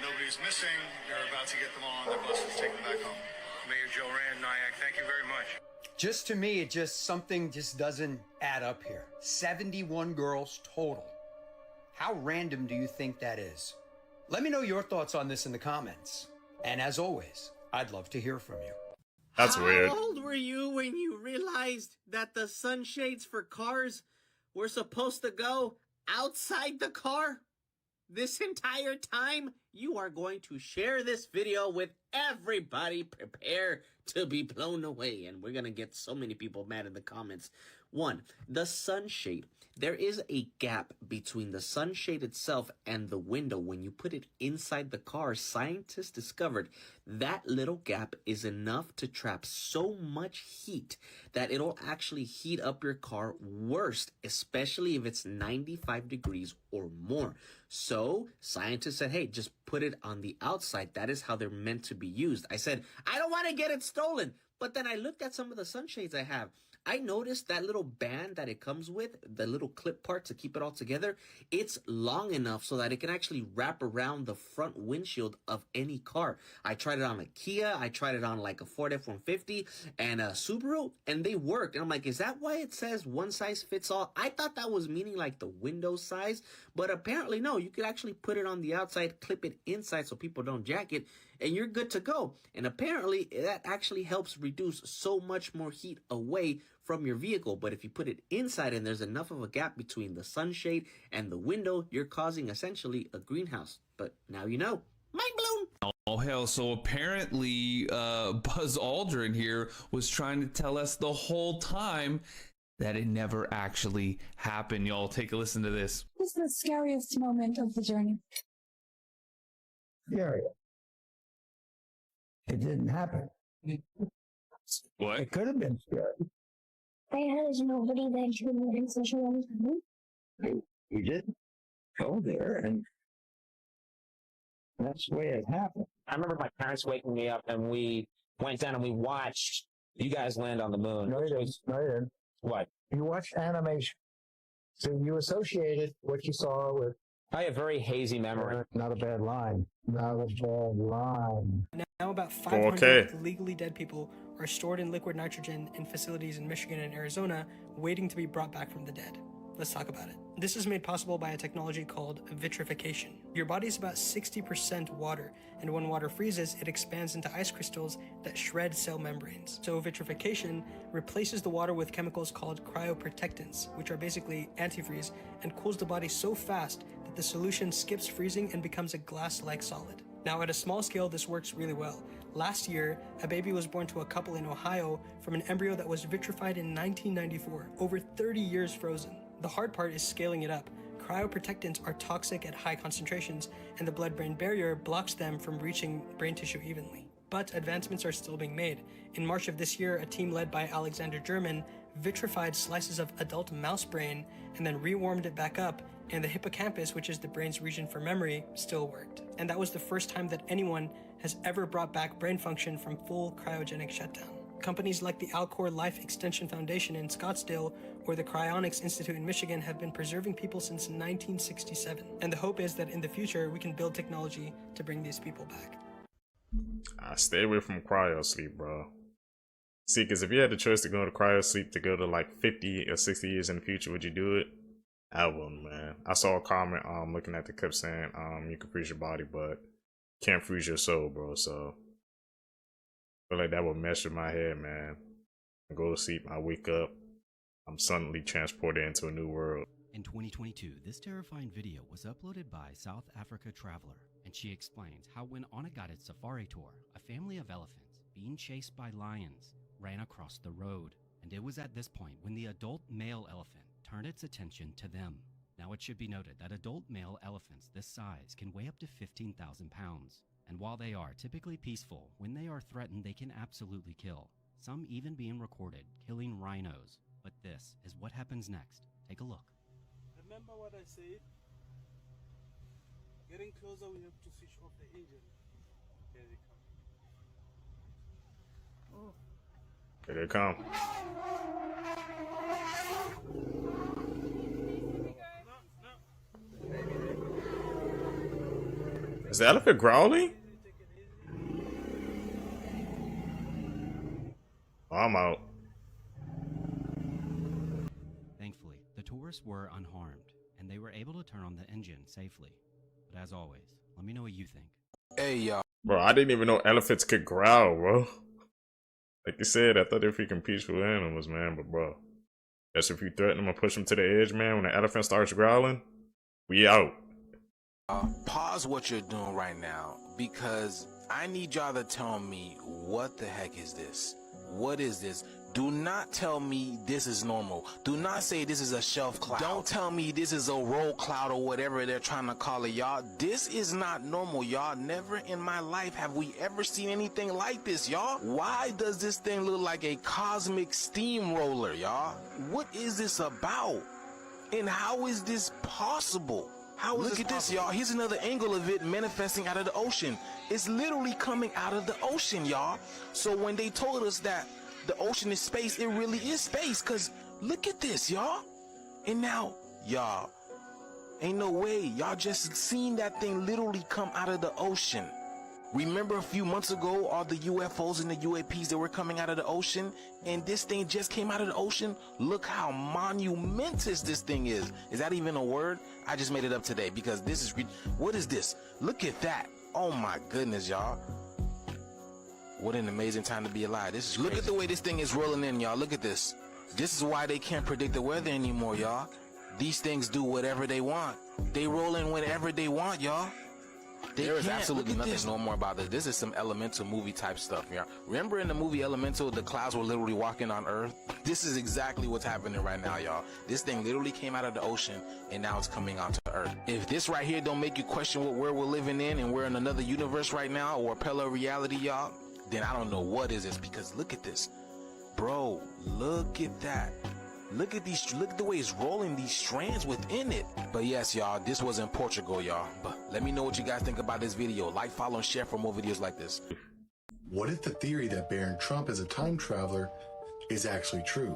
Nobody's missing. They're about to get them all on their buses, take them back home. Mayor Joe Rand, Nyack, thank you very much. Just to me, something doesn't add up here. 71 girls total. How random do you think that is? Let me know your thoughts on this in the comments. And as always, I'd love to hear from you. That's weird. How old were you when you realized that the sunshades for cars were supposed to go outside the car? This entire time, you are going to share this video with everybody. Prepare to be blown away. And we're going to get so many people mad in the comments. 1, the sunshade. There is a gap between the sunshade itself and the window. When you put it inside the car, scientists discovered that little gap is enough to trap so much heat that it'll actually heat up your car worse, especially if it's 95 degrees or more. So scientists said, hey, just put it on the outside. That is how they're meant to be used. I said, I don't want to get it stolen. But then I looked at some of the sunshades I have. I noticed that little band that it comes with, the little clip part to keep it all together, it's long enough so that it can actually wrap around the front windshield of any car. I tried it on a Kia, I tried it on like a Ford F-150 and a Subaru, and they worked. And I'm like, is that why it says one size fits all? I thought that was meaning like the window size, but apparently no, you could actually put it on the outside, clip it inside so people don't jack it, and you're good to go. And apparently that actually helps reduce so much more heat away from your vehicle. But if you put it inside and there's enough of a gap between the sunshade and the window, you're causing essentially a greenhouse. But now you know. Mind blown. Oh hell, so apparently Buzz Aldrin here was trying to tell us the whole time that it never actually happened. Y'all take a listen to this. This is the scariest moment of the journey. Scary. It didn't happen. What? It could have been scary. There's nobody that should have been such a long time. We didn't go there, and that's the way it happened. I remember my parents waking me up, and we went down and we watched you guys land on the moon. No, you didn't. No, you didn't. What? You watched animation. So you associated what you saw with I have very hazy memory. Not a bad line. Not a bad line. Now about 500 legally dead people are stored in liquid nitrogen in facilities in Michigan and Arizona, waiting to be brought back from the dead. Let's talk about it. This is made possible by a technology called vitrification. Your body is about 60% water, and when water freezes, it expands into ice crystals that shred cell membranes. So vitrification replaces the water with chemicals called cryoprotectants, which are basically antifreeze, and cools the body so fast that the solution skips freezing and becomes a glass-like solid. Now, at a small scale, this works really well. Last year, a baby was born to a couple in Ohio from an embryo that was vitrified in 1994, over 30 years frozen. The hard part is scaling it up. Cryoprotectants are toxic at high concentrations, and the blood-brain barrier blocks them from reaching brain tissue evenly. But advancements are still being made. In March of this year, a team led by Alexander German vitrified slices of adult mouse brain and then rewarmed it back up, and the hippocampus, which is the brain's region for memory, still worked. And that was the first time that anyone has ever brought back brain function from full cryogenic shutdown. Companies like the Alcor Life Extension Foundation in Scottsdale or the Cryonics Institute in Michigan have been preserving people since 1967. And the hope is that in the future, we can build technology to bring these people back. Stay away from cryo sleep, bro. See, because if you had the choice to go to cryo sleep to go to like 50 or 60 years in the future, would you do it? I wouldn't, man. I saw a comment looking at the clip saying you can freeze your body, but can't freeze your soul, bro. So I feel like that would mess with my head, man. I go to sleep, I wake up, I'm suddenly transported into a new world. In 2022, this terrifying video was uploaded by South Africa Traveler, and she explains how when on a guided safari tour, a family of elephants being chased by lions ran across the road. And it was at this point when the adult male elephant turned its attention to them. Now it should be noted that adult male elephants this size can weigh up to 15,000 pounds. And while they are typically peaceful, when they are threatened they can absolutely kill, some even being recorded killing rhinos. But this is what happens next. Take a look. Remember what I said? Getting closer, we have to switch off the engine. Here they come. Oh. Here they come. Is the elephant growling? Oh, I'm out. Thankfully, the tourists were unharmed, and they were able to turn on the engine safely. But as always, let me know what you think. Hey, y'all. Bro, I didn't even know elephants could growl, bro. Like you said, I thought they're freaking peaceful animals, man. But, bro, that's if you threaten them or push them to the edge, man. When the elephant starts growling, we out. Pause what you're doing right now, because I need y'all to tell me, what the heck is this? What is this? Do not tell me this is normal. Do not say this is a shelf cloud. Don't tell me this is a roll cloud or whatever they're trying to call it, y'all. This is not normal, y'all. Never in my life have we ever seen anything like this, y'all. Why does this thing look like a cosmic steamroller, y'all? What is this about? And how is this possible? Look at this, y'all. Here's another angle of it manifesting out of the ocean. It's literally coming out of the ocean, y'all. So when they told us that the ocean is space, it really is space. Because look at this, y'all. And now, y'all, ain't no way. Y'all just seen that thing literally come out of the ocean. Remember a few months ago, all the UFOs and the UAPs that were coming out of the ocean? And this thing just came out of the ocean? Look how monumentous this thing is. Is that even a word? I just made it up today because this is... What is this? Look at that. Oh my goodness, y'all. What an amazing time to be alive. This is crazy. Look at the way this thing is rolling in, y'all. Look at this. This is why they can't predict the weather anymore, y'all. These things do whatever they want. They roll in whenever they want, y'all. There is absolutely nothing normal about this. This is some Elemental movie type stuff, y'all. Remember in the movie Elemental, the clouds were literally walking on Earth? This is exactly what's happening right now, y'all. This thing literally came out of the ocean, and now it's coming onto Earth. If this right here don't make you question what world we're living in, and we're in another universe right now, or parallel reality, y'all, then I don't know what is this, because look at this. Bro, look at that. Look at these, look at the way it's rolling these strands within it. But yes, y'all, this was in Portugal, y'all. But let me know what you guys think about this video. Like, follow, and share for more videos like this. What if the theory that Baron Trump is a time traveler is actually true?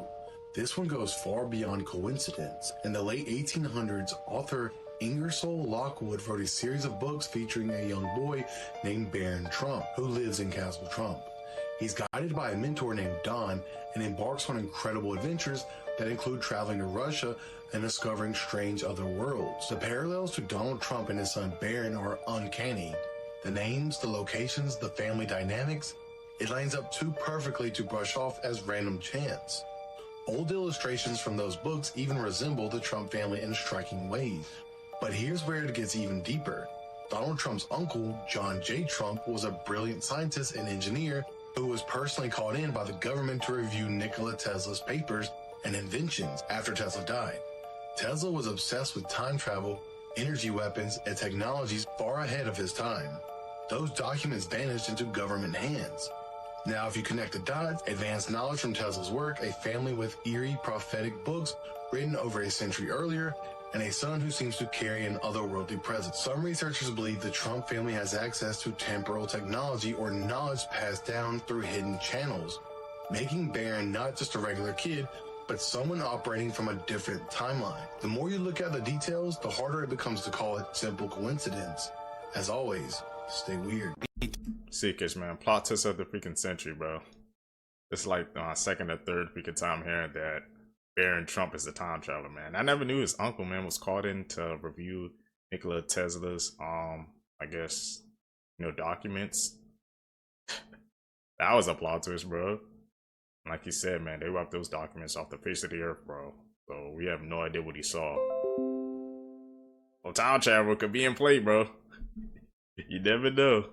This one goes far beyond coincidence. In the late 1800s, author Ingersoll Lockwood wrote a series of books featuring a young boy named Baron Trump, who lives in Castle Trump. He's guided by a mentor named Don and embarks on incredible adventures that include traveling to Russia and discovering strange other worlds. The parallels to Donald Trump and his son Baron are uncanny. The names, the locations, the family dynamics, it lines up too perfectly to brush off as random chance. Old illustrations from those books even resemble the Trump family in striking ways. But here's where it gets even deeper. Donald Trump's uncle, John J. Trump, was a brilliant scientist and engineer who was personally called in by the government to review Nikola Tesla's papers and inventions after Tesla died. Tesla was obsessed with time travel, energy weapons, and technologies far ahead of his time. Those documents vanished into government hands. Now, if you connect the dots, advanced knowledge from Tesla's work, a family with eerie prophetic books written over a century earlier, and a son who seems to carry an otherworldly presence. Some researchers believe the Trump family has access to temporal technology or knowledge passed down through hidden channels, making Baron not just a regular kid, but someone operating from a different timeline. The more you look at the details, the harder it becomes to call it simple coincidence. As always, stay weird. Seekers, man, plot twist of the freaking century, bro. It's like second or third freaking time hearing that Baron Trump is the time traveler, man. I never knew his uncle, man, was called in to review Nikola Tesla's, I guess, documents. That was a plot twist, bro. Like you said, man, they wiped those documents off the face of the earth, bro. So we have no idea what he saw. Well, time travel could be in play, bro. You never know.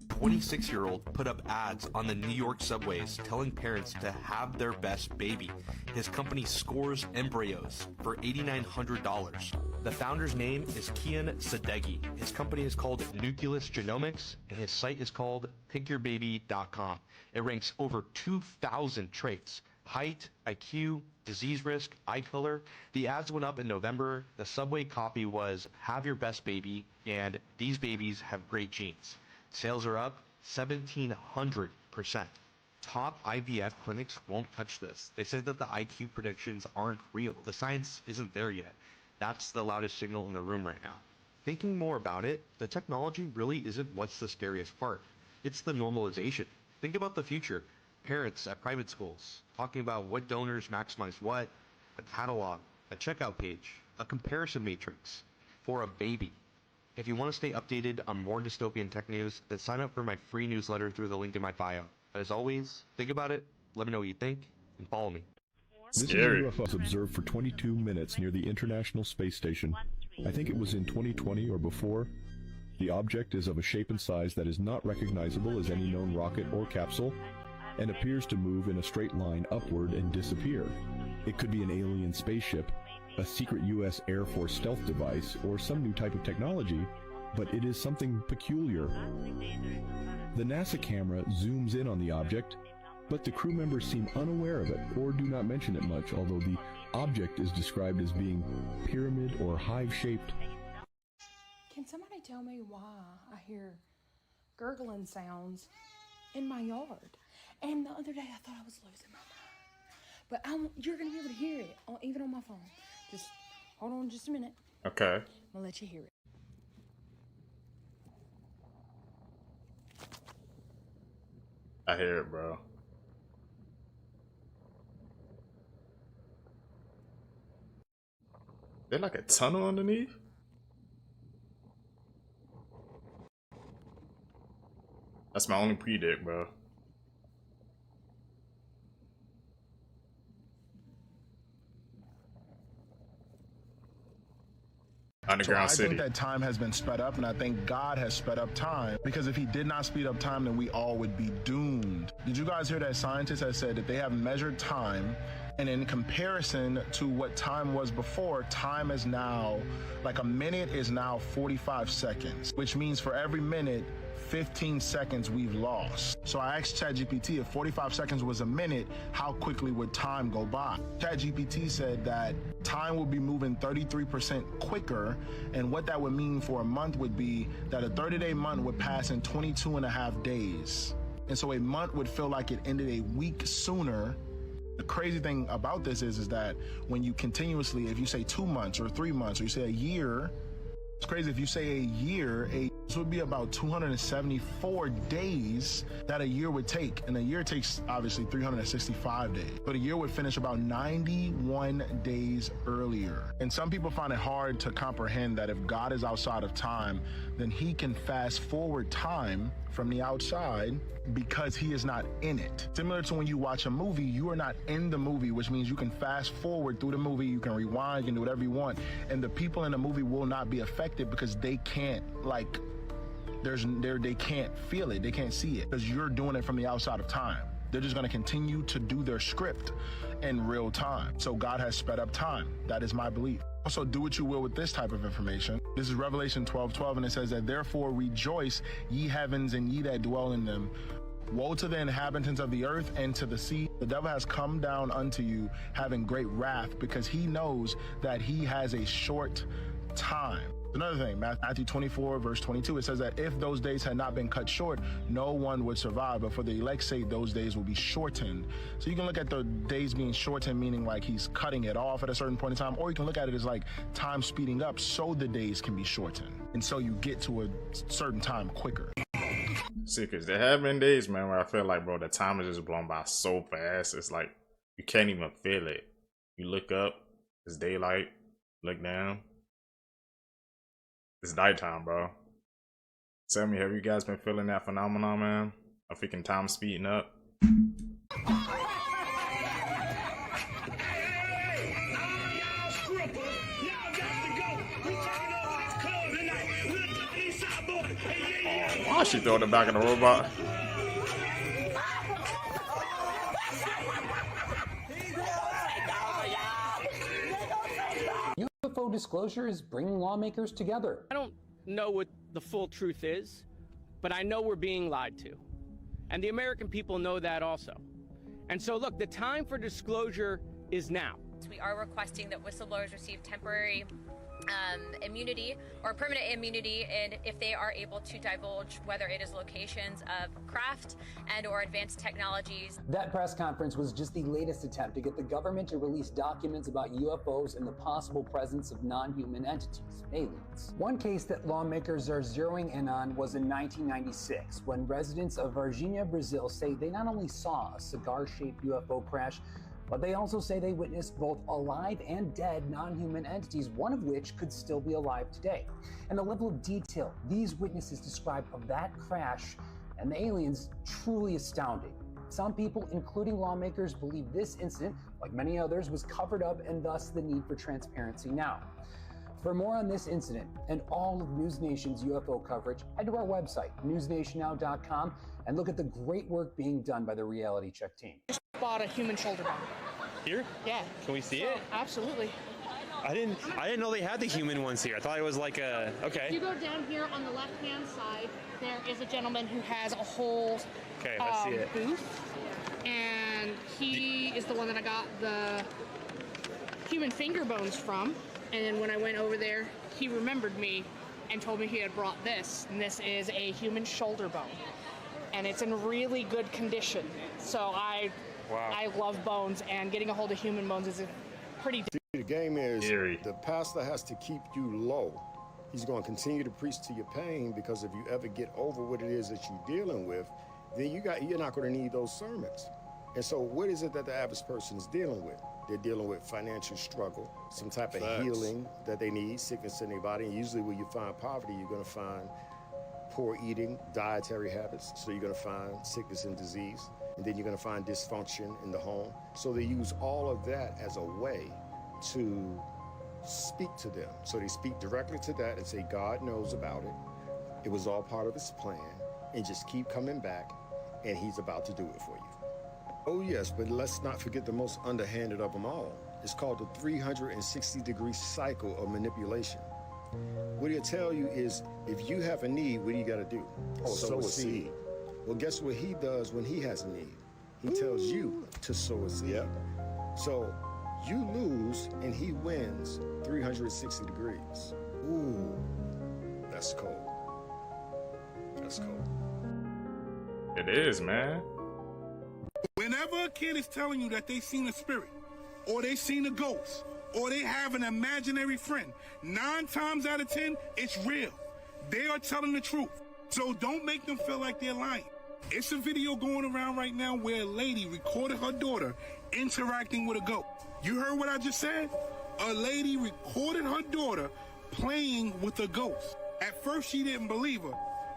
26-year-old put up ads on the New York subways telling parents to have their best baby. His company scores embryos for $8,900. The founder's name is Kian Sadeghi. His company is called Nucleus Genomics, and his site is called pickyourbaby.com. It ranks over 2,000 traits: height, IQ, disease risk, eye color. The ads went up in November. The subway copy was "Have your best baby," and "These babies have great genes." Sales are up 1,700%. Top IVF clinics won't touch this. They say that the IQ predictions aren't real. The science isn't there yet. That's the loudest signal in the room right now. Thinking more about it, the technology really isn't what's the scariest part. It's the normalization. Think about the future. Parents at private schools talking about what donors maximize what, a catalog, a checkout page, a comparison matrix for a baby. If you want to stay updated on more dystopian tech news, then sign up for my free newsletter through the link in my bio. But as always, think about it, let me know what you think, and follow me. This is a UFO observed for 22 minutes near the International Space Station. I think it was in 2020 or before. The object is of a shape and size that is not recognizable as any known rocket or capsule, and appears to move in a straight line upward and disappear. It could be an alien spaceship, a secret U.S. Air Force stealth device, or some new type of technology, but it is something peculiar. The NASA camera zooms in on the object, but the crew members seem unaware of it or do not mention it much, although the object is described as being pyramid or hive-shaped. Can somebody tell me why I hear gurgling sounds in my yard? And the other day I thought I was losing my mind. But you're going to be able to hear it, even on my phone. Just hold on just a minute. Okay. I'm going to let you hear it. I hear it, bro. There's like a tunnel underneath? That's my only predict, bro. Underground I city. think that time has been sped up, and I think God has sped up time, because if he did not speed up time, then we all would be doomed. Did you guys hear that scientists have said that they have measured time, and in comparison to what time was before, time is now, like a minute is now 45 seconds, which means for every minute, 15 seconds we've lost. So I asked ChatGPT, if 45 seconds was a minute, how quickly would time go by? ChatGPT said that time would be moving 33% quicker, and what that would mean for a month would be that a 30-day month would pass in 22 and a half days. And so a month would feel like it ended a week sooner The crazy thing about this is that when you continuously, if you say 2 months or 3 months, or you say a year, it's crazy. If you say a year, this would be about 274 days that a year would take. And a year takes, obviously, 365 days. But a year would finish about 91 days earlier. And some people find it hard to comprehend that if God is outside of time, then he can fast forward time from the outside because he is not in it. Similar to when you watch a movie, you are not in the movie, which means you can fast forward through the movie, you can rewind, you can do whatever you want, and the people in the movie will not be affected because they can't, like, they can't feel it, they can't see it, because you're doing it from the outside of time. They're just going to continue to do their script in real time. So God has sped up time. That is my belief. Also, do what you will with this type of information. This is Revelation 12:12, and it says that, therefore rejoice, ye heavens, and ye that dwell in them. Woe to the inhabitants of the earth and to the sea. The devil has come down unto you, having great wrath, because he knows that he has a short time. Another thing, Matthew 24, verse 22, it says that if those days had not been cut short, no one would survive. But for the elect's sake, those days will be shortened. So you can look at the days being shortened, meaning like he's cutting it off at a certain point in time, or you can look at it as like time speeding up so the days can be shortened. And so you get to a certain time quicker. See, because there have been days, man, where I feel like, bro, the time is just blown by so fast. It's like you can't even feel it. You look up, it's daylight. Look down, it's nighttime, bro. Tell me, have you guys been feeling that phenomenon, man? Of freaking time speeding up? Oh, she throwing it back in the robot. UFO disclosure is bringing lawmakers together. I don't know what the full truth is, but I know we're being lied to. And the American people know that also. And so, look, the time for disclosure is now. We are requesting that whistleblowers receive temporary immunity or permanent immunity, and if they are able to divulge whether it is locations of craft and or advanced technologies. That press conference was just the latest attempt to get the government to release documents about UFOs and the possible presence of non-human entities, aliens. One case that lawmakers are zeroing in on was in 1996, when residents of Varginha, Brazil say they not only saw a cigar-shaped UFO crash, but they also say they witnessed both alive and dead non-human entities, one of which could still be alive today. And the level of detail these witnesses describe of that crash and the aliens truly astounding. Some people, including lawmakers, believe this incident, like many others, was covered up and thus the need for transparency now. For more on this incident and all of News Nation's UFO coverage, head to our website, newsnationnow.com, and look at the great work being done by the Reality Check team. Bought a human shoulder bone. Here? Yeah. Can we see it? Absolutely. I didn't know they had the human ones here. I thought it was like a, okay. If you go down here on the left-hand side, there is a gentleman who has a whole Okay, I see it. booth, and he is the one that I got the human finger bones from. And then when I went over there, he remembered me and told me he had brought this, and this is a human shoulder bone, and it's in really good condition. So I love bones, and getting a hold of human bones is a pretty. The game is the pastor has to keep you low. He's going to continue to preach to your pain, because if you ever get over what it is that you're dealing with, then you're not going to need those sermons. And so what is it that the average person is dealing with? They're dealing with financial struggle, some type of healing that they need, sickness in their body. And usually when you find poverty, you're going to find poor eating, dietary habits. So you're going to find sickness and disease. And then you're going to find dysfunction in the home. So they use all of that as a way to speak to them. So they speak directly to that and say, God knows about it. It was all part of his plan. And just keep coming back, and he's about to do it for you. Oh yes, but let's not forget the most underhanded of them all. It's called the 360-degree cycle of manipulation. What he'll tell you is, if you have a need, what do you got to do? Sow a seed. Well, guess what he does when he has a need? He tells you to sow a seed. Yep. So you lose and he wins 360 degrees. Ooh, that's cold. That's cold. It is, man. Whenever a kid is telling you that they seen a spirit, or they seen a ghost, or they have an imaginary friend, 9 times out of 10, it's real. They are telling the truth. So don't make them feel like they're lying. It's a video going around right now where a lady recorded her daughter interacting with a ghost. You heard what I just said? A lady recorded her daughter playing with a ghost. At first she didn't believe her,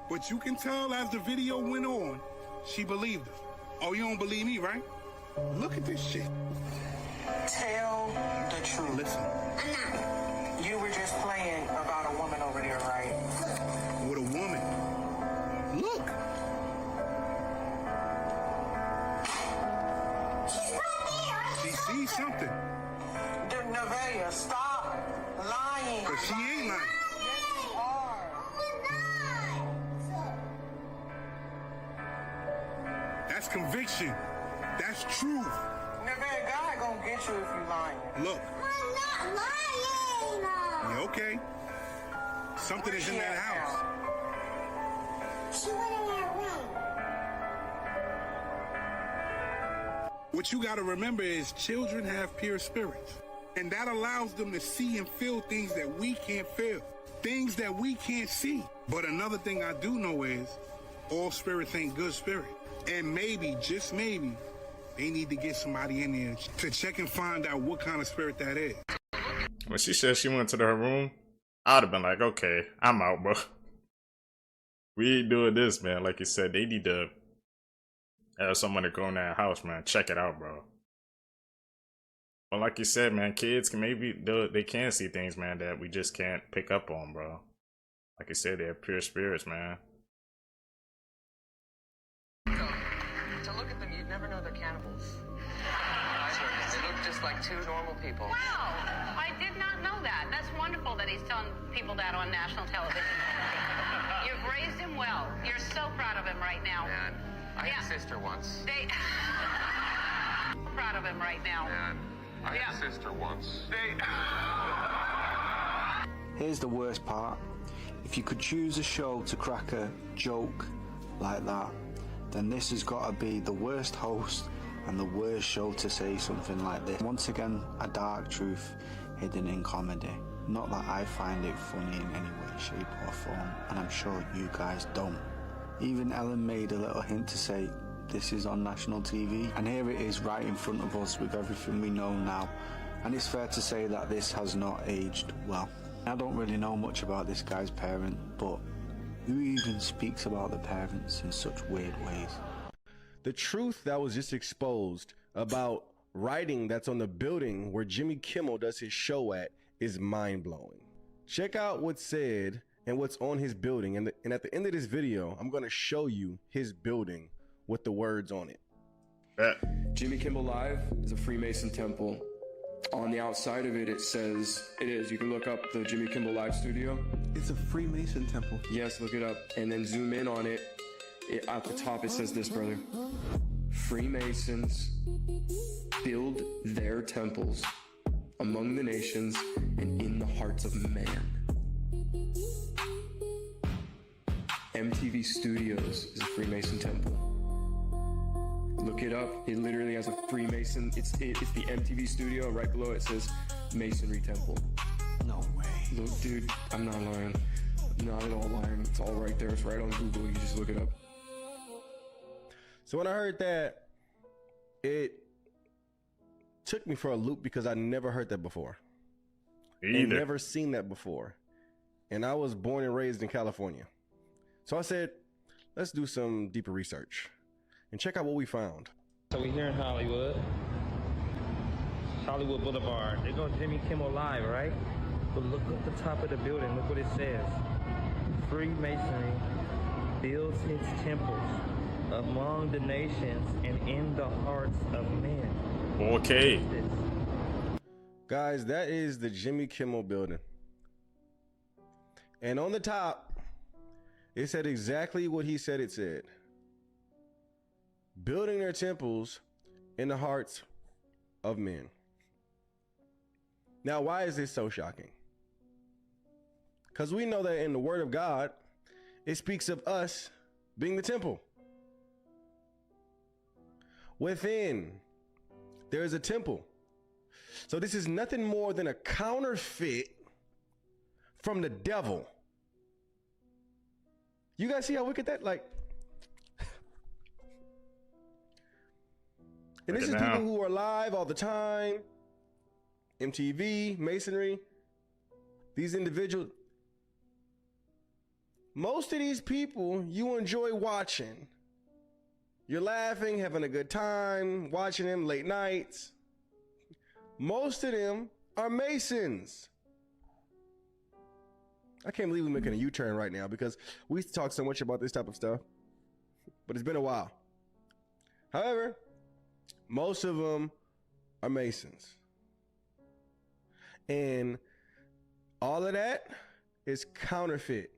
but you can tell as the video went on, she believed her. Oh, you don't believe me, right? Look at this shit. Tell the truth. Listen. You were just playing about a woman over there, right? With a woman. Look. She sees something. Nevaeh, stop lying. But she ain't lying. Yes, you are. That's conviction. That's truth. Nevaeh, God gonna get you if you lying. Look. I'm not lying. Yeah, okay. Something is in that house. She went in that room. What you gotta remember is children have pure spirits. And that allows them to see and feel things that we can't feel. Things that we can't see. But another thing I do know is all spirits ain't good spirits. And maybe, just maybe, they need to get somebody in there to check and find out what kind of spirit that is. When she said she went to her room, I'd have been like, okay, I'm out, bro. We ain't doing this, man. Like you said, they need to have someone to go in that house, man. Check it out, bro. But like you said, man, kids can they can see things, man, that we just can't pick up on, bro. Like you said, they have pure spirits, man. To look at them, you'd never know they're cannibals. They look just like 2 normal people. Wow, I did not know that. That's wonderful that he's telling people that on national television. You've raised him well. You're so proud of him right now. Man, I had a sister once. Proud of him right now. Man, I had a sister once. Here's the worst part. If you could choose a show to crack a joke like that, then this has got to be the worst host and the worst show to say something like this. Once again, a dark truth hidden in comedy. Not that I find it funny in any way, shape or form, and I'm sure you guys don't. Even Ellen made a little hint to say, this is on national TV, and here it is right in front of us with everything we know now. And it's fair to say that this has not aged well. I don't really know much about this guy's parent, but who even speaks about the parents in such weird ways? The truth that was just exposed about writing that's on the building where Jimmy Kimmel does his show at is mind-blowing. Check out what's said and what's on his building, and at the end of this video, I'm going to show you his building with the words on it. Jimmy Kimmel Live is a Freemason temple. On the outside of it, it says, you can look up the Jimmy Kimmel Live studio. It's a Freemason temple. Yes, look it up. And then zoom in on it. At the top, it says this, brother. Freemasons build their temples among the nations and in the hearts of man. MTV Studios is a Freemason temple. Look it up. It literally has a Freemason. It's the MTV studio. Right below it says Masonry Temple. No way. Look, dude, I'm not lying. Not at all lying. It's all right there. It's right on Google. You just look it up. So when I heard that, it took me for a loop because I never heard that before. And never seen that before. And I was born and raised in California. So I said, let's do some deeper research and check out what we found. So we're here in Hollywood Boulevard. There goes Jimmy Kimmel Live, right? But look at the top of the building. Look what it says. Freemasonry builds its temples among the nations and in the hearts of men. Okay. Guys, that is the Jimmy Kimmel building. And on the top, it said exactly what he said it said. Building their temples in the hearts of men. Now, why is this so shocking? Because we know that in the Word of God, it speaks of us being the temple. within there is a temple. So this is nothing more than a counterfeit from the devil. You guys see how wicked that, like, and this is people who are live all the time, MTV, Masonry, these individuals. Most of these people you enjoy watching. You're laughing, having a good time, watching them late nights. Most of them are Masons. I can't believe we're making a U-turn right now because we talk so much about this type of stuff, but it's been a while. However, most of them are Masons. And all of that is counterfeit.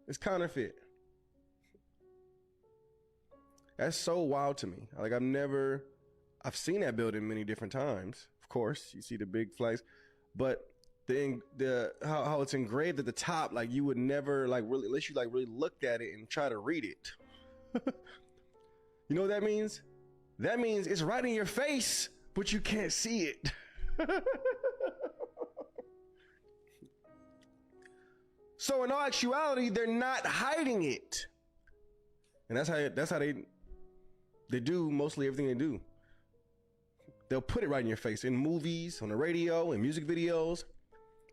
It's counterfeit. That's so wild to me. Like, I've seen that building many different times. Of course, you see the big flags, but how it's engraved at the top, like you would never, like, really, unless you like really looked at it and try to read it. You know what that means? That means it's right in your face, but you can't see it. So in all actuality, they're not hiding it. And that's how they do mostly everything they do. They'll put it right in your face in movies, on the radio, in music videos.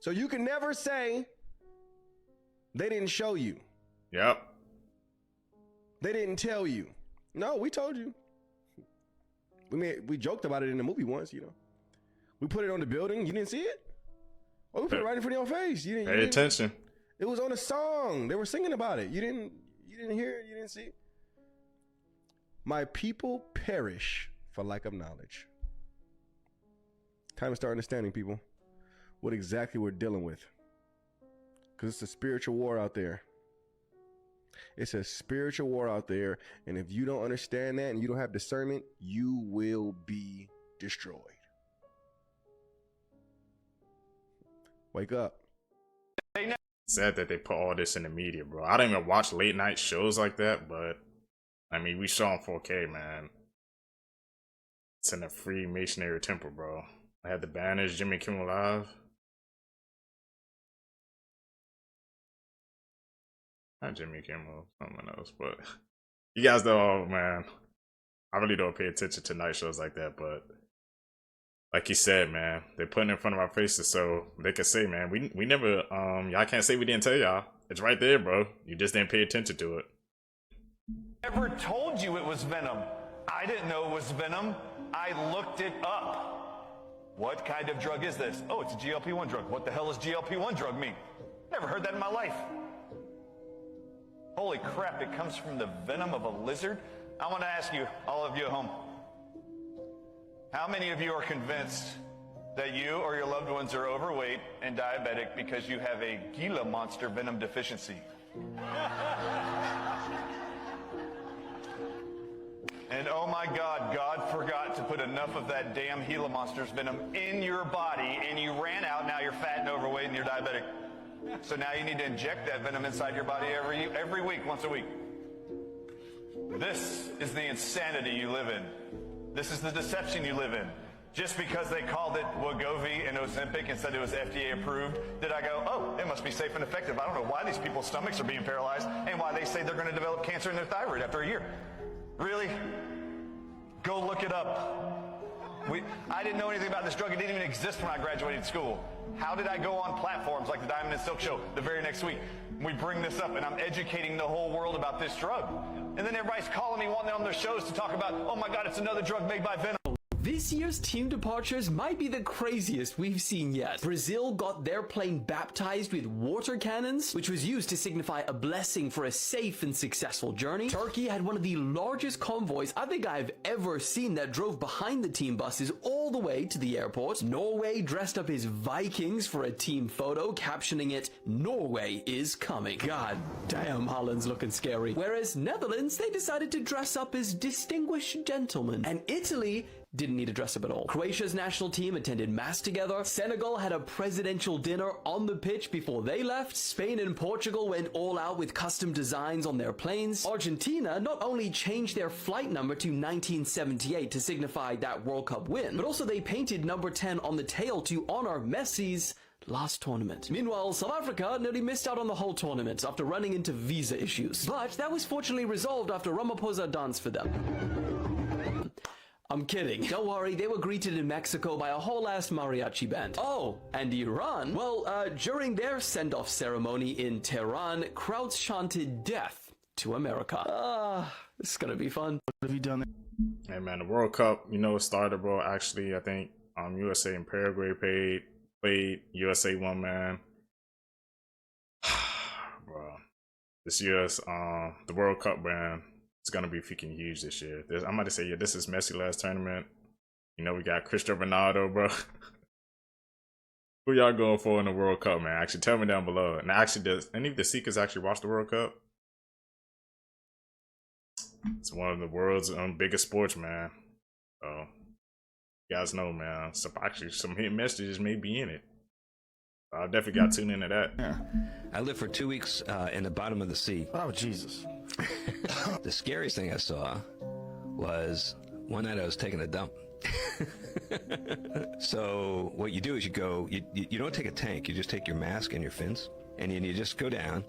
So you can never say they didn't show you. Yep. They didn't tell you. No, we told you. We joked about it in the movie once, you know. We put it on the building. You didn't see it? Oh, we put it right in front of your face. You didn't pay attention. It was on a song. They were singing about it. You didn't hear it. You didn't see it. My people perish for lack of knowledge. Time to start understanding, people, what exactly we're dealing with. Because it's a spiritual war out there. It's a spiritual war out there. And if you don't understand that and you don't have discernment, you will be destroyed. Wake up. Sad that they put all this in the media, bro. I don't even watch late night shows like that, but I mean, we saw in 4K, man. It's in a Freemasonry temple, bro. I had the banners, Jimmy Kimmel Live. Not Jimmy Kimmel, someone else, but you guys know, man, I really don't pay attention to night shows like that, but like you said, man, they're putting it in front of our faces so they can say, man, we never, y'all can't say we didn't tell y'all. It's right there, bro. You just didn't pay attention to it. Never told you it was venom. I didn't know it was venom. I looked it up. What kind of drug is this? Oh, it's a GLP-1 drug. What the hell does GLP-1 drug mean? Never heard that in my life. Holy crap, it comes from the venom of a lizard? I want to ask you, all of you at home, how many of you are convinced that you or your loved ones are overweight and diabetic because you have a Gila monster venom deficiency? And oh my God, God forgot to put enough of that damn Gila monster's venom in your body, and you ran out. Now you're fat and overweight and you're diabetic. So now you need to inject that venom inside your body every week, once a week. This is the insanity you live in. This is the deception you live in. Just because they called it Wegovy and Ozempic and said it was FDA approved, did I go, oh, it must be safe and effective. I don't know why these people's stomachs are being paralyzed and why they say they're going to develop cancer in their thyroid after a year. Really? Go look it up. I didn't know anything about this drug. It didn't even exist when I graduated school. How did I go on platforms like the Diamond and Silk Show the very next week? We bring this up, and I'm educating the whole world about this drug. And then everybody's calling me, wanting on their shows to talk about, oh my God, it's another drug made by venom. This year's team departures might be the craziest we've seen yet. Brazil got their plane baptized with water cannons, which was used to signify a blessing for a safe and successful journey. Turkey had one of the largest convoys I think I've ever seen that drove behind the team buses all the way to the airport. Norway dressed up as Vikings for a team photo, captioning it, "Norway is coming." God damn, Holland's looking scary. Whereas Netherlands, they decided to dress up as distinguished gentlemen. And Italy didn't need a dress up at all. Croatia's national team attended mass together. Senegal had a presidential dinner on the pitch before they left. Spain and Portugal went all out with custom designs on their planes. Argentina not only changed their flight number to 1978 to signify that World Cup win, but also they painted number 10 on the tail to honor Messi's last tournament. Meanwhile, South Africa nearly missed out on the whole tournament after running into visa issues. But that was fortunately resolved after Ramaphosa danced for them. I'm kidding. Don't worry, they were greeted in Mexico by a whole ass mariachi band. Oh, and Iran? Well, during their send-off ceremony in Tehran, crowds chanted death to America. This is gonna be fun. What have you done? Hey man, the World Cup, you know, it started, bro. Actually, I think USA and Paraguay played. USA won, man. Bro, this year's the World Cup, man, it's gonna be freaking huge this year. I'm about to say, yeah, this is Messi last tournament. You know, we got Cristiano Ronaldo, bro. Who y'all going for in the World Cup, man? Actually, tell me down below. And actually, does any of the Seekers actually watch the World Cup? It's one of the world's biggest sports, man. So you guys know, man. So actually, some hidden messages may be in it. I definitely got tuned into that. Yeah. I lived for 2 weeks in the bottom of the sea. Oh, Jesus. The scariest thing I saw was one night I was taking a dump. So what you do is you don't take a tank, you just take your mask and your fins, and you just go down,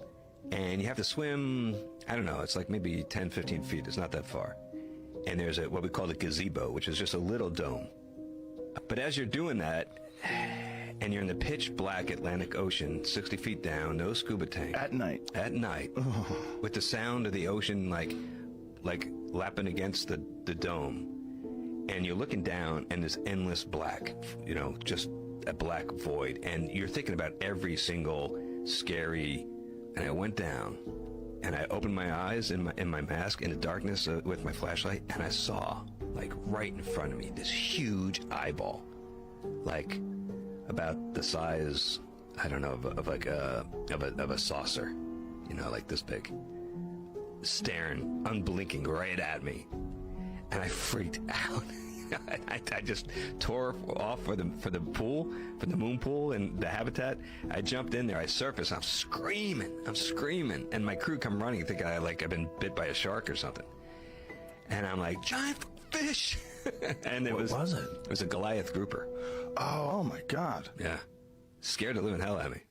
and you have to swim, I don't know, it's like maybe 10, 15 feet, it's not that far. And there's what we call the gazebo, which is just a little dome. But as you're doing that, and you're in the pitch black Atlantic Ocean, 60 feet down, no scuba tank. At night. At night. With the sound of the ocean like lapping against the dome. And you're looking down and this endless black, you know, just a black void. And you're thinking about every single scary, and I went down and I opened my eyes in my mask in the darkness with my flashlight, and I saw, like right in front of me, this huge eyeball, like about the size, I don't know, of a saucer, you know, like this big, staring, unblinking right at me, and I freaked out. I just tore off for the pool, for the moon pool and the habitat. I jumped in there, I surfaced, I'm screaming, and my crew come running, thinking I've been bit by a shark or something. And I'm like, giant fish! And What was it? It was a Goliath grouper. Oh my God. Yeah. Scared the living hell out of me.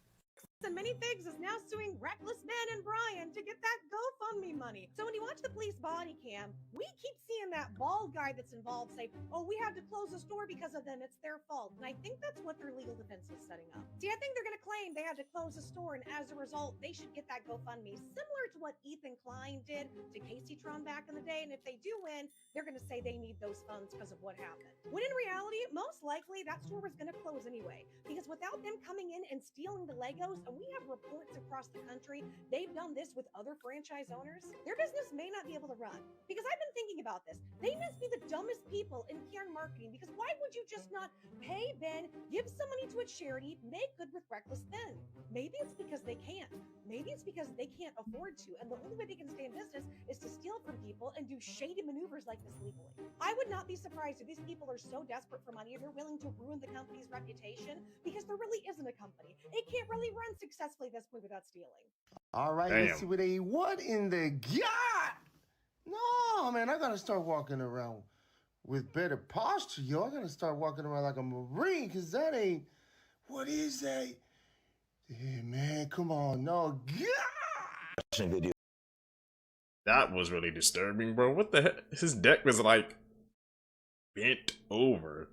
And Minifigs is now suing Reckless Ben and Brian to get that GoFundMe money. So when you watch the police body cam, we keep seeing that bald guy that's involved say, oh, we had to close the store because of them. It's their fault. And I think that's what their legal defense is setting up. See, I think they're going to claim they had to close the store, and as a result, they should get that GoFundMe, similar to what Ethan Klein did to Casey Tron back in the day. And if they do win, they're going to say they need those funds because of what happened. When in reality, most likely that store was going to close anyway, because without them coming in and stealing the Legos, and we have reports across the country, they've done this with other franchise owners, their business may not be able to run. Because I've been thinking about this. They must be the dumbest people in PR marketing, because why would you just not pay Ben, give some money to a charity, make good with Reckless Ben? Maybe it's because they can't. Maybe it's because they can't afford to, and the only way they can stay in business is to steal from people and do shady maneuvers like this legally. I would not be surprised if these people are so desperate for money, they're willing to ruin the company's reputation, because there really isn't a company. It can't really run successfully at this point without stealing. All right, let's see what they what in the God. No, man, I gotta start walking around with better posture, yo. I gotta start walking around like a Marine, because that ain't, what is that? Yeah, man, come on, no, God. That was really disturbing, bro. What the heck? His deck was like bent over.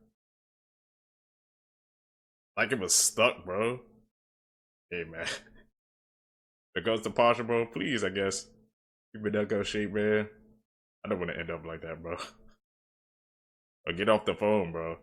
Like it was stuck, bro. Hey, man. There goes the posture, bro. Please, I guess. Keep it up, shape, man. I don't want to end up like that, bro. Or get off the phone, bro.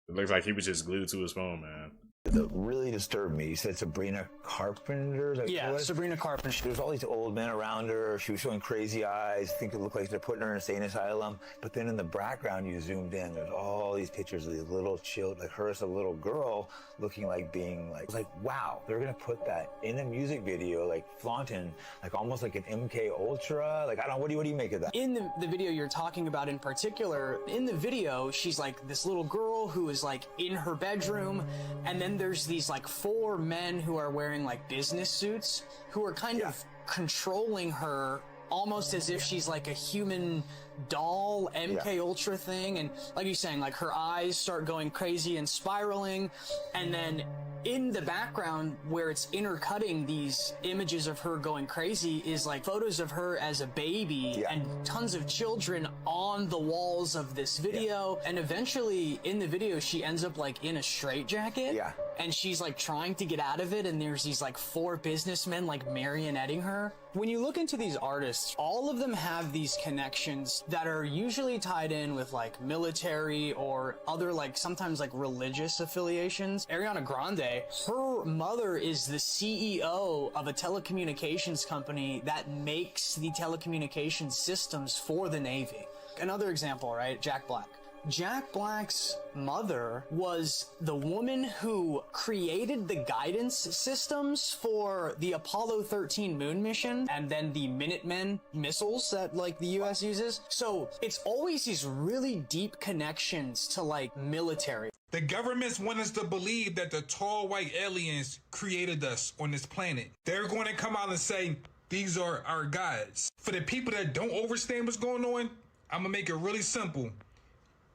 It looks like he was just glued to his phone, man. That really disturbed me. You said Sabrina Carpenter? Yeah, Sabrina Carpenter. There's all these old men around her. She was showing crazy eyes. I think it looked like they're putting her in an insane asylum. But then in the background, you zoomed in. There's all these pictures of these little children, like her as a little girl, looking like being like, wow, they're gonna put that in a music video, like flaunting, like almost like an MK Ultra. Like, I don't. What do you make of that? In the video you're talking about in particular, in the video, she's like this little girl who is like in her bedroom, and then there's these like 4 men who are wearing like business suits who are kind of controlling her almost as if she's like a human doll MK Ultra thing. And like you're saying, like her eyes start going crazy and spiraling, and then in the background where it's intercutting these images of her going crazy is like photos of her as a baby and tons of children on the walls of this video. And eventually in the video, she ends up like in a straitjacket and she's like trying to get out of it. And there's these like 4 businessmen like marionetting her. When you look into these artists, all of them have these connections that are usually tied in with like military or other like sometimes like religious affiliations. Ariana Grande, her mother is the CEO of a telecommunications company that makes the telecommunications systems for the Navy. Another example, right? Jack Black. Jack Black's mother was the woman who created the guidance systems for the Apollo 13 moon mission and then the Minutemen missiles that like the US uses. So it's always these really deep connections to like military. The governments want us to believe that the tall white aliens created us on this planet. They're going to come out and say, these are our gods. For the people that don't understand what's going on, I'm gonna make it really simple.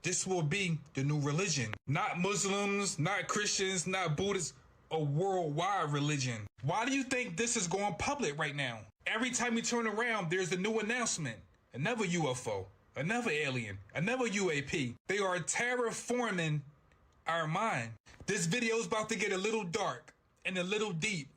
This will be the new religion. Not Muslims, not Christians, not Buddhists, a worldwide religion. Why do you think this is going public right now? Every time you turn around, there's a new announcement. Another UFO, another alien, another UAP. They are terraforming our mind. This video is about to get a little dark and a little deep.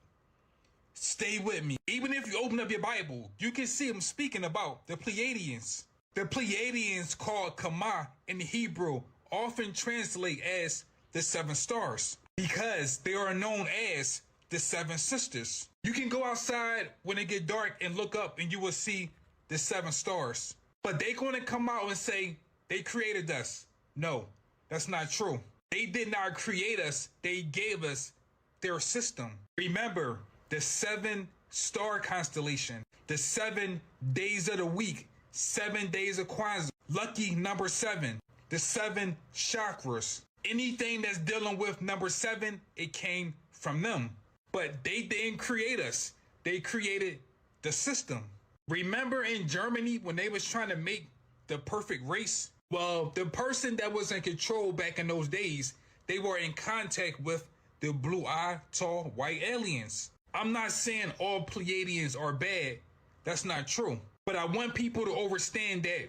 Stay with me. Even if you open up your Bible, you can see them speaking about the Pleiadians. The Pleiadians, called Kama in Hebrew, often translate as the 7 stars because they are known as the 7 sisters. You can go outside when it get dark and look up and you will see the 7 stars. But they're going to come out and say they created us. No, that's not true. They did not create us. They gave us their system. Remember the 7 star constellation, the 7 days of the week, 7 days of Kwanzaa, lucky number 7, the 7 chakras. Anything that's dealing with number 7, it came from them. But they didn't create us. They created the system. Remember in Germany when they was trying to make the perfect race? Well, the person that was in control back in those days, they were in contact with the blue-eyed, tall, white aliens. I'm not saying all Pleiadians are bad. That's not true. But I want people to understand that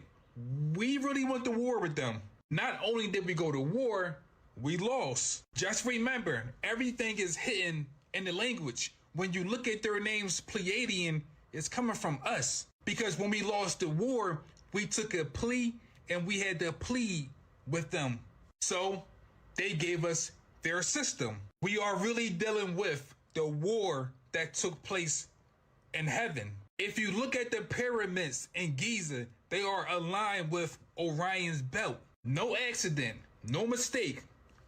we really went to war with them. Not only did we go to war, we lost. Just remember, everything is hidden in the language. When you look at their names, Pleiadian, it's coming from us. Because when we lost the war, we took a plea and we had to plead with them. So they gave us their system. We are really dealing with the war that took place in heaven. If you look at the pyramids in Giza, they are aligned with Orion's belt. No accident, no mistake,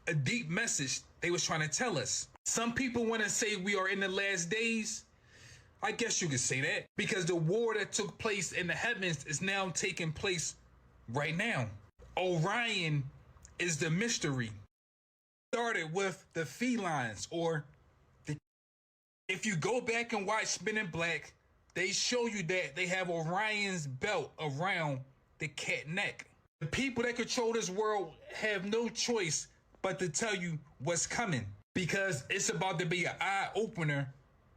a deep message they was trying to tell us. Some people want to say we are in the last days. I guess you could say that because the war that took place in the heavens is now taking place right now. Orion is the mystery. Started with the felines or the... If you go back and watch Men in Black, they show you that they have Orion's belt around the cat neck. The people that control this world have no choice but to tell you what's coming because it's about to be an eye-opener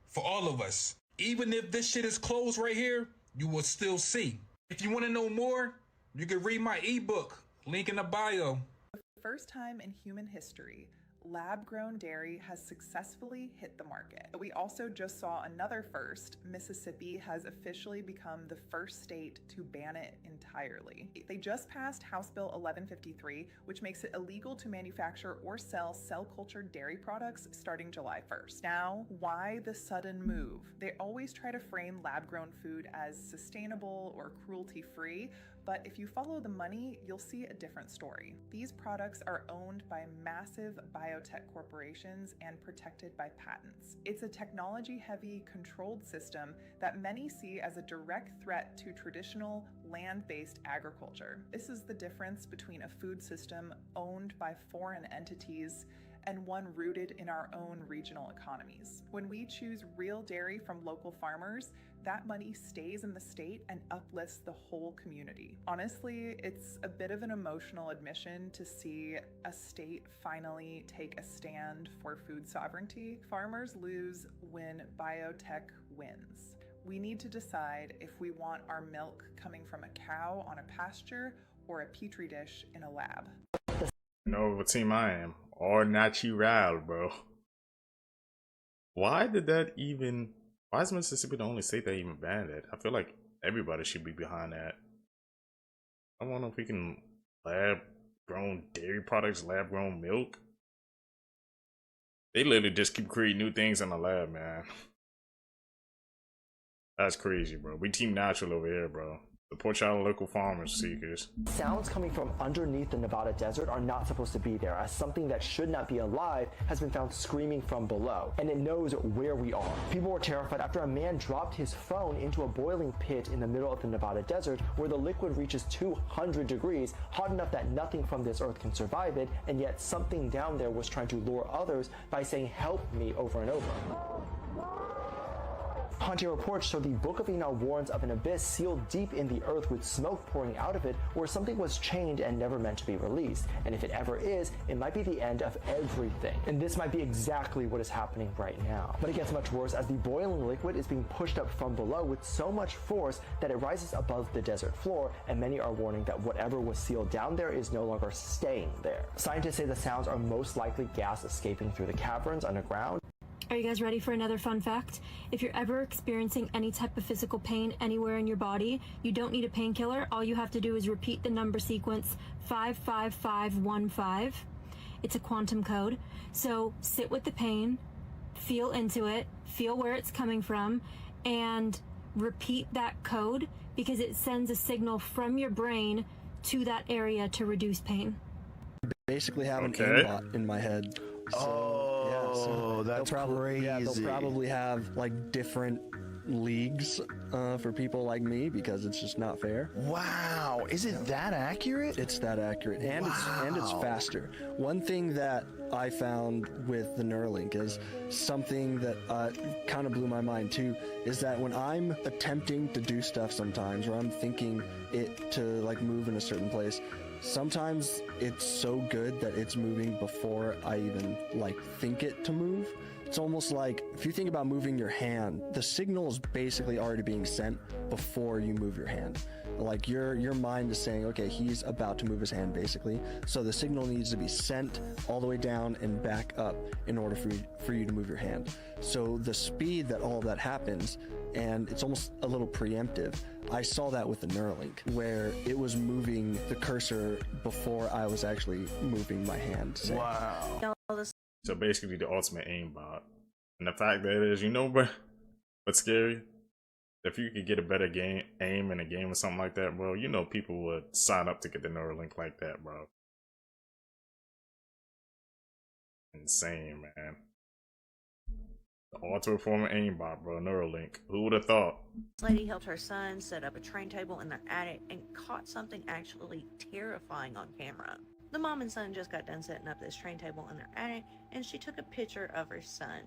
for all of us. Even if this shit is closed right here, you will still see. If you want to know more, you can read my ebook, link in the bio. For the first time in human history, lab-grown dairy has successfully hit the market. We also just saw another first. Mississippi has officially become the first state to ban it entirely. They just passed House Bill 1153, which makes it illegal to manufacture or sell cell-cultured dairy products starting July 1st. Now, why the sudden move? They always try to frame lab-grown food as sustainable or cruelty-free, but if you follow the money, you'll see a different story. These products are owned by massive biotech corporations and protected by patents. It's a technology-heavy, controlled system that many see as a direct threat to traditional land-based agriculture. This is the difference between a food system owned by foreign entities and one rooted in our own regional economies. When we choose real dairy from local farmers, that money stays in the state and uplifts the whole community. Honestly, it's a bit of an emotional admission to see a state finally take a stand for food sovereignty. Farmers lose when biotech wins. We need to decide if we want our milk coming from a cow on a pasture or a petri dish in a lab. You know what team I am? All natural, bro. Why did that even... Why is Mississippi the only state that even banned it? I feel like everybody should be behind that. I wonder if we can lab-grown dairy products, lab-grown milk. They literally just keep creating new things in the lab, man. That's crazy, bro. We team natural over here, bro. Support y'all local farmers, seekers. Sounds coming from underneath the Nevada desert are not supposed to be there, as something that should not be alive has been found screaming from below, and it knows where we are. People were terrified after a man dropped his phone into a boiling pit in the middle of the Nevada desert where the liquid reaches 200 degrees, hot enough that nothing from this earth can survive it, and yet something down there was trying to lure others by saying, "Help me," over and over. Haunting reports show the Book of Enoch warns of an abyss sealed deep in the earth with smoke pouring out of it, where something was chained and never meant to be released. And if it ever is, it might be the end of everything. And this might be exactly what is happening right now. But it gets much worse as the boiling liquid is being pushed up from below with so much force that it rises above the desert floor, and many are warning that whatever was sealed down there is no longer staying there. Scientists say the sounds are most likely gas escaping through the caverns underground. Are you guys ready for another fun fact? If you're ever experiencing any type of physical pain anywhere in your body, you don't need a painkiller. All you have to do is repeat the number sequence 55515. It's a quantum code. So sit with the pain, feel into it, feel where it's coming from, and repeat that code because it sends a signal from your brain to that area to reduce pain. Basically have an aimbot in my head. So, that's crazy. Yeah, they'll probably have like different leagues for people like me because it's just not fair. Wow, is it that accurate? It's that accurate, and it's faster. One thing that I found with the Neuralink is something that kind of blew my mind too, is that when I'm attempting to do stuff sometimes, or I'm thinking it to like move in a certain place, sometimes it's so good that it's moving before I even like think it to move. It's almost like if you think about moving your hand, the signal is basically already being sent before you move your hand. Like your mind is saying, okay, he's about to move his hand basically. So the signal needs to be sent all the way down and back up in order for you to move your hand. So the speed that all of that happens, and it's almost a little preemptive. I saw that with the Neuralink, where it was moving the cursor before I was actually moving my hand. Wow. So basically the ultimate aimbot. And the fact that it is, you know, bro, what's scary? If you could get a better aim in a game or something like that, bro, you know people would sign up to get the Neuralink like that, bro. Insane, man. The ultimate form of aimbot, bro, Neuralink. Who would have thought? This lady helped her son set up a train table in their attic and caught something actually terrifying on camera. The mom and son just got done setting up this train table in their attic, and she took a picture of her son.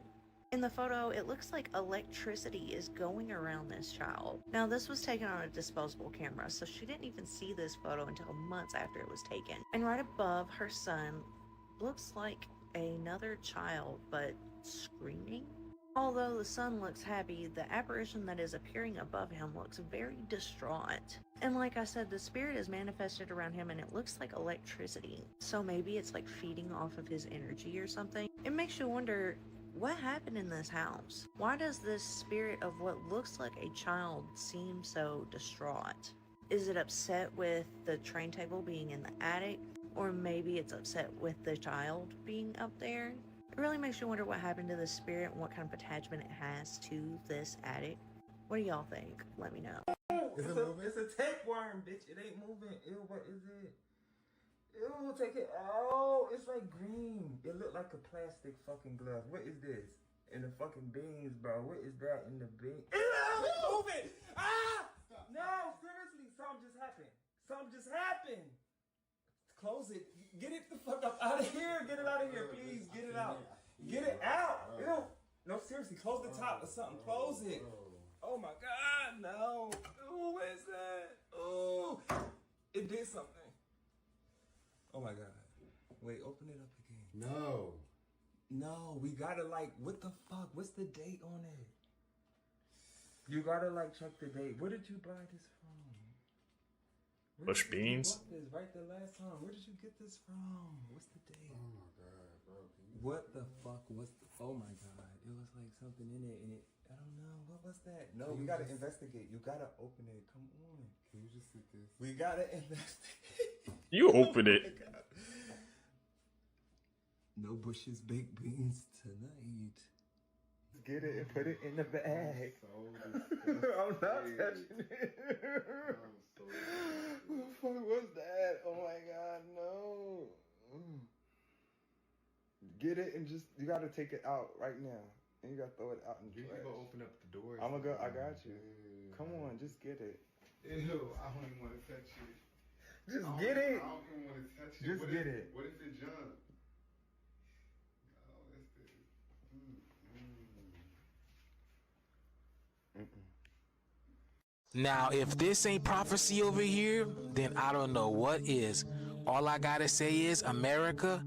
In the photo, it looks like electricity is going around this child. Now, this was taken on a disposable camera, so she didn't even see this photo until months after it was taken. And right above her son looks like another child, but screaming. Although the son looks happy, the apparition that is appearing above him looks very distraught. And like I said, the spirit is manifested around him and it looks like electricity. So maybe it's like feeding off of his energy or something. It makes you wonder, what happened in this house? Why does this spirit of what looks like a child seem so distraught? Is it upset with the train table being in the attic? Or maybe it's upset with the child being up there? It really makes you wonder what happened to the spirit and what kind of attachment it has to this attic. What do y'all think? Let me know. It's a tapeworm, bitch. It ain't moving. Ew, what is it? Ew, take it. Oh, it's like green. It looked like a plastic fucking glove. What is this? In the fucking beans, bro. What is that in the beans? Ew, move it. Ah! No, seriously. Something just happened. Something just happened. Close it. Get it the fuck up out of here. Get it out of here, please. Get it out. Get it out. Ew. No, seriously. Close the top or something. Close it. Oh my God, no. Ooh, what is that? Ooh. It did something. Oh my God. Wait, open it up again. No. No, we gotta like, what the fuck? What's the date on it? You gotta like check the date. Where did you buy this from? Bush beans? This right the last time. Where did you get this from? What's the date? Oh my God, bro. What the fuck was the, oh my God. It was like something in it and it, I don't know. What was that? No, we gotta investigate. You gotta open it. Come on. Can you just sit this? We gotta investigate. You open it. No Bush's baked beans tonight. Get it and put it in the bag. I'm not touching it. What the fuck was that? Oh my God, no. Get it and just, you gotta take it out right now. And you gotta throw it out in the trash. You can go open up the door. I'm gonna go, I got you. Come on, just get it. Ew, I don't even want to touch it. Just get it. I don't even want to touch it. Just get it. What if it jump? Oh, that's the. Now, if this ain't prophecy over here, then I don't know what is. All I gotta say is, America,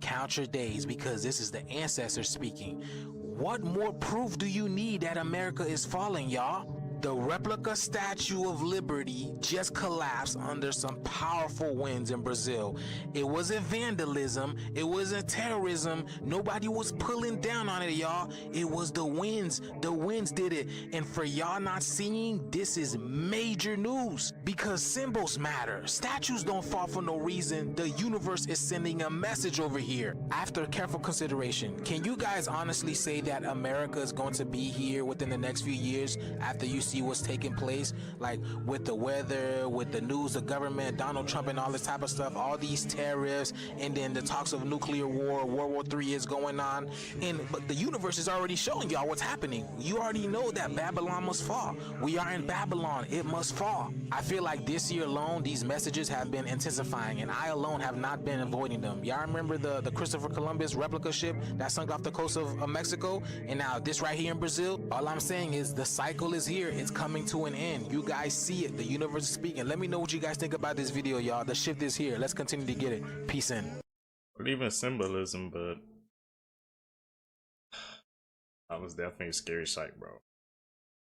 count your days, because this is the ancestors speaking. What more proof do you need that America is falling, y'all? The replica Statue of Liberty just collapsed under some powerful winds in Brazil. It wasn't vandalism. It wasn't terrorism. Nobody was pulling down on it, y'all. It was the winds. The winds did it. And for y'all not seeing, this is major news, because symbols matter. Statues don't fall for no reason. The universe is sending a message over here. After careful consideration, can you guys honestly say that America is going to be here within the next few years after you see what's taking place, like with the weather, with the news, the government, Donald Trump and all this type of stuff, all these tariffs, and then the talks of nuclear war, World War III is going on, but the universe is already showing y'all what's happening. You already know that Babylon must fall. We are in Babylon. It must fall. I feel like this year alone, these messages have been intensifying, and I alone have not been avoiding them. Y'all remember the Christopher Columbus replica ship that sunk off the coast of Mexico, and now this right here in Brazil? All I'm saying is the cycle is here. It's coming to an end. You guys see it. The universe is speaking. Let me know what you guys think about this video, y'all. The shift is here. Let's continue to get it. Peace in. Believe in symbolism, but that was definitely a scary sight, bro.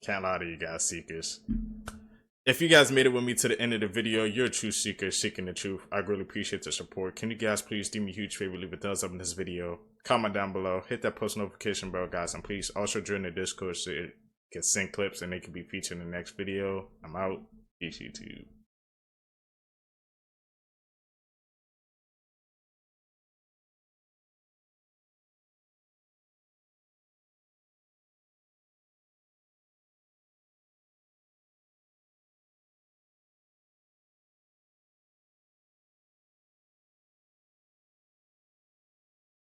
Can't lie to you guys, seekers. If you guys made it with me to the end of the video, you're a true seeker seeking the truth. I really appreciate the support. Can you guys please do me a huge favor, leave a thumbs up in this video, comment down below, hit that post notification bell, guys, and please also join the Discord so it can send clips and they can be featured in the next video. I'm out. Peace, YouTube.